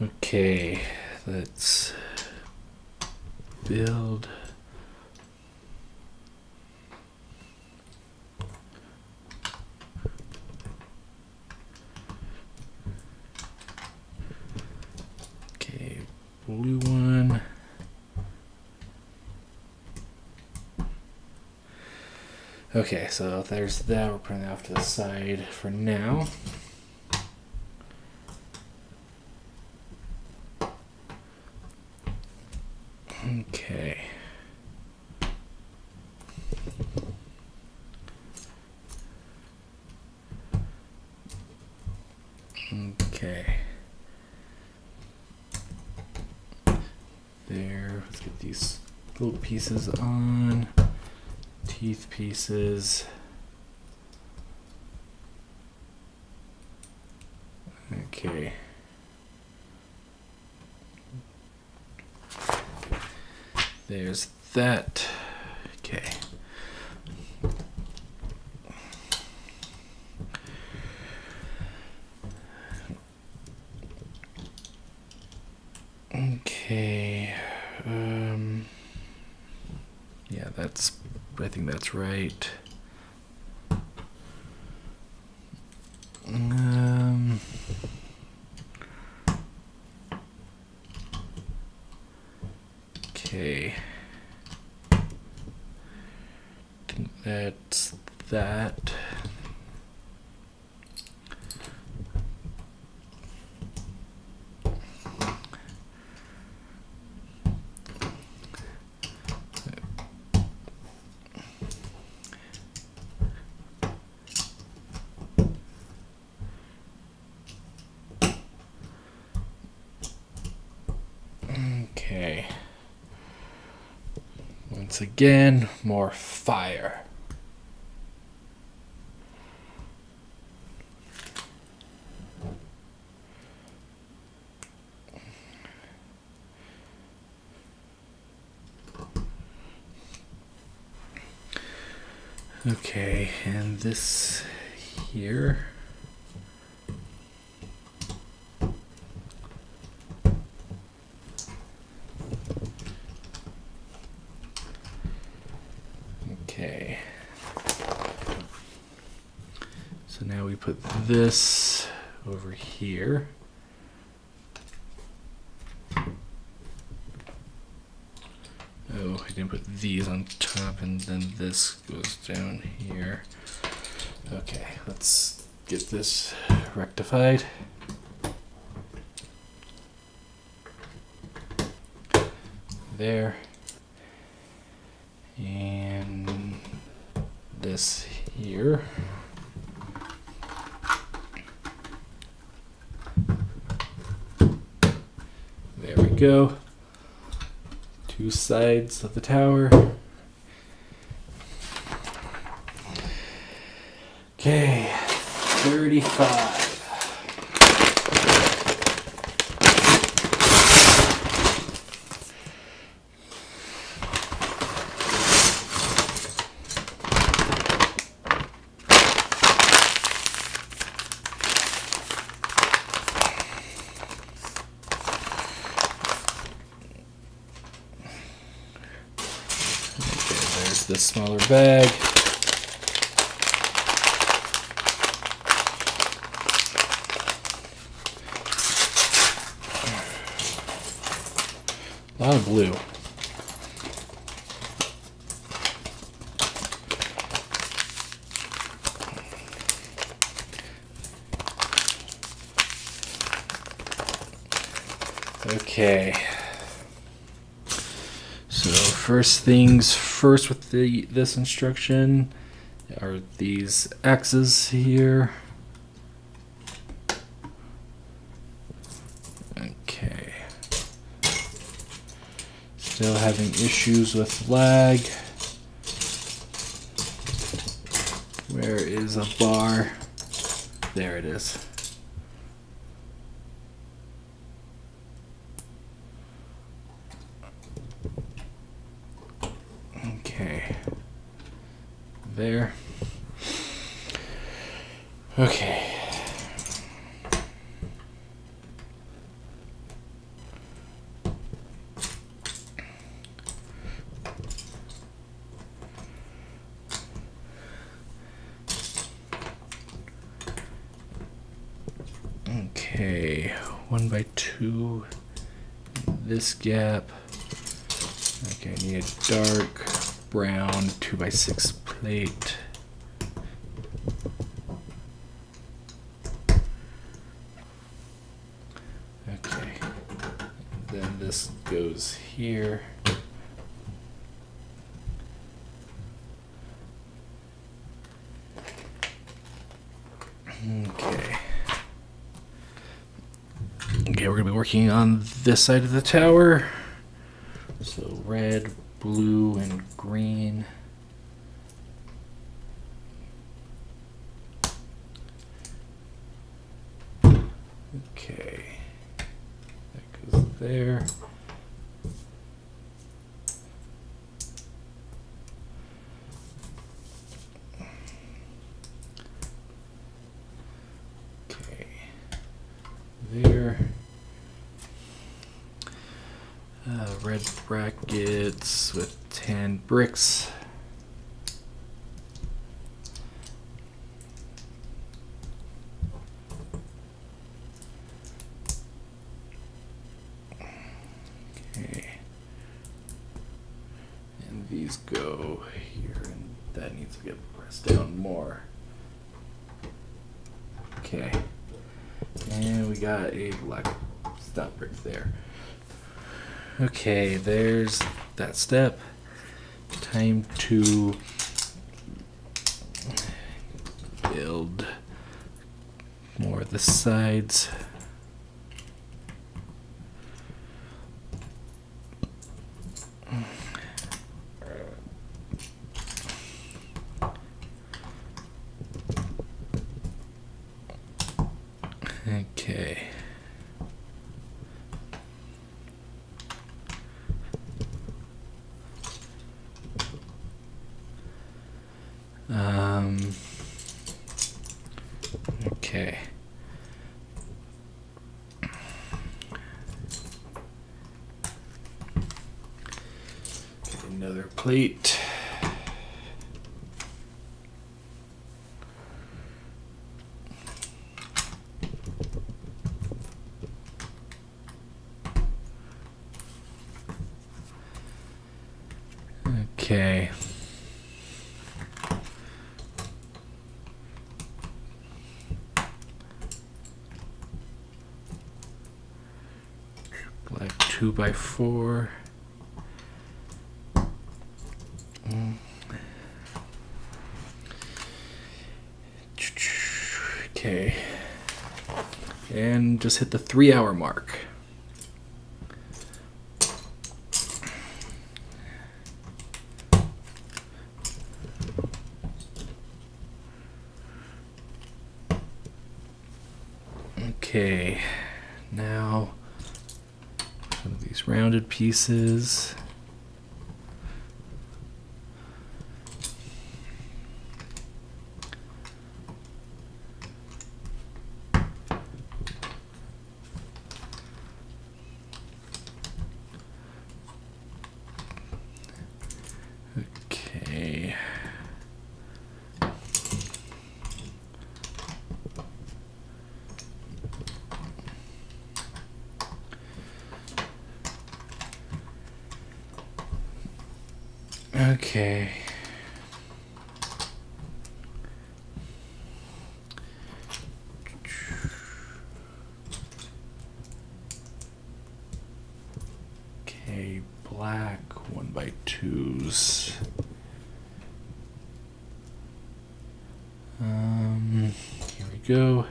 Okay, let's build. Okay, blue one. Okay, so there's that. We're putting that off to the side for now. Okay. Okay. There. Let's get these little pieces on. Teeth pieces. Okay. There's that. Okay. Yeah, I think that's right. Okay. I think that's that. Okay. Once again, more fire. Okay, and this here. Okay. So now we put this over here. Oh, I didn't put these on top, and then this goes down here. Okay, let's get this rectified. There. And this here. There we go. Two sides of the tower. Okay, 35. The smaller bag. A lot of blue. Okay. So first things first with this instruction are these axes here. Okay. Still having issues with lag. Where is a bar? There it is. Okay. There. Okay. Okay, 1x2, this gap. Okay, I need a dark brown 2x6 plate. Okay, then this goes here. Okay. Okay, we're going to be working on this side of the tower. So red, blue, and green. Okay. That goes there. Okay. There. Red brackets with 10 bricks. Okay. And these go here, and that needs to get pressed down more. Okay. And we got a black stop brick there. Okay, there's that step. Time to build more of the sides. Okay. Okay. Get another plate. Okay. Black 2x4. Okay. And just hit the 3-hour mark. Okay, now some of these rounded pieces. Okay. Okay. Okay, black 1x2s. Here we go.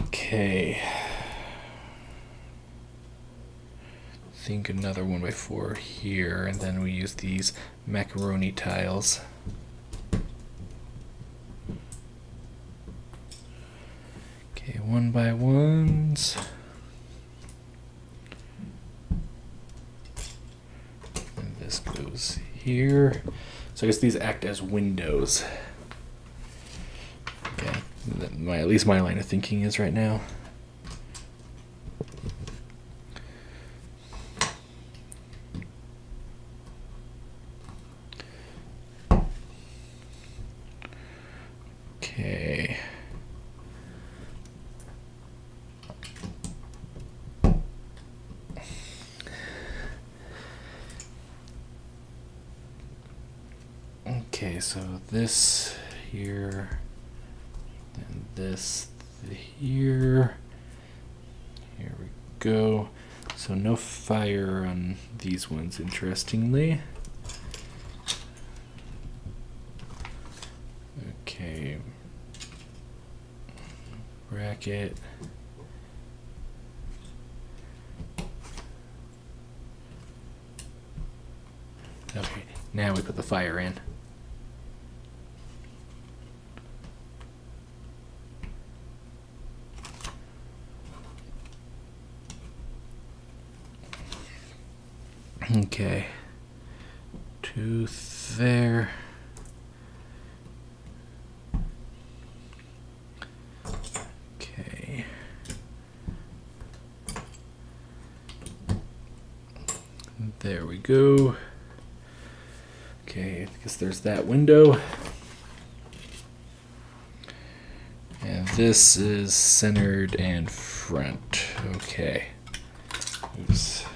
Okay. Think another 1x4 here, and then we use these macaroni tiles. Okay, 1x1s. And this goes here. So I guess these act as windows. Okay, at least my line of thinking is right now. Okay. Okay, so this here, and this here. Here we go. So no fire on these ones, interestingly. Okay. Bracket. Okay, now we put the fire in. Okay. Tooth there. Okay. There we go. Okay, I guess there's that window. And this is centered and front. Okay. Oops.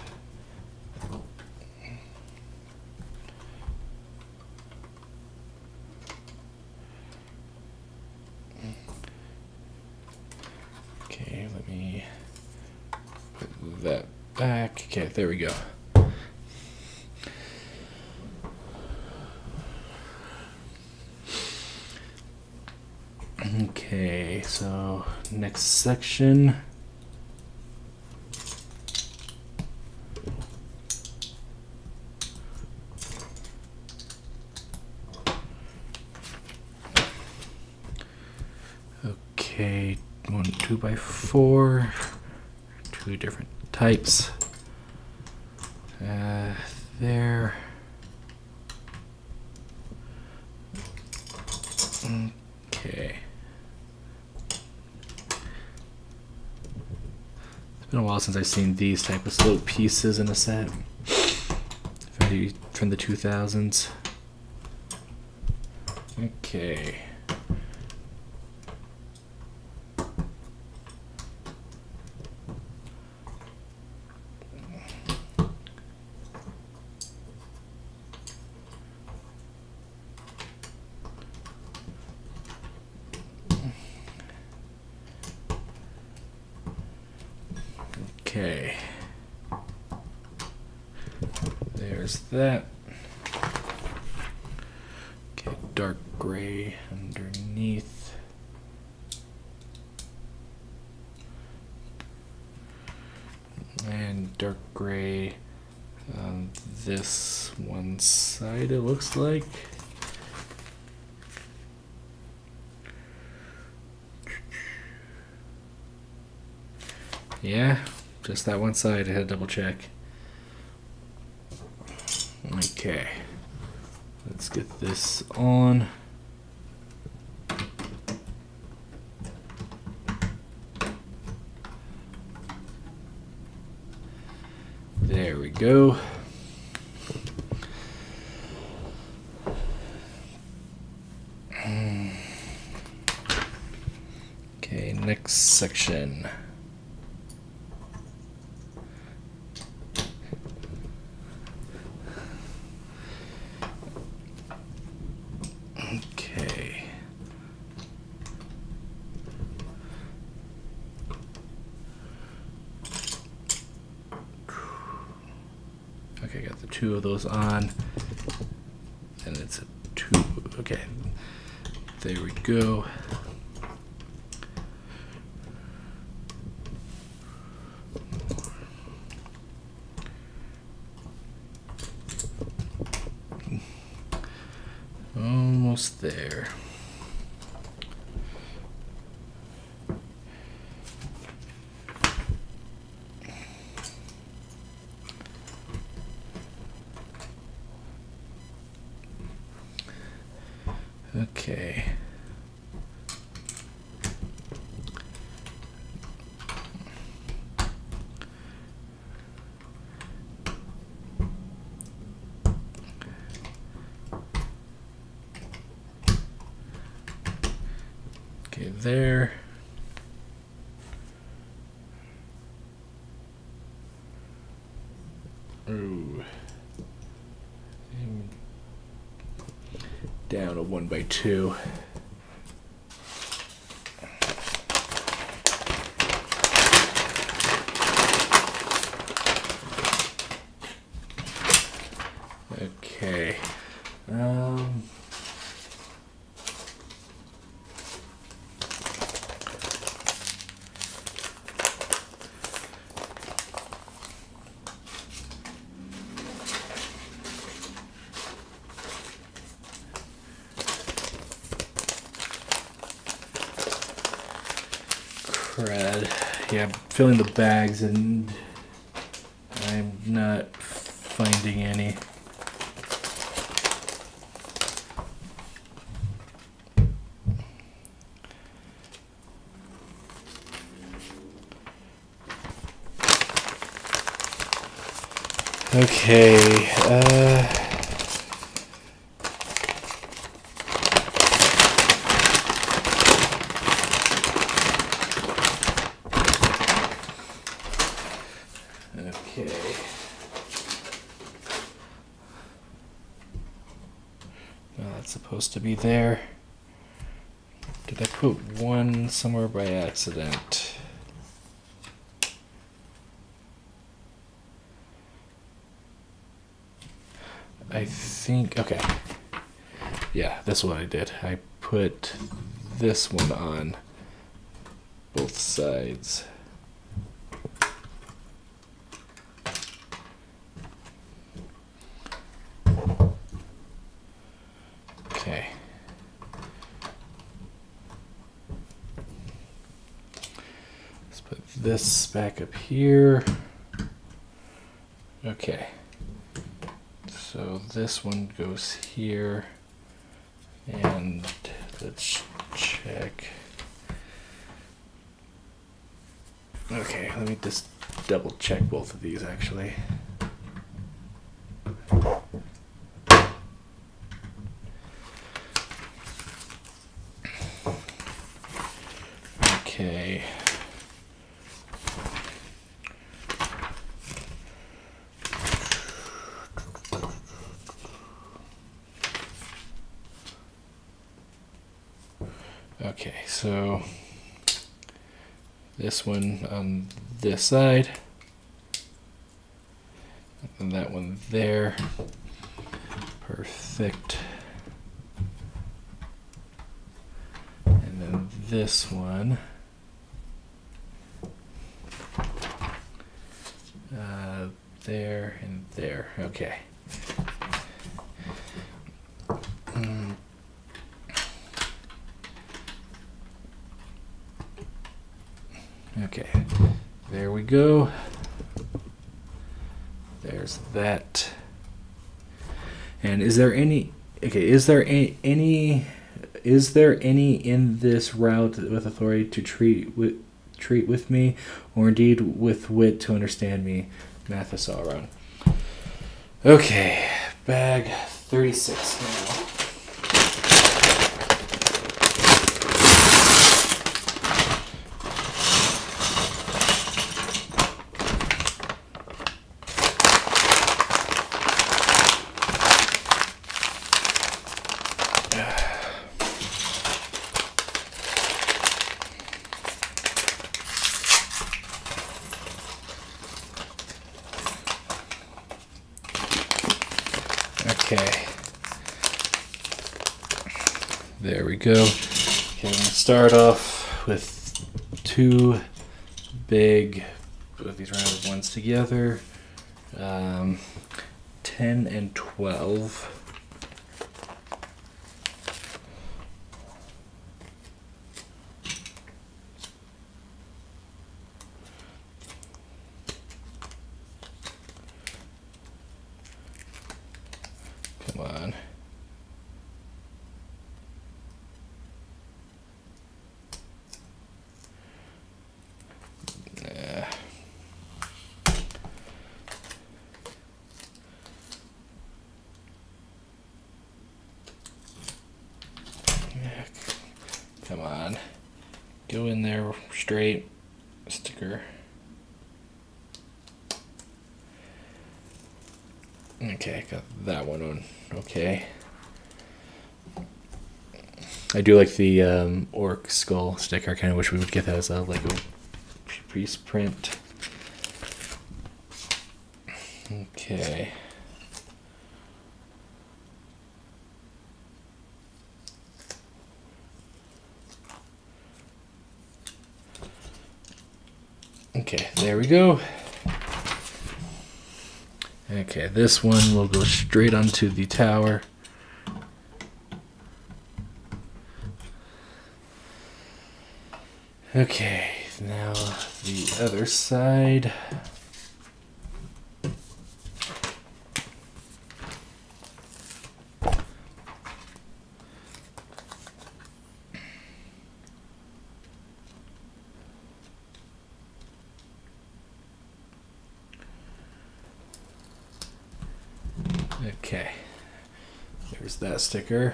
Okay, let me put that back. Okay, there we go. Okay, so next section. Okay, 2x4, two different types. There. Okay. It's been a while since I've seen these type of slope pieces in a set from the 2000s. Okay. Okay. There's that. Okay, dark gray underneath. And dark gray on this one side, it looks like. Yeah, just that one side. I had to double check. Okay, let's get this on. There we go. Okay, next section. Okay. Okay, got the two of those on. And it's a two. Okay. There we go. Almost there. Okay. Okay, there. Ooh. And down a 1x2. Okay. Crud. Yeah, I'm filling the bags and I'm not finding any. Okay, okay. Well, that's supposed to be there. Did I put one somewhere by accident? I think, okay. Yeah, that's what I did. I put this one on both sides. Okay. Let's put this back up here. Okay. So this one goes here, and let's check. Okay, let me just double check both of these actually. Okay. Okay, so this one on this side, and that one there. Perfect. And then this one there and there. Okay. Okay, there we go. There's that. And is there any? Okay, is there any? Is there any in this route with authority to treat with me, or indeed with wit to understand me? Mathis all around. Okay, bag 36 now. Okay. There we go. Okay, I'm gonna start off with two big, put these rounded ones together. 10 and 12. Come on. Come on. Go in there straight. Sticker. Okay, got that one on. Okay. I do like the orc skull sticker. I kind of wish we would get that as a Lego piece print. Okay. Okay, there we go. Okay, this one will go straight onto the tower. Okay, now the other side. Okay. There's that sticker.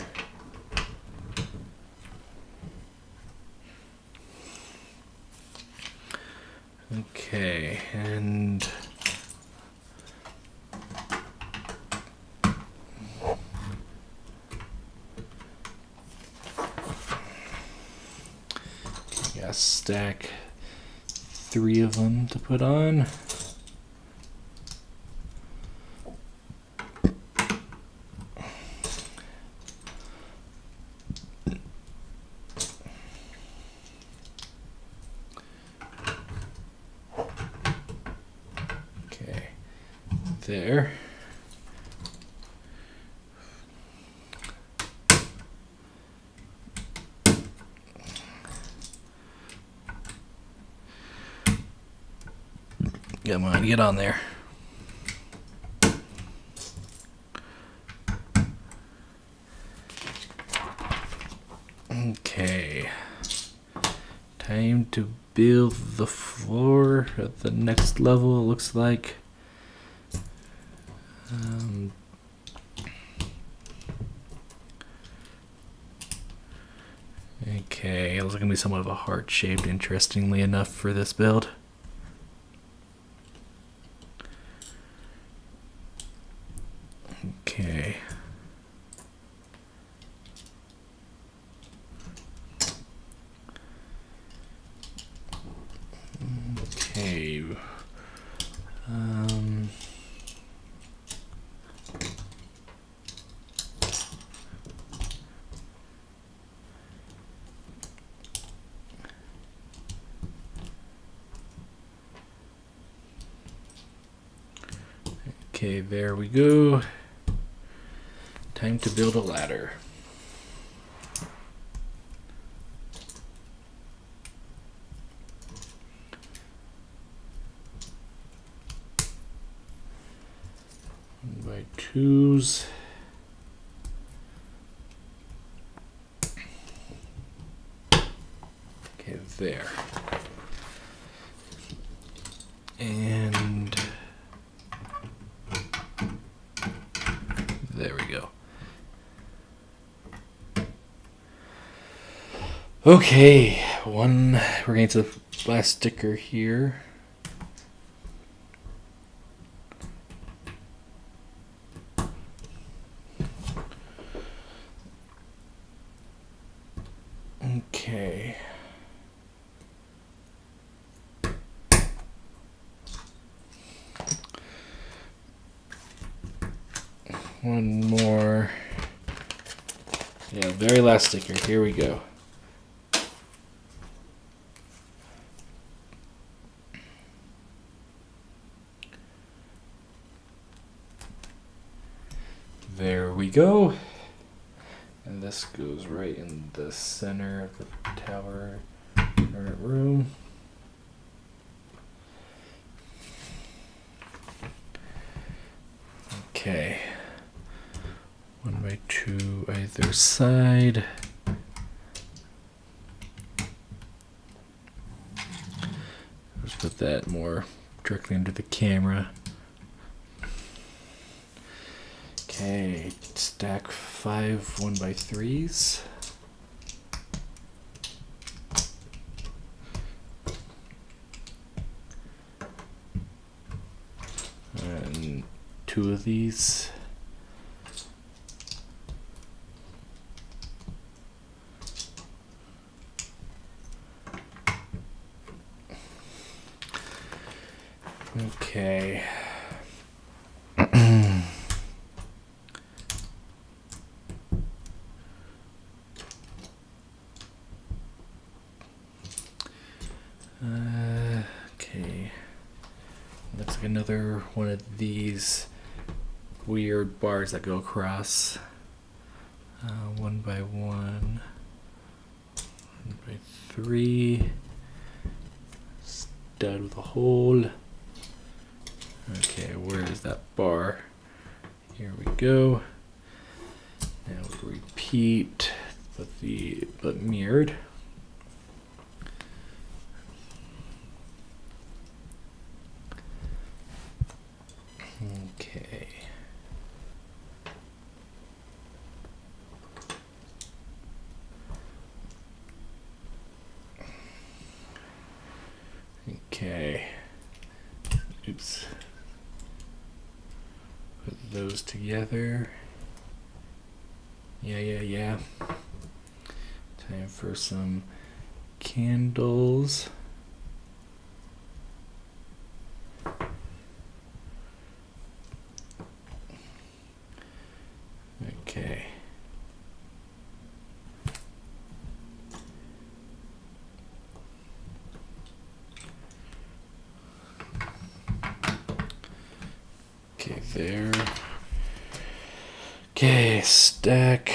Okay, and got a stack, 3 of them to put on. Okay, there. Come on, get on there. Okay. Time to build the floor at the next level, it looks like. Okay, it looks like gonna be somewhat of a heart shaped, interestingly enough, for this build. Okay. Okay. Okay, there we go. Time to build a ladder. By 2s. Okay, there. And there we go. Okay, we're getting to the last sticker here. Okay. One more. Yeah, very last sticker. Here we go. There we go. And this goes right in the center of the tower room. Okay. 1 by 2 either side. Let's put that more directly into the camera. Okay, stack 5 1 by 3s. And 2 of these. Okay. Okay. Looks like another one of these weird bars that go across. 1 by 1. 1 by 3. Stud with a hole. Okay, where is that bar? Here we go. Now we repeat, but mirrored. Okay. Oops. Put those together. Yeah. Time for some candles. Okay. Okay, there. Okay, stack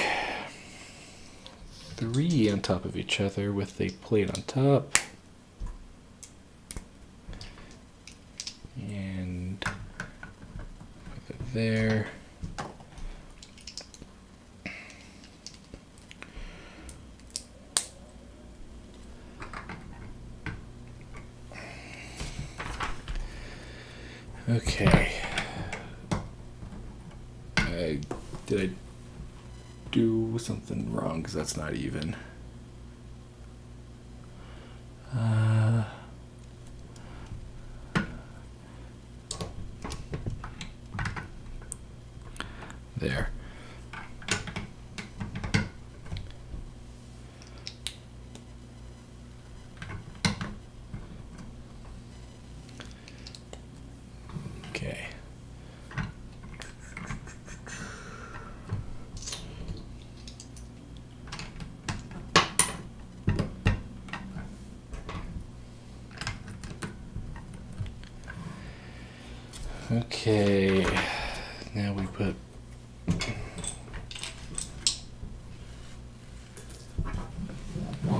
3 on top of each other with a plate on top. And put it there. Okay. Did I do something wrong? Because that's not even. There. Okay. Okay. Now we put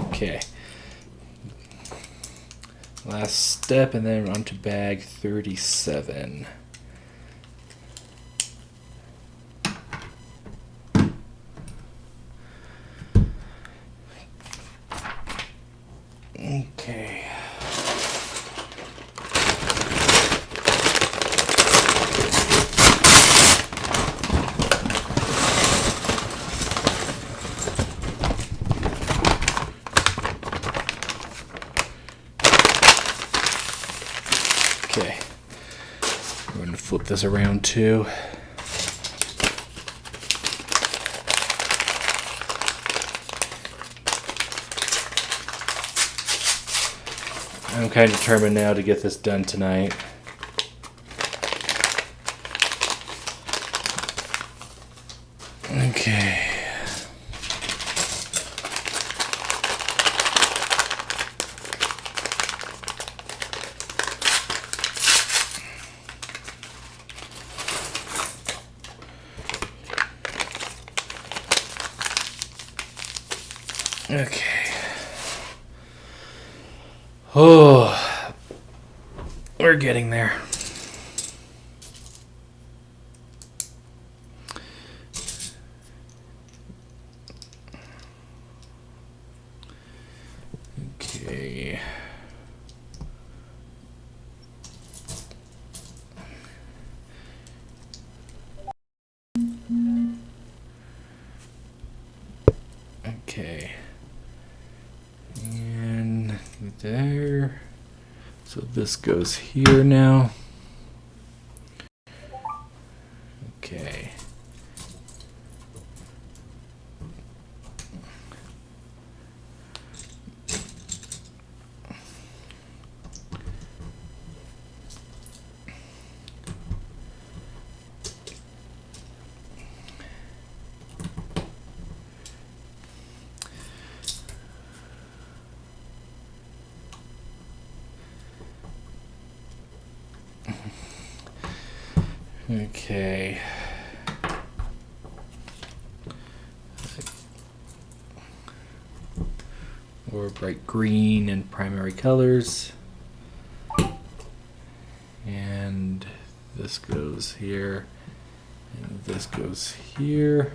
okay. Last step, and then on to bag 37. Okay. Okay. We're going to flip this around too. I'm kind of determined now to get this done tonight. Okay. Okay. Oh, we're getting there. Okay. Okay. And there. So this goes here now. Okay. Okay. Or bright green and primary colors. And this goes here. And this goes here.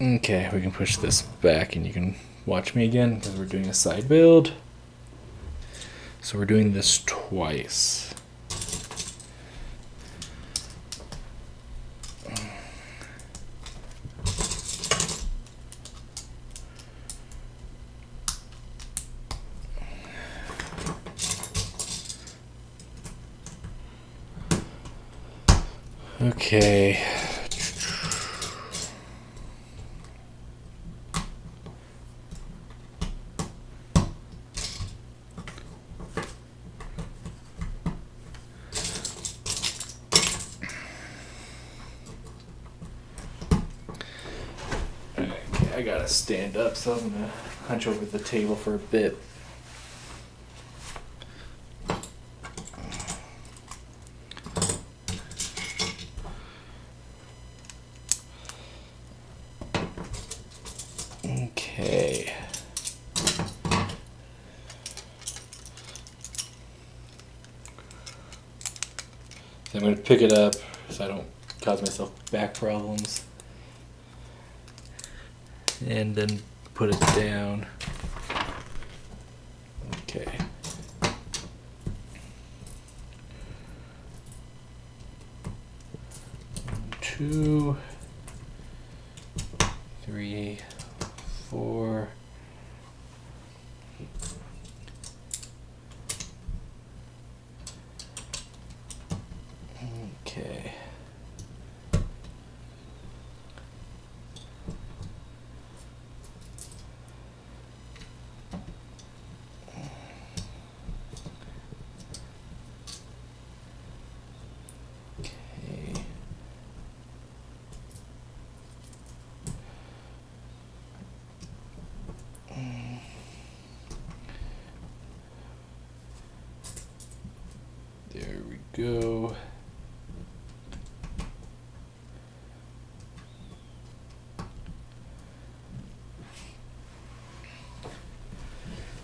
Okay, we can push this back and you can watch me again because we're doing a side build. So we're doing this twice. Okay. I gotta stand up, so I'm gonna hunch over the table for a bit. Okay. So I'm gonna pick it up so I don't cause myself back problems. And then put it down. Okay. 2, 3, 4. Okay. There we go.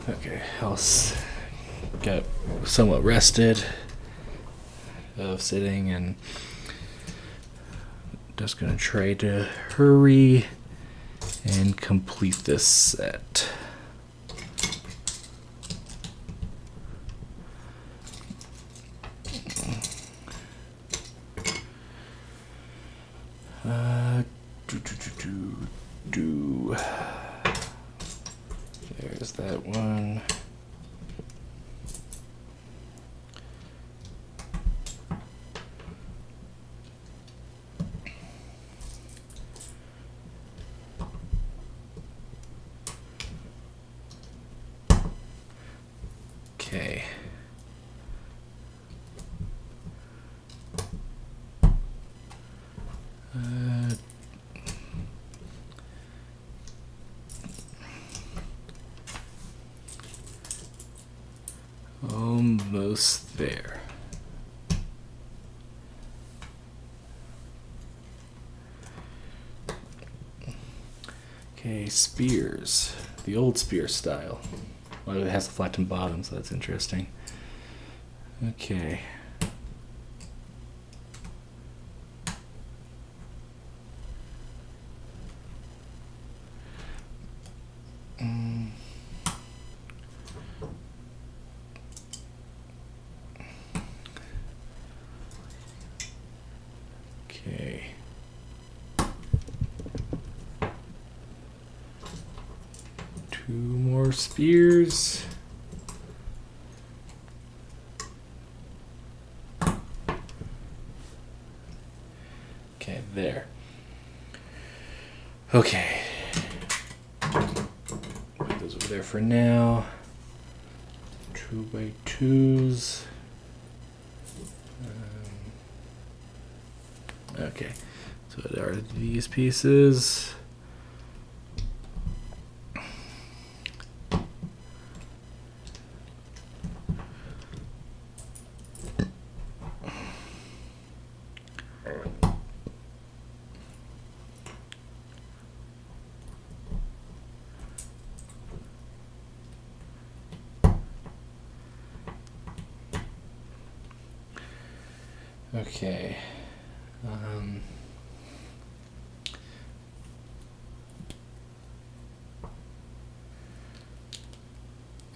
Okay, got somewhat rested of sitting, and just gonna try to hurry and complete this set. There's that one. Okay. Almost there. Okay, spears. The old spear style. Well, it has a flattened bottom, so that's interesting. Okay. Okay. Two more spears. Okay, there. Okay. Put those over there for now. 2x2s. Okay, so there are these pieces. Okay.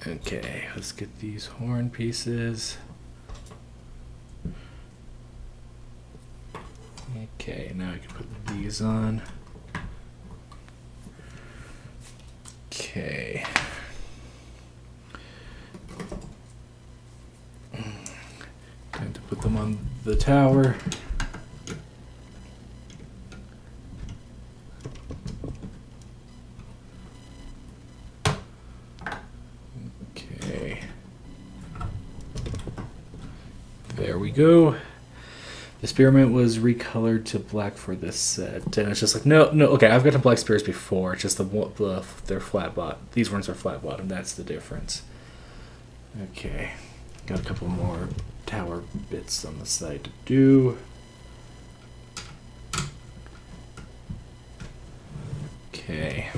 Okay, let's get these horn pieces. Okay, now I can put these on. Okay. Time to put them on the tower. go. The spearmint was recolored to black for this set, and it's just like no. Okay, I've gotten black spears before. It's just they're flat bottom. These ones are flat bottom. That's the difference. Okay, got a couple more tower bits on the side to do. Okay.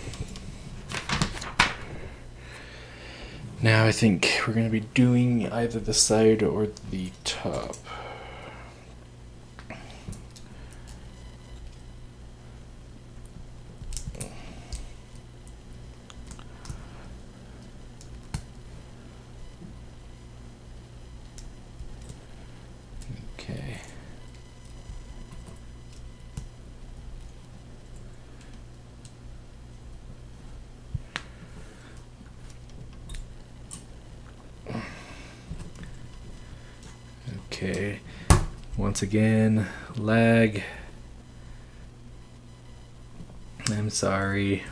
Now I think we're going to be doing either the side or the top. Okay. Okay, once again, lag. I'm sorry.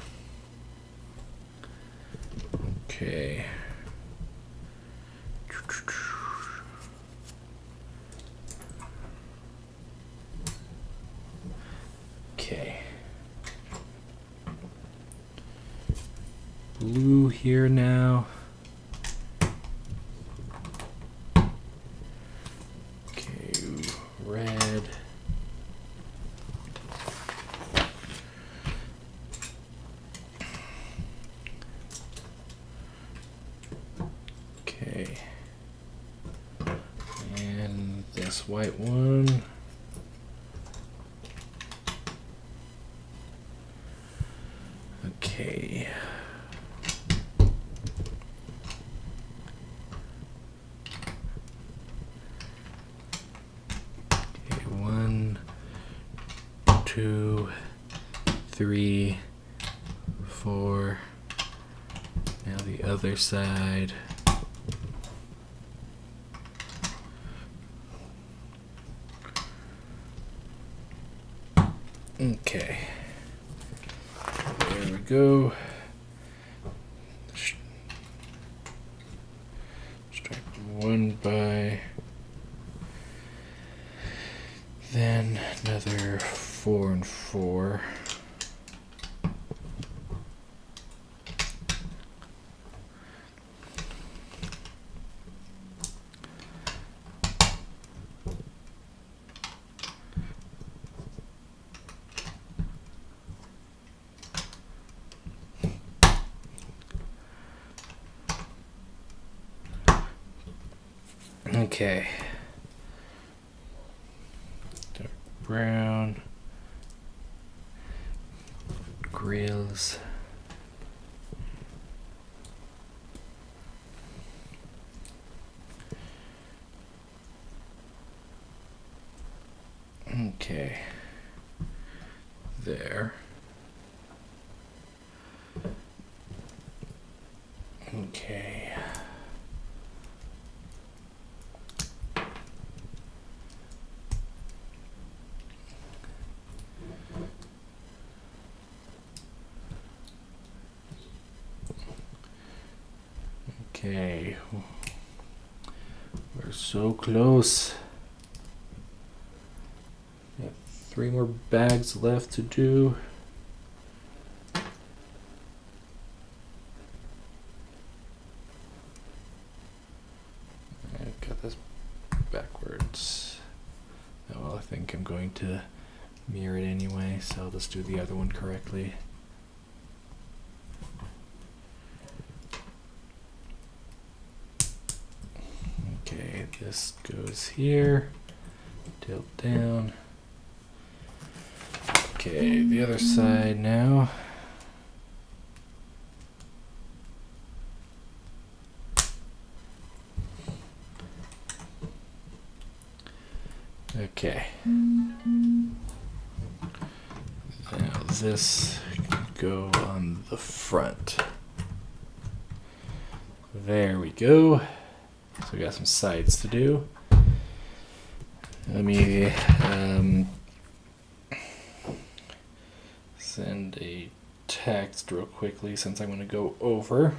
Okay. Okay. Blue here now. Red. Okay. And this white one. Okay. One, 2, 3, 4. Now the other side. Okay. There we go. Stripe 1 by. Then another 4 and 4. Okay. Dark brown. Grills. Okay. There. Okay. Okay. We're so close. We have 3 more bags left to do. I got this backwards. Oh, well, I think I'm going to mirror it anyway, so I'll just do the other one correctly. Okay, this goes here, tilt down. Okay, the other side now. Okay. Now this can go on the front. There we go. So we got some sides to do. Let me send a text real quickly since I'm going to go over.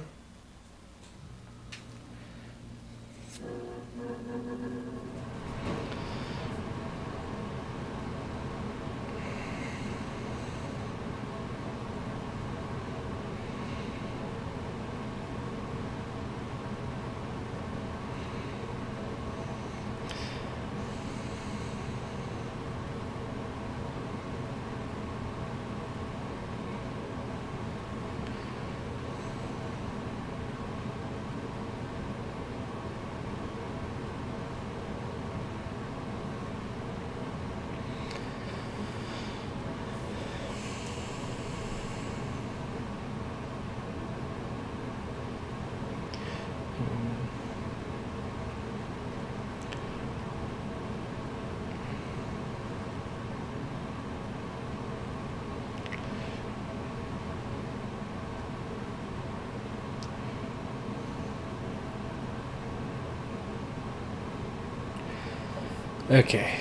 Okay,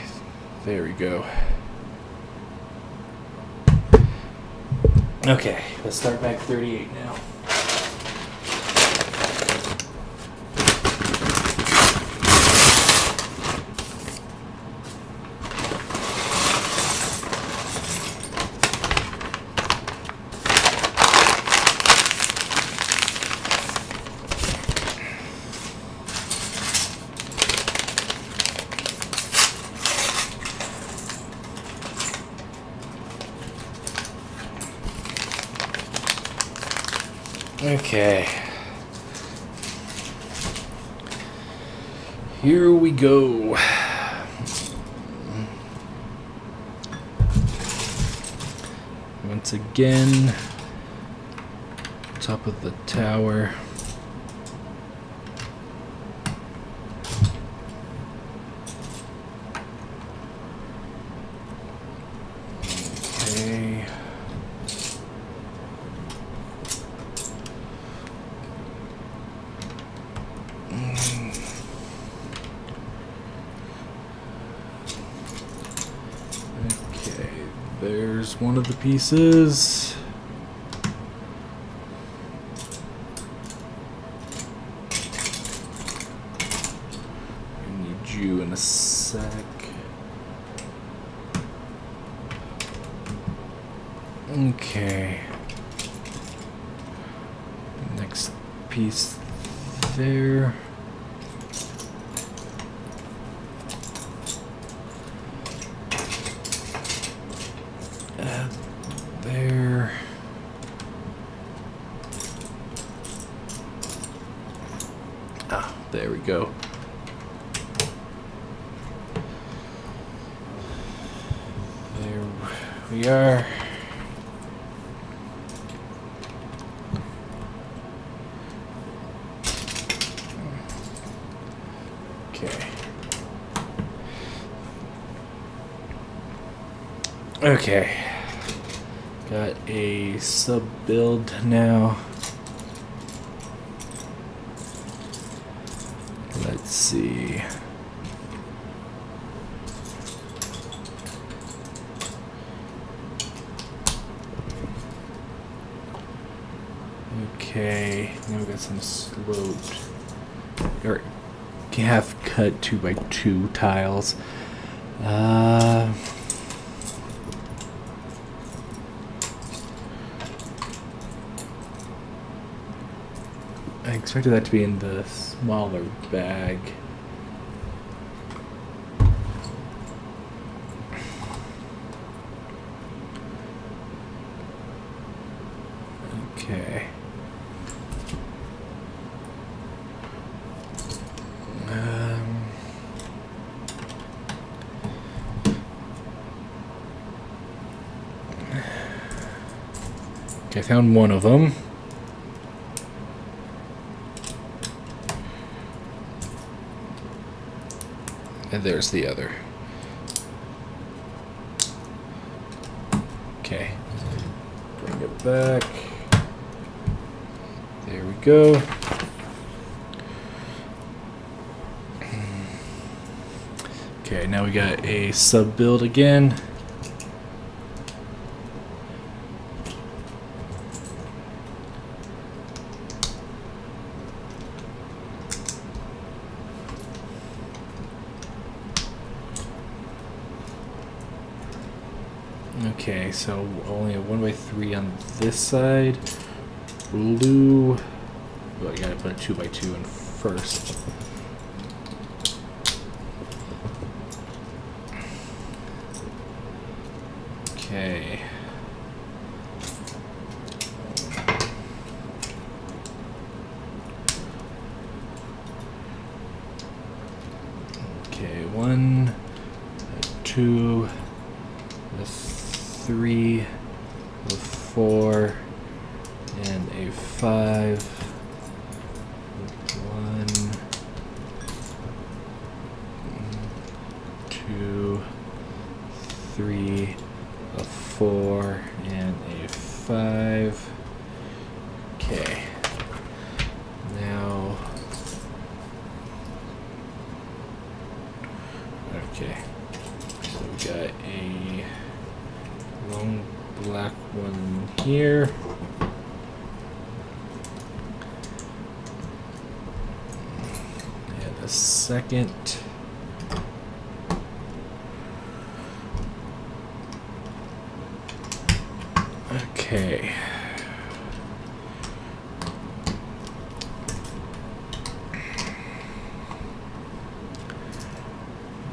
there we go. Okay, let's start back 38 now. Okay. Here we go. Once again, top of the tower. Okay. There's one of the pieces. I need you in a sec. Okay. Next piece there. There. Ah, there we go. There we are. Okay. Okay. Got a sub build now. Let's see. Okay, now we got some sloped or half cut 2x2 tiles. I expected that to be in the smaller bag. Okay. Okay, I found one of them. And there's the other. Okay. Bring it back. There we go. Okay, now we got a sub build again. Okay, so only a 1x3 on this side. Blue. Oh, I gotta put a 2x2 in first. Okay. Okay, 1, 2, 3, 4, and a 5. 1, 2, 3, a 4, and a 5. Okay. Now. Okay. got a long black one here. And a second. Okay.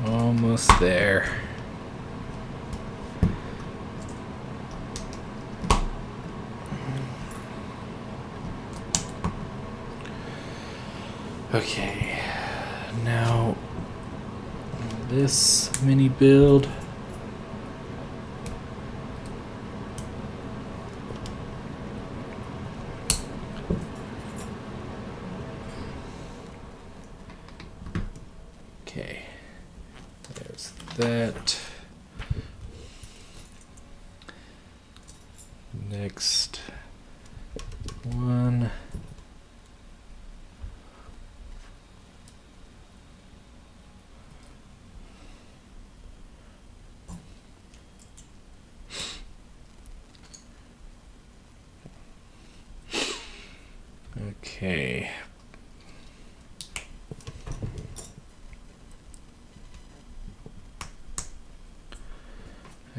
Almost there. Okay, now this mini build. Okay, there's that. Next one. Okay.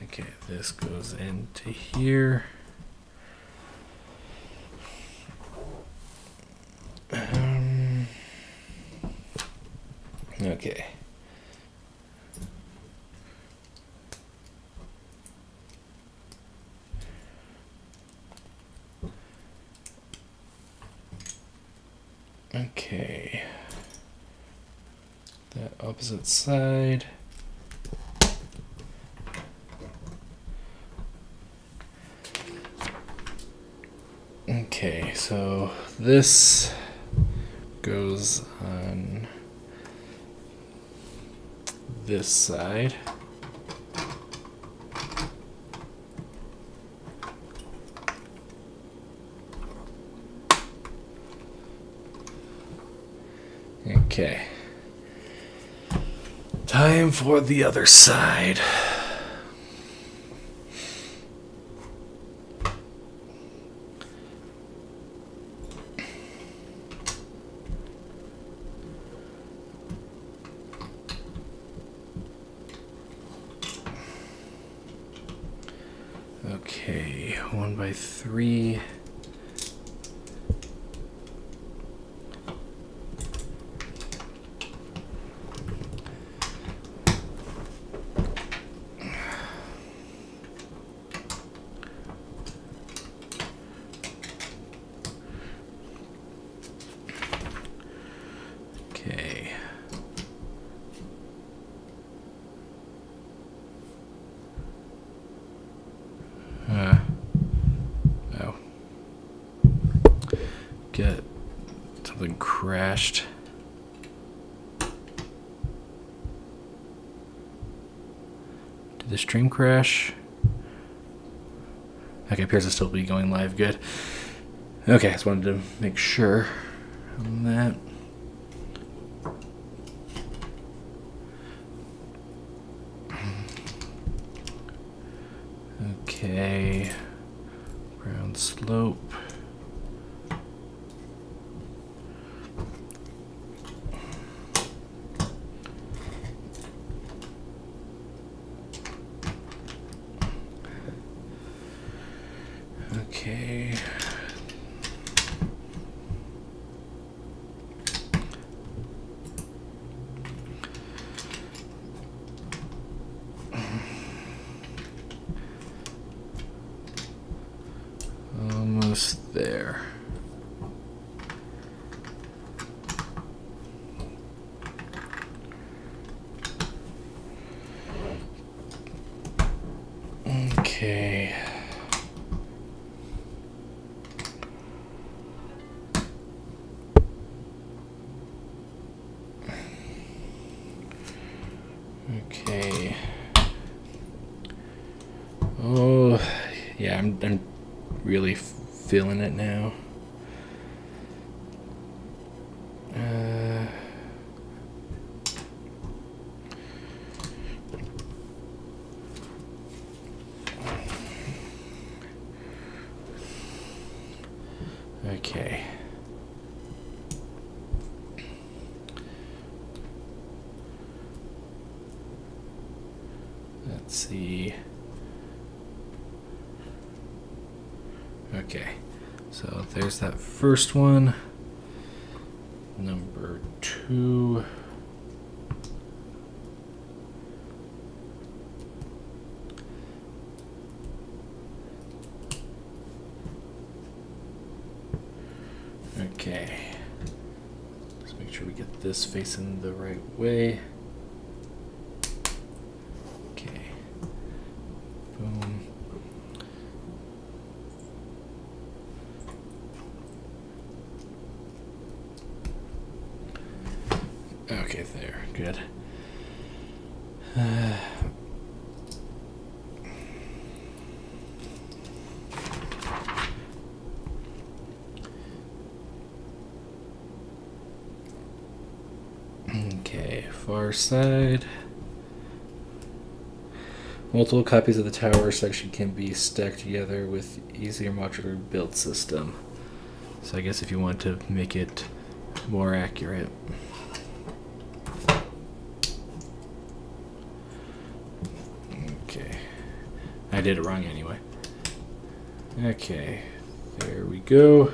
Okay, this goes into here. Okay. Okay. That opposite side. Okay, so this goes on this side. Okay. Time for the other side. Okay, 1x3. Okay. Oh. Get something crashed. Did the stream crash? Okay, appears to still be going live. Good. Okay, I just wanted to make sure on that. Okay, ground slope. Okay. Almost there. Okay. Okay. Oh, yeah, I'm really feeling it now. Okay. Let's see. Okay, so there's that first one. Number 2. Okay. Let's make sure we get this facing the right way. Okay. Boom. Okay, there. Good. Okay, far side. Multiple copies of the tower section can be stacked together with easier modular build system. So I guess if you want to make it more accurate. Okay. I did it wrong anyway. Okay, there we go.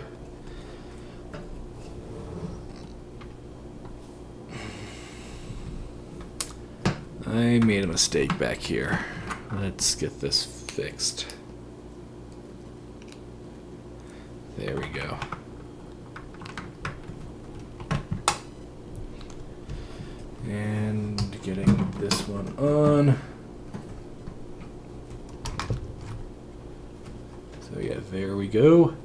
I made a mistake back here. Let's get this fixed. There we go. And getting this one on. So yeah, there we go.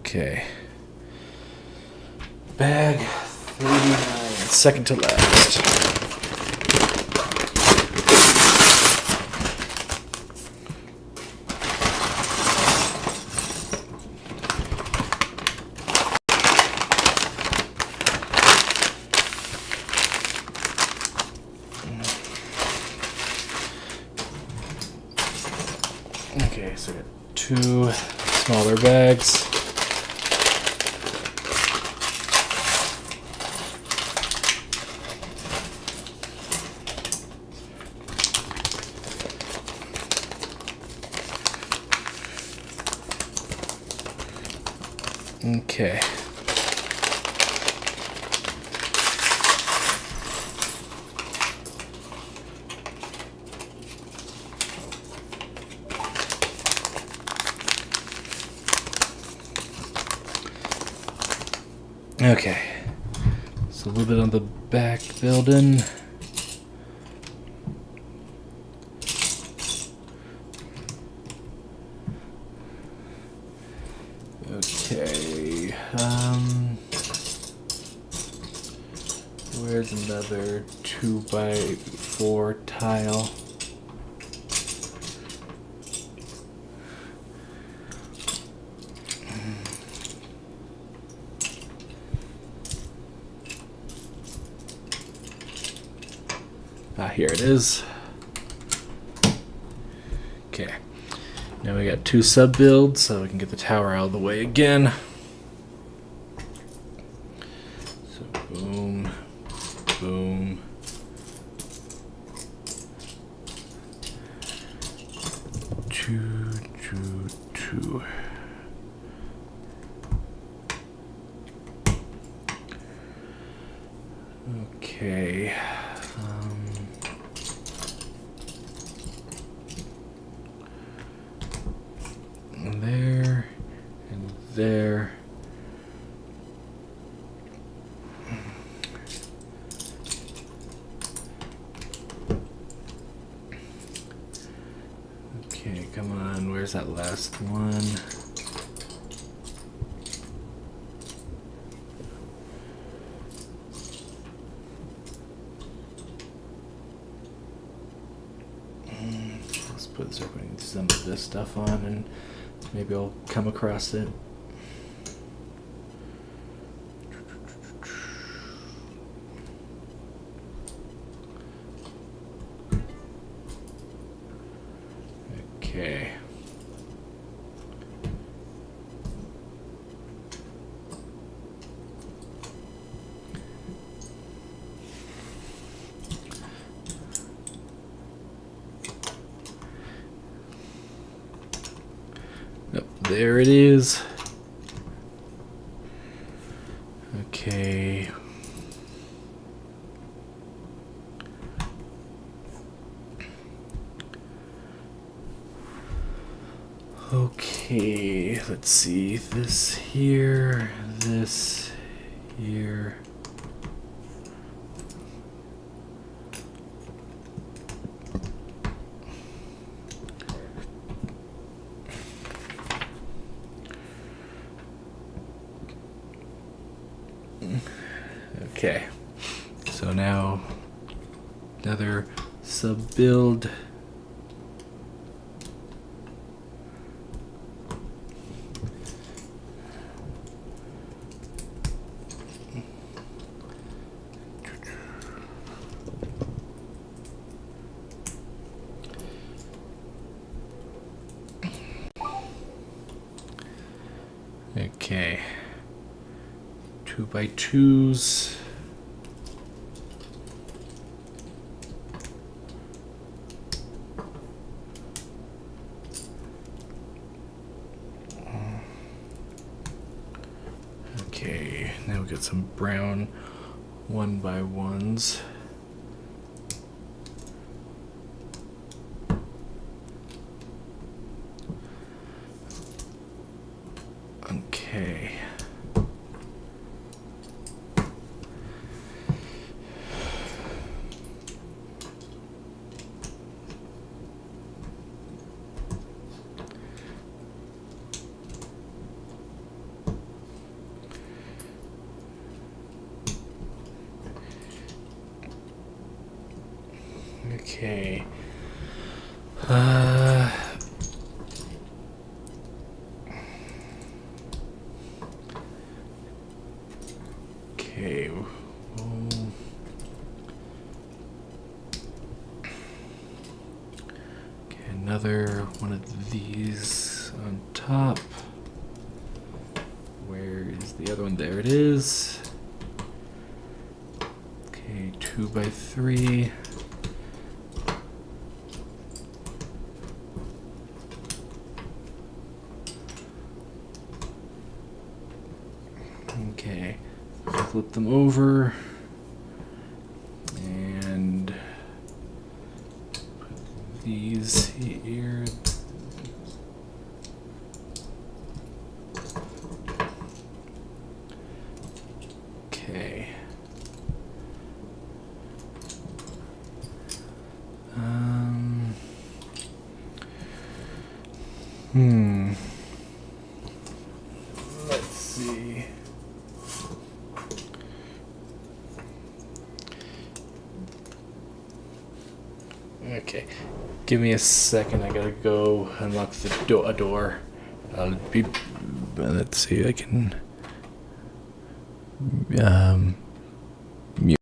Okay. Bag 39, second to last. Okay, so we got 2 smaller bags. Okay. Okay. So a little bit on the back building. Okay. Where's another 2x4 tile? Here it is. Okay. Now we got 2 sub builds, so we can get the tower out of the way again. So boom, boom. Two. Okay. There and there. Okay, come on. Where's that last one? Let's put some of this stuff on and maybe I'll come across it. Okay. Yep, there it is. Okay. Okay, let's see. This here. Okay, so now another sub build. Okay, 2x2s. Okay, now we got some brown 1x1s. Okay. Okay. Okay. Okay, another one of these on top. Where is the other one? There it is. Okay, 2x3. Okay, flip them over and put these here. Okay. Let's see. Okay, give me a second. I gotta go unlock the a door. I'll be. Let's see. I can. Mute.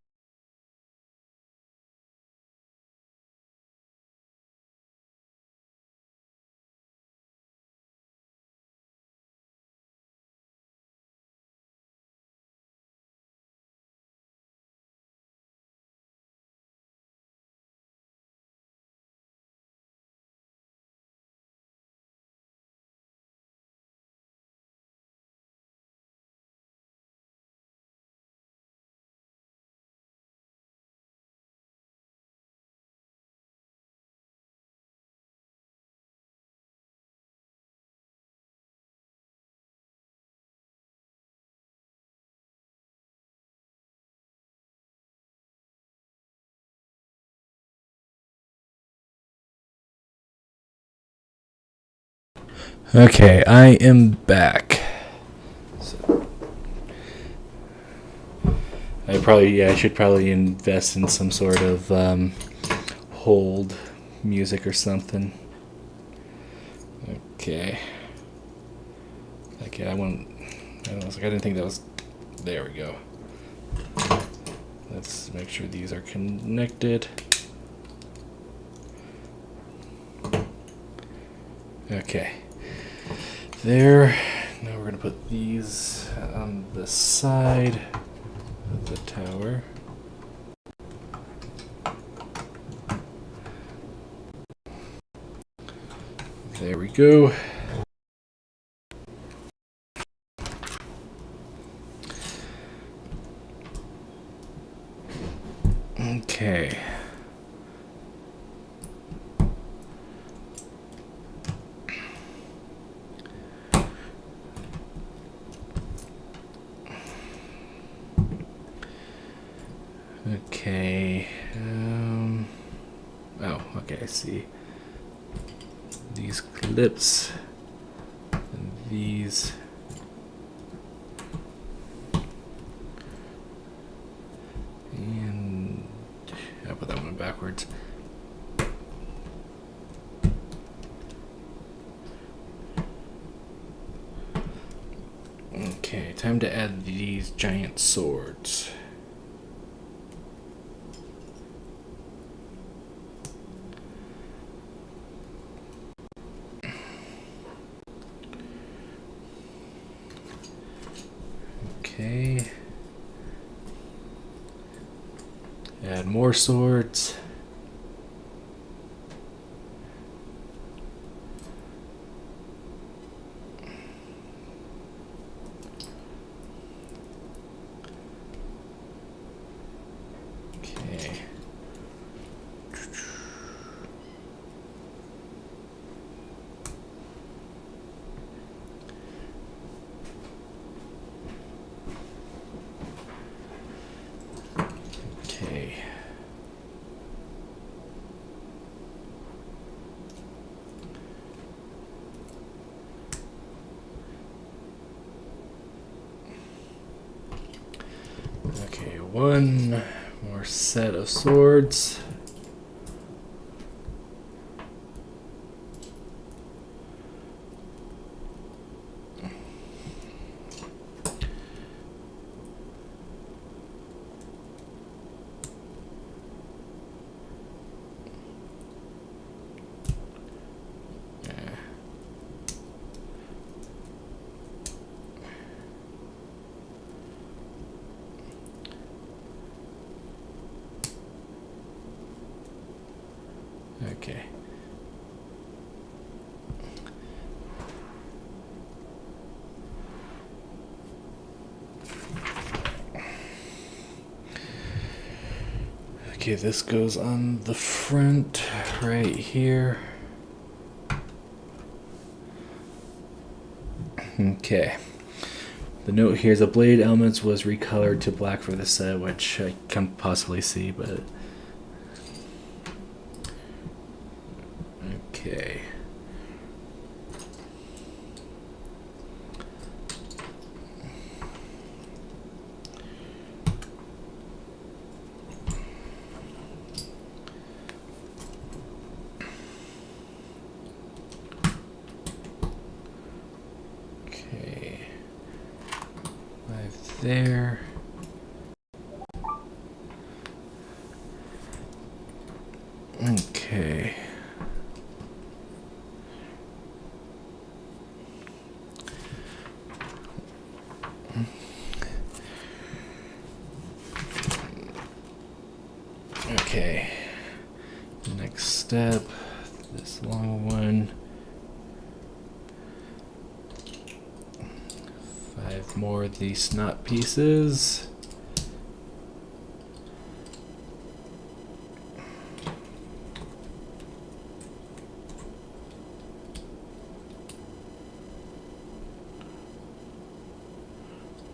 Okay, I am back. So, I should probably invest in some sort of hold music or something. Okay. Okay, I didn't think that was. There we go. Let's make sure these are connected. Okay. There. Now we're going to put these on the side of the tower. There we go. Okay. Okay. Oh, okay, I see. These clips and these. And I put that one backwards. Okay, time to add these giant swords. Okay. Add more swords. Okay. Okay. Okay, one more set of swords. Okay. Okay, this goes on the front right here. Okay. The note here is the blade elements was recolored to black for the set, which I can possibly see, but okay. Okay. 5 there. Okay. Okay. Next step, this long one. 5 more of these snot pieces.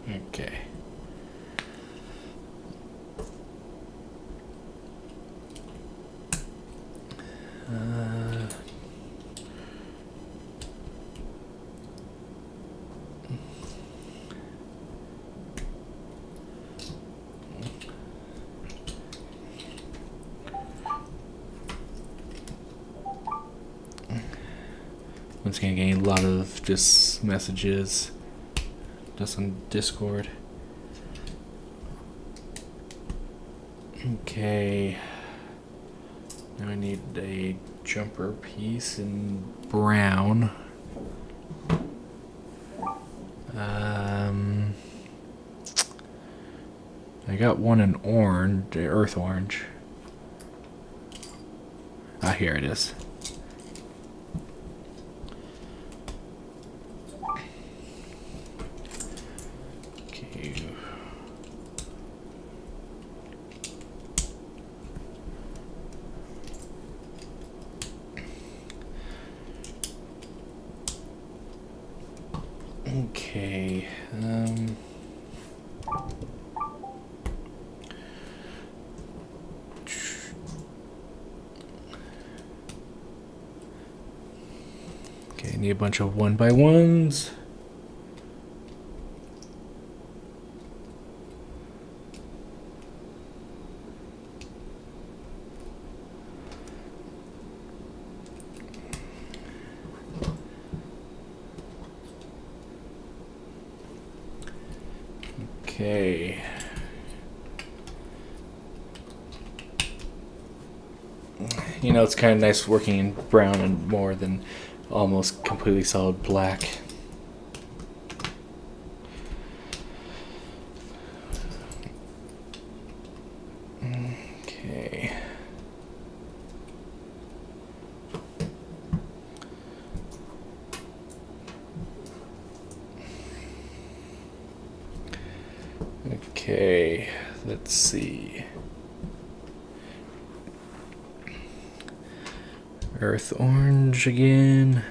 Okay. Once again, getting a lot of just messages just on Discord. Okay. Now I need a jumper piece in brown. I got one in orange, earth orange. Ah, here it is. Okay. Okay. Okay, need a bunch of 1x1s. Okay. You know, it's kind of nice working in brown and more than almost completely solid black. Okay. Okay, let's see. Earth orange again.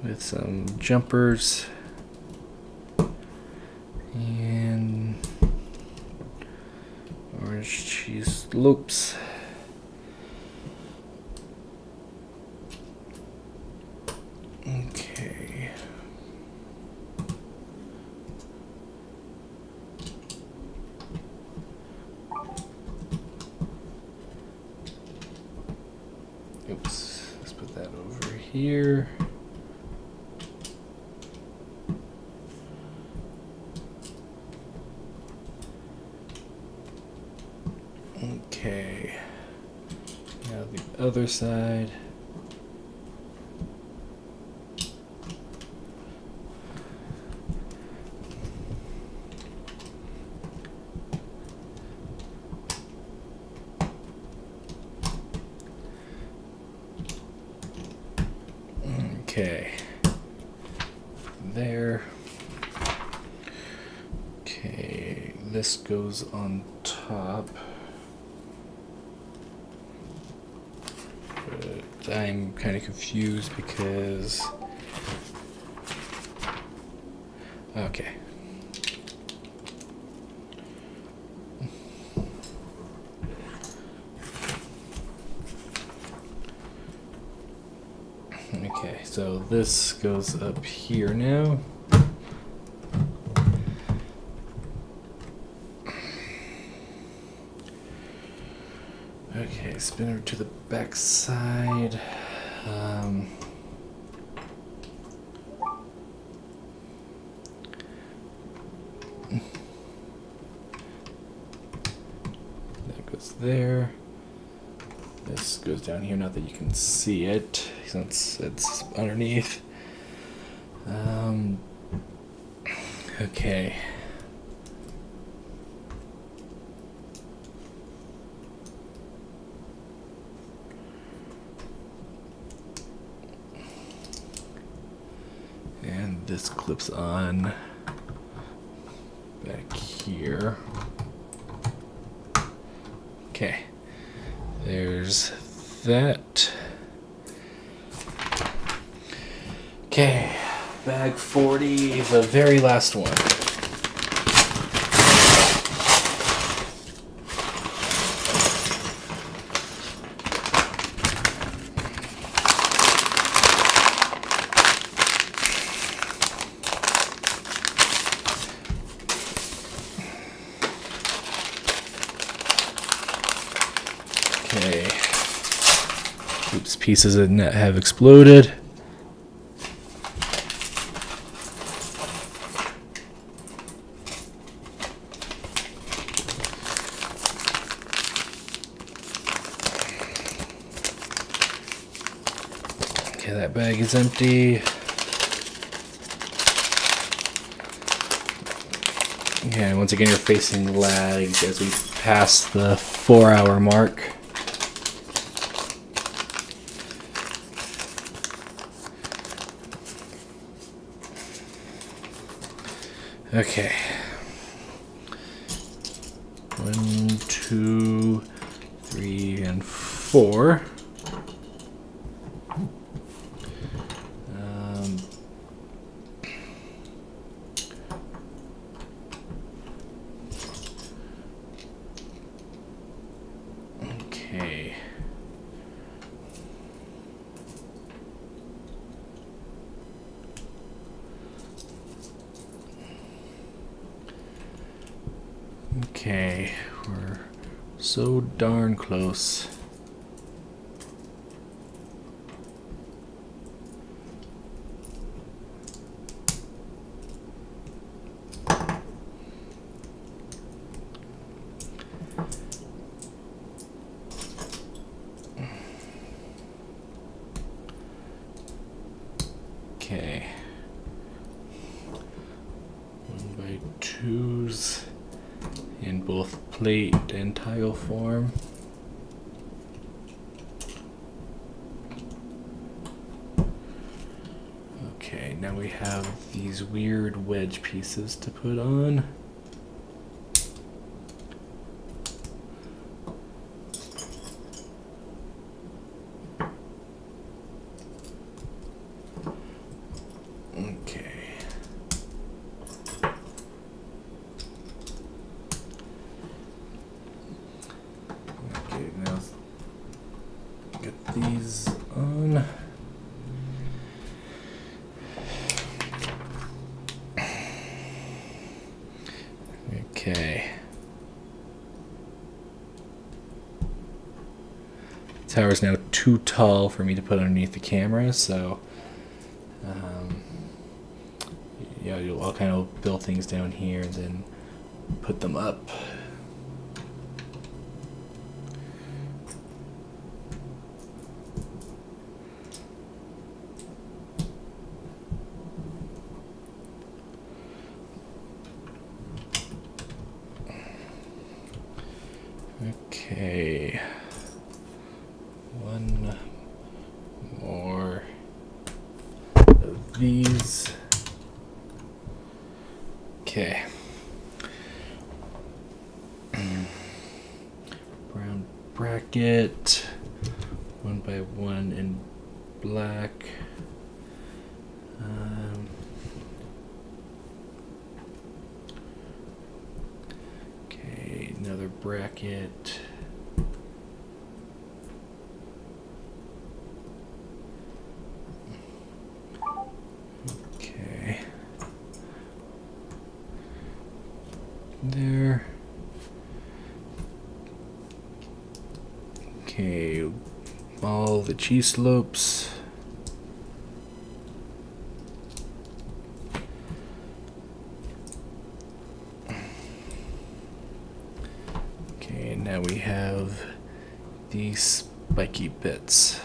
With some jumpers. And orange cheese loops. Okay. Oops, let's put that over here. Okay. Now the other side. Okay. There. Okay, this goes on top. But I'm kind of confused because... Okay. Okay, so this goes up here now. Okay, spin her to the back side. That goes there. This goes down here, not that you can see it, since it's underneath. Okay. And this clips on back here. Okay. There's that. Okay, bag 40, the very last one. Okay. Oops, pieces of net have exploded. That bag is empty. Okay, once again you're facing lag as we pass the 4-hour mark. Okay. 1, 2, 3, and 4. Okay. Okay, we're so darn close. Okay. 1x2s in both plate and tile form. Okay, now we have these weird wedge pieces to put on. Okay. Okay, now get these on. Okay. The tower is now too tall for me to put underneath the camera, so yeah, I'll kind of build things down here and then put them up. Okay. One more of these. Okay. Brown bracket. 1x1 in black. Okay, another bracket. Okay. There. Okay, all the cheese slopes. Okay, now we have these spiky bits.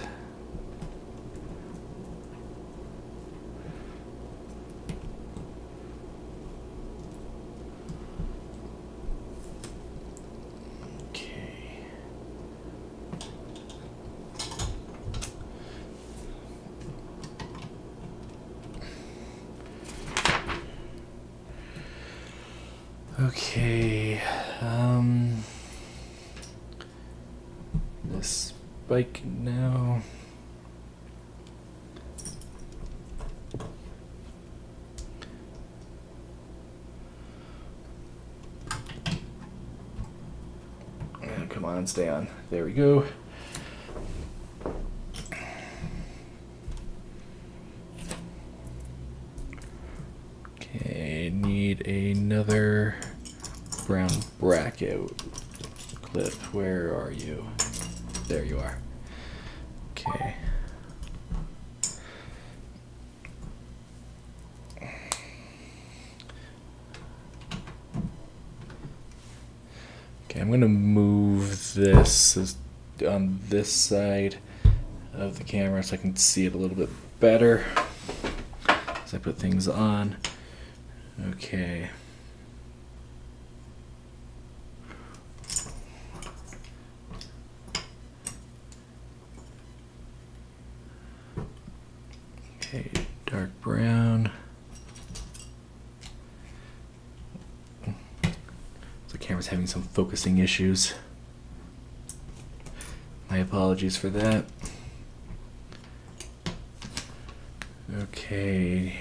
Okay, this spike now. Oh, come on, stay on. There we go. Okay, need another brown bracket clip. Where are you? There you are. Okay. Okay, I'm gonna move this on this side of the camera so I can see it a little bit better as I put things on. Okay. Okay, dark brown. The camera's having some focusing issues. My apologies for that. Okay,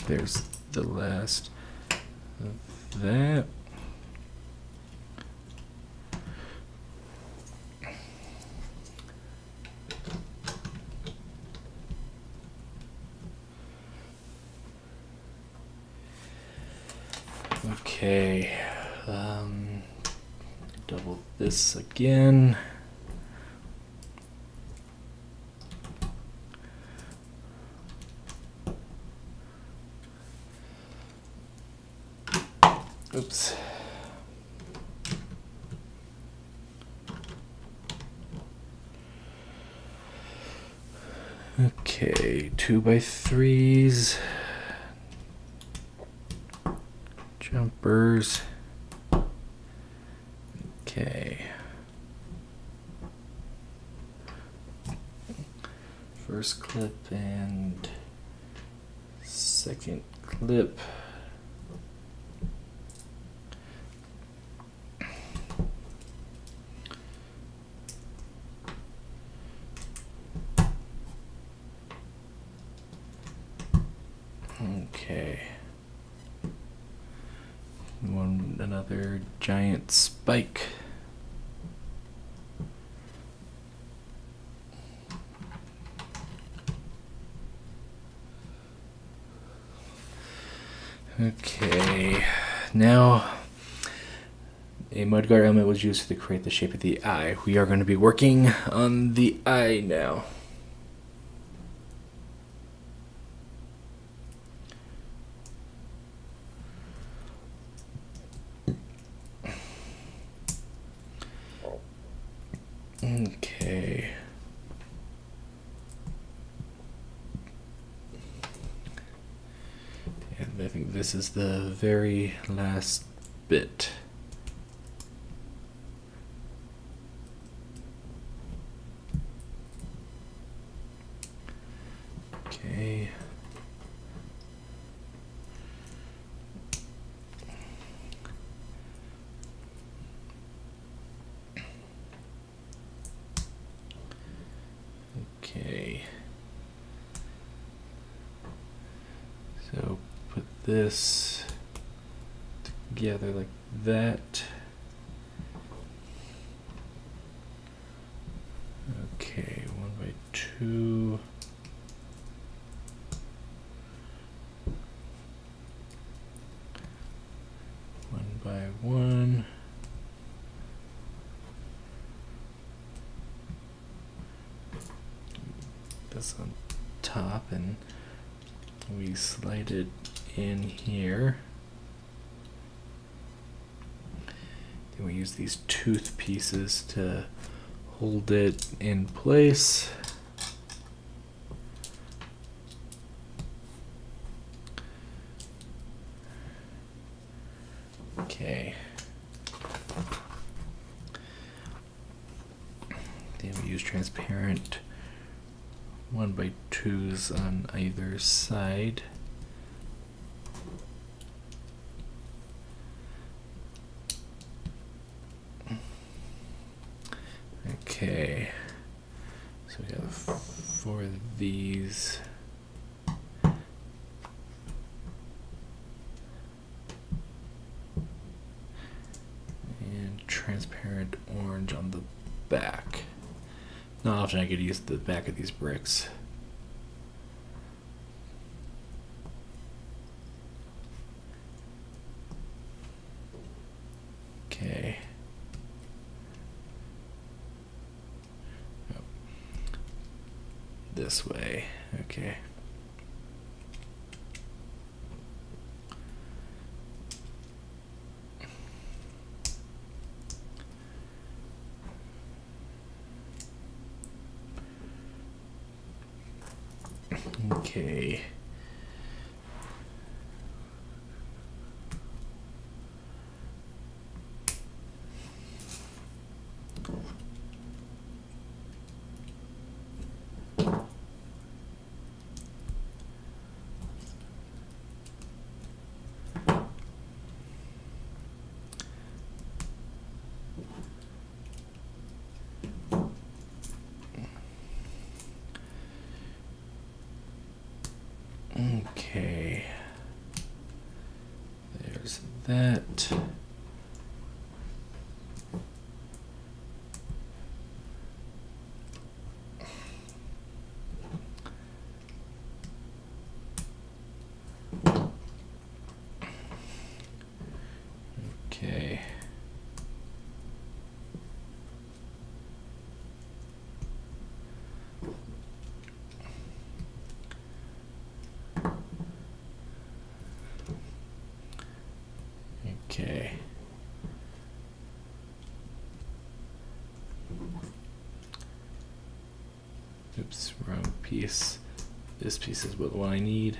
there's the last of that. Okay, double this again. Oops. Okay, 2x3s. Jumpers. Okay. First clip and second clip. Okay. Another giant spike. Okay, now a mudguard element was used to create the shape of the eye. We are going to be working on the eye now. Okay. And I think this is the very last bit. Okay. Okay. So put this together like that. Okay, 1x2. One by one. This on top, and we slide it in here. Then we use these tooth pieces to hold it in place. Okay. Then we use transparent 1x2s on either side. Okay, so we have 4 of these. And transparent orange on the back. Not often I could use the back of these bricks. Okay. Oh. This way. Okay. Okay. Okay. There's that. Okay. Okay. Oops, wrong piece. This piece is what I need.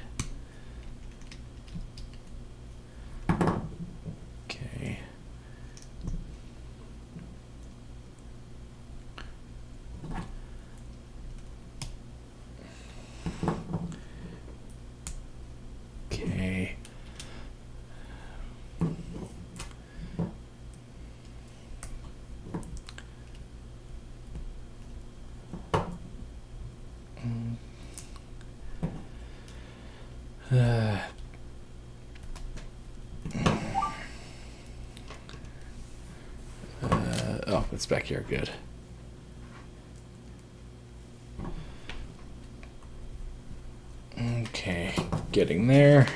Okay. Okay. Oh, it's back here. Good. Okay, getting there.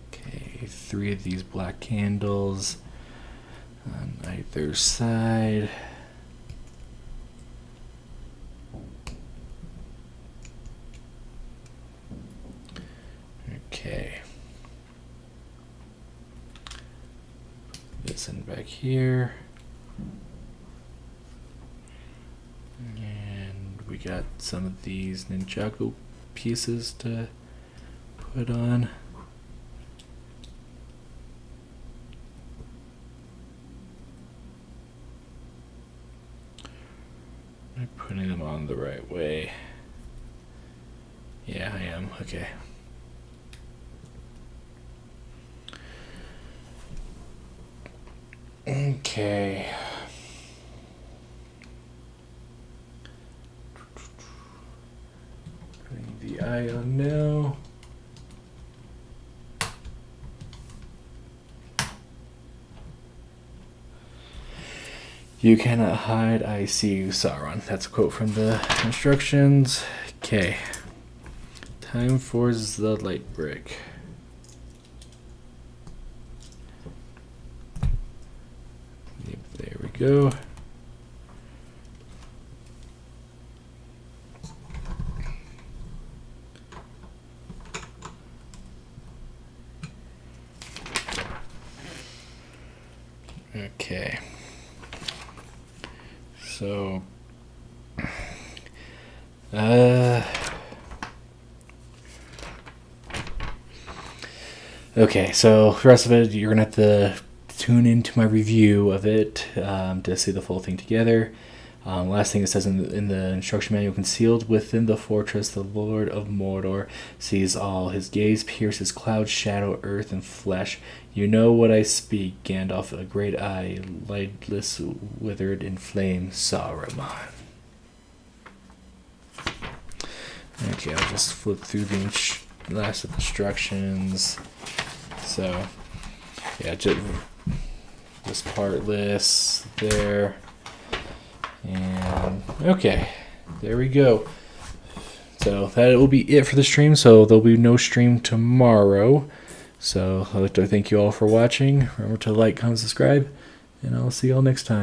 Okay, 3 of these black candles on either side. Okay. This in back here. And we got some of these Ninjago pieces to put on. Am I putting them on the right way? Yeah, I am. Okay. Okay. Putting the eye on now. You cannot hide, I see you, Sauron. That's a quote from the instructions. Okay. Time for the light brick. There we go. Okay. So, okay, so the rest of it, you're gonna have to tune into my review of it to see the full thing together. Last thing it says in the instruction manual: concealed within the fortress, the Lord of Mordor sees all. His gaze pierces cloud, shadow, earth, and flesh. You know what I speak, Gandalf, a great eye, lightless, withered in flame, Saruman. Okay, I'll just flip through the last of the instructions. So, yeah, just partless there. And okay, there we go. So that will be it for the stream. So there'll be no stream tomorrow. So I'd like to thank you all for watching. Remember to like, comment, subscribe, and I'll see you all next time.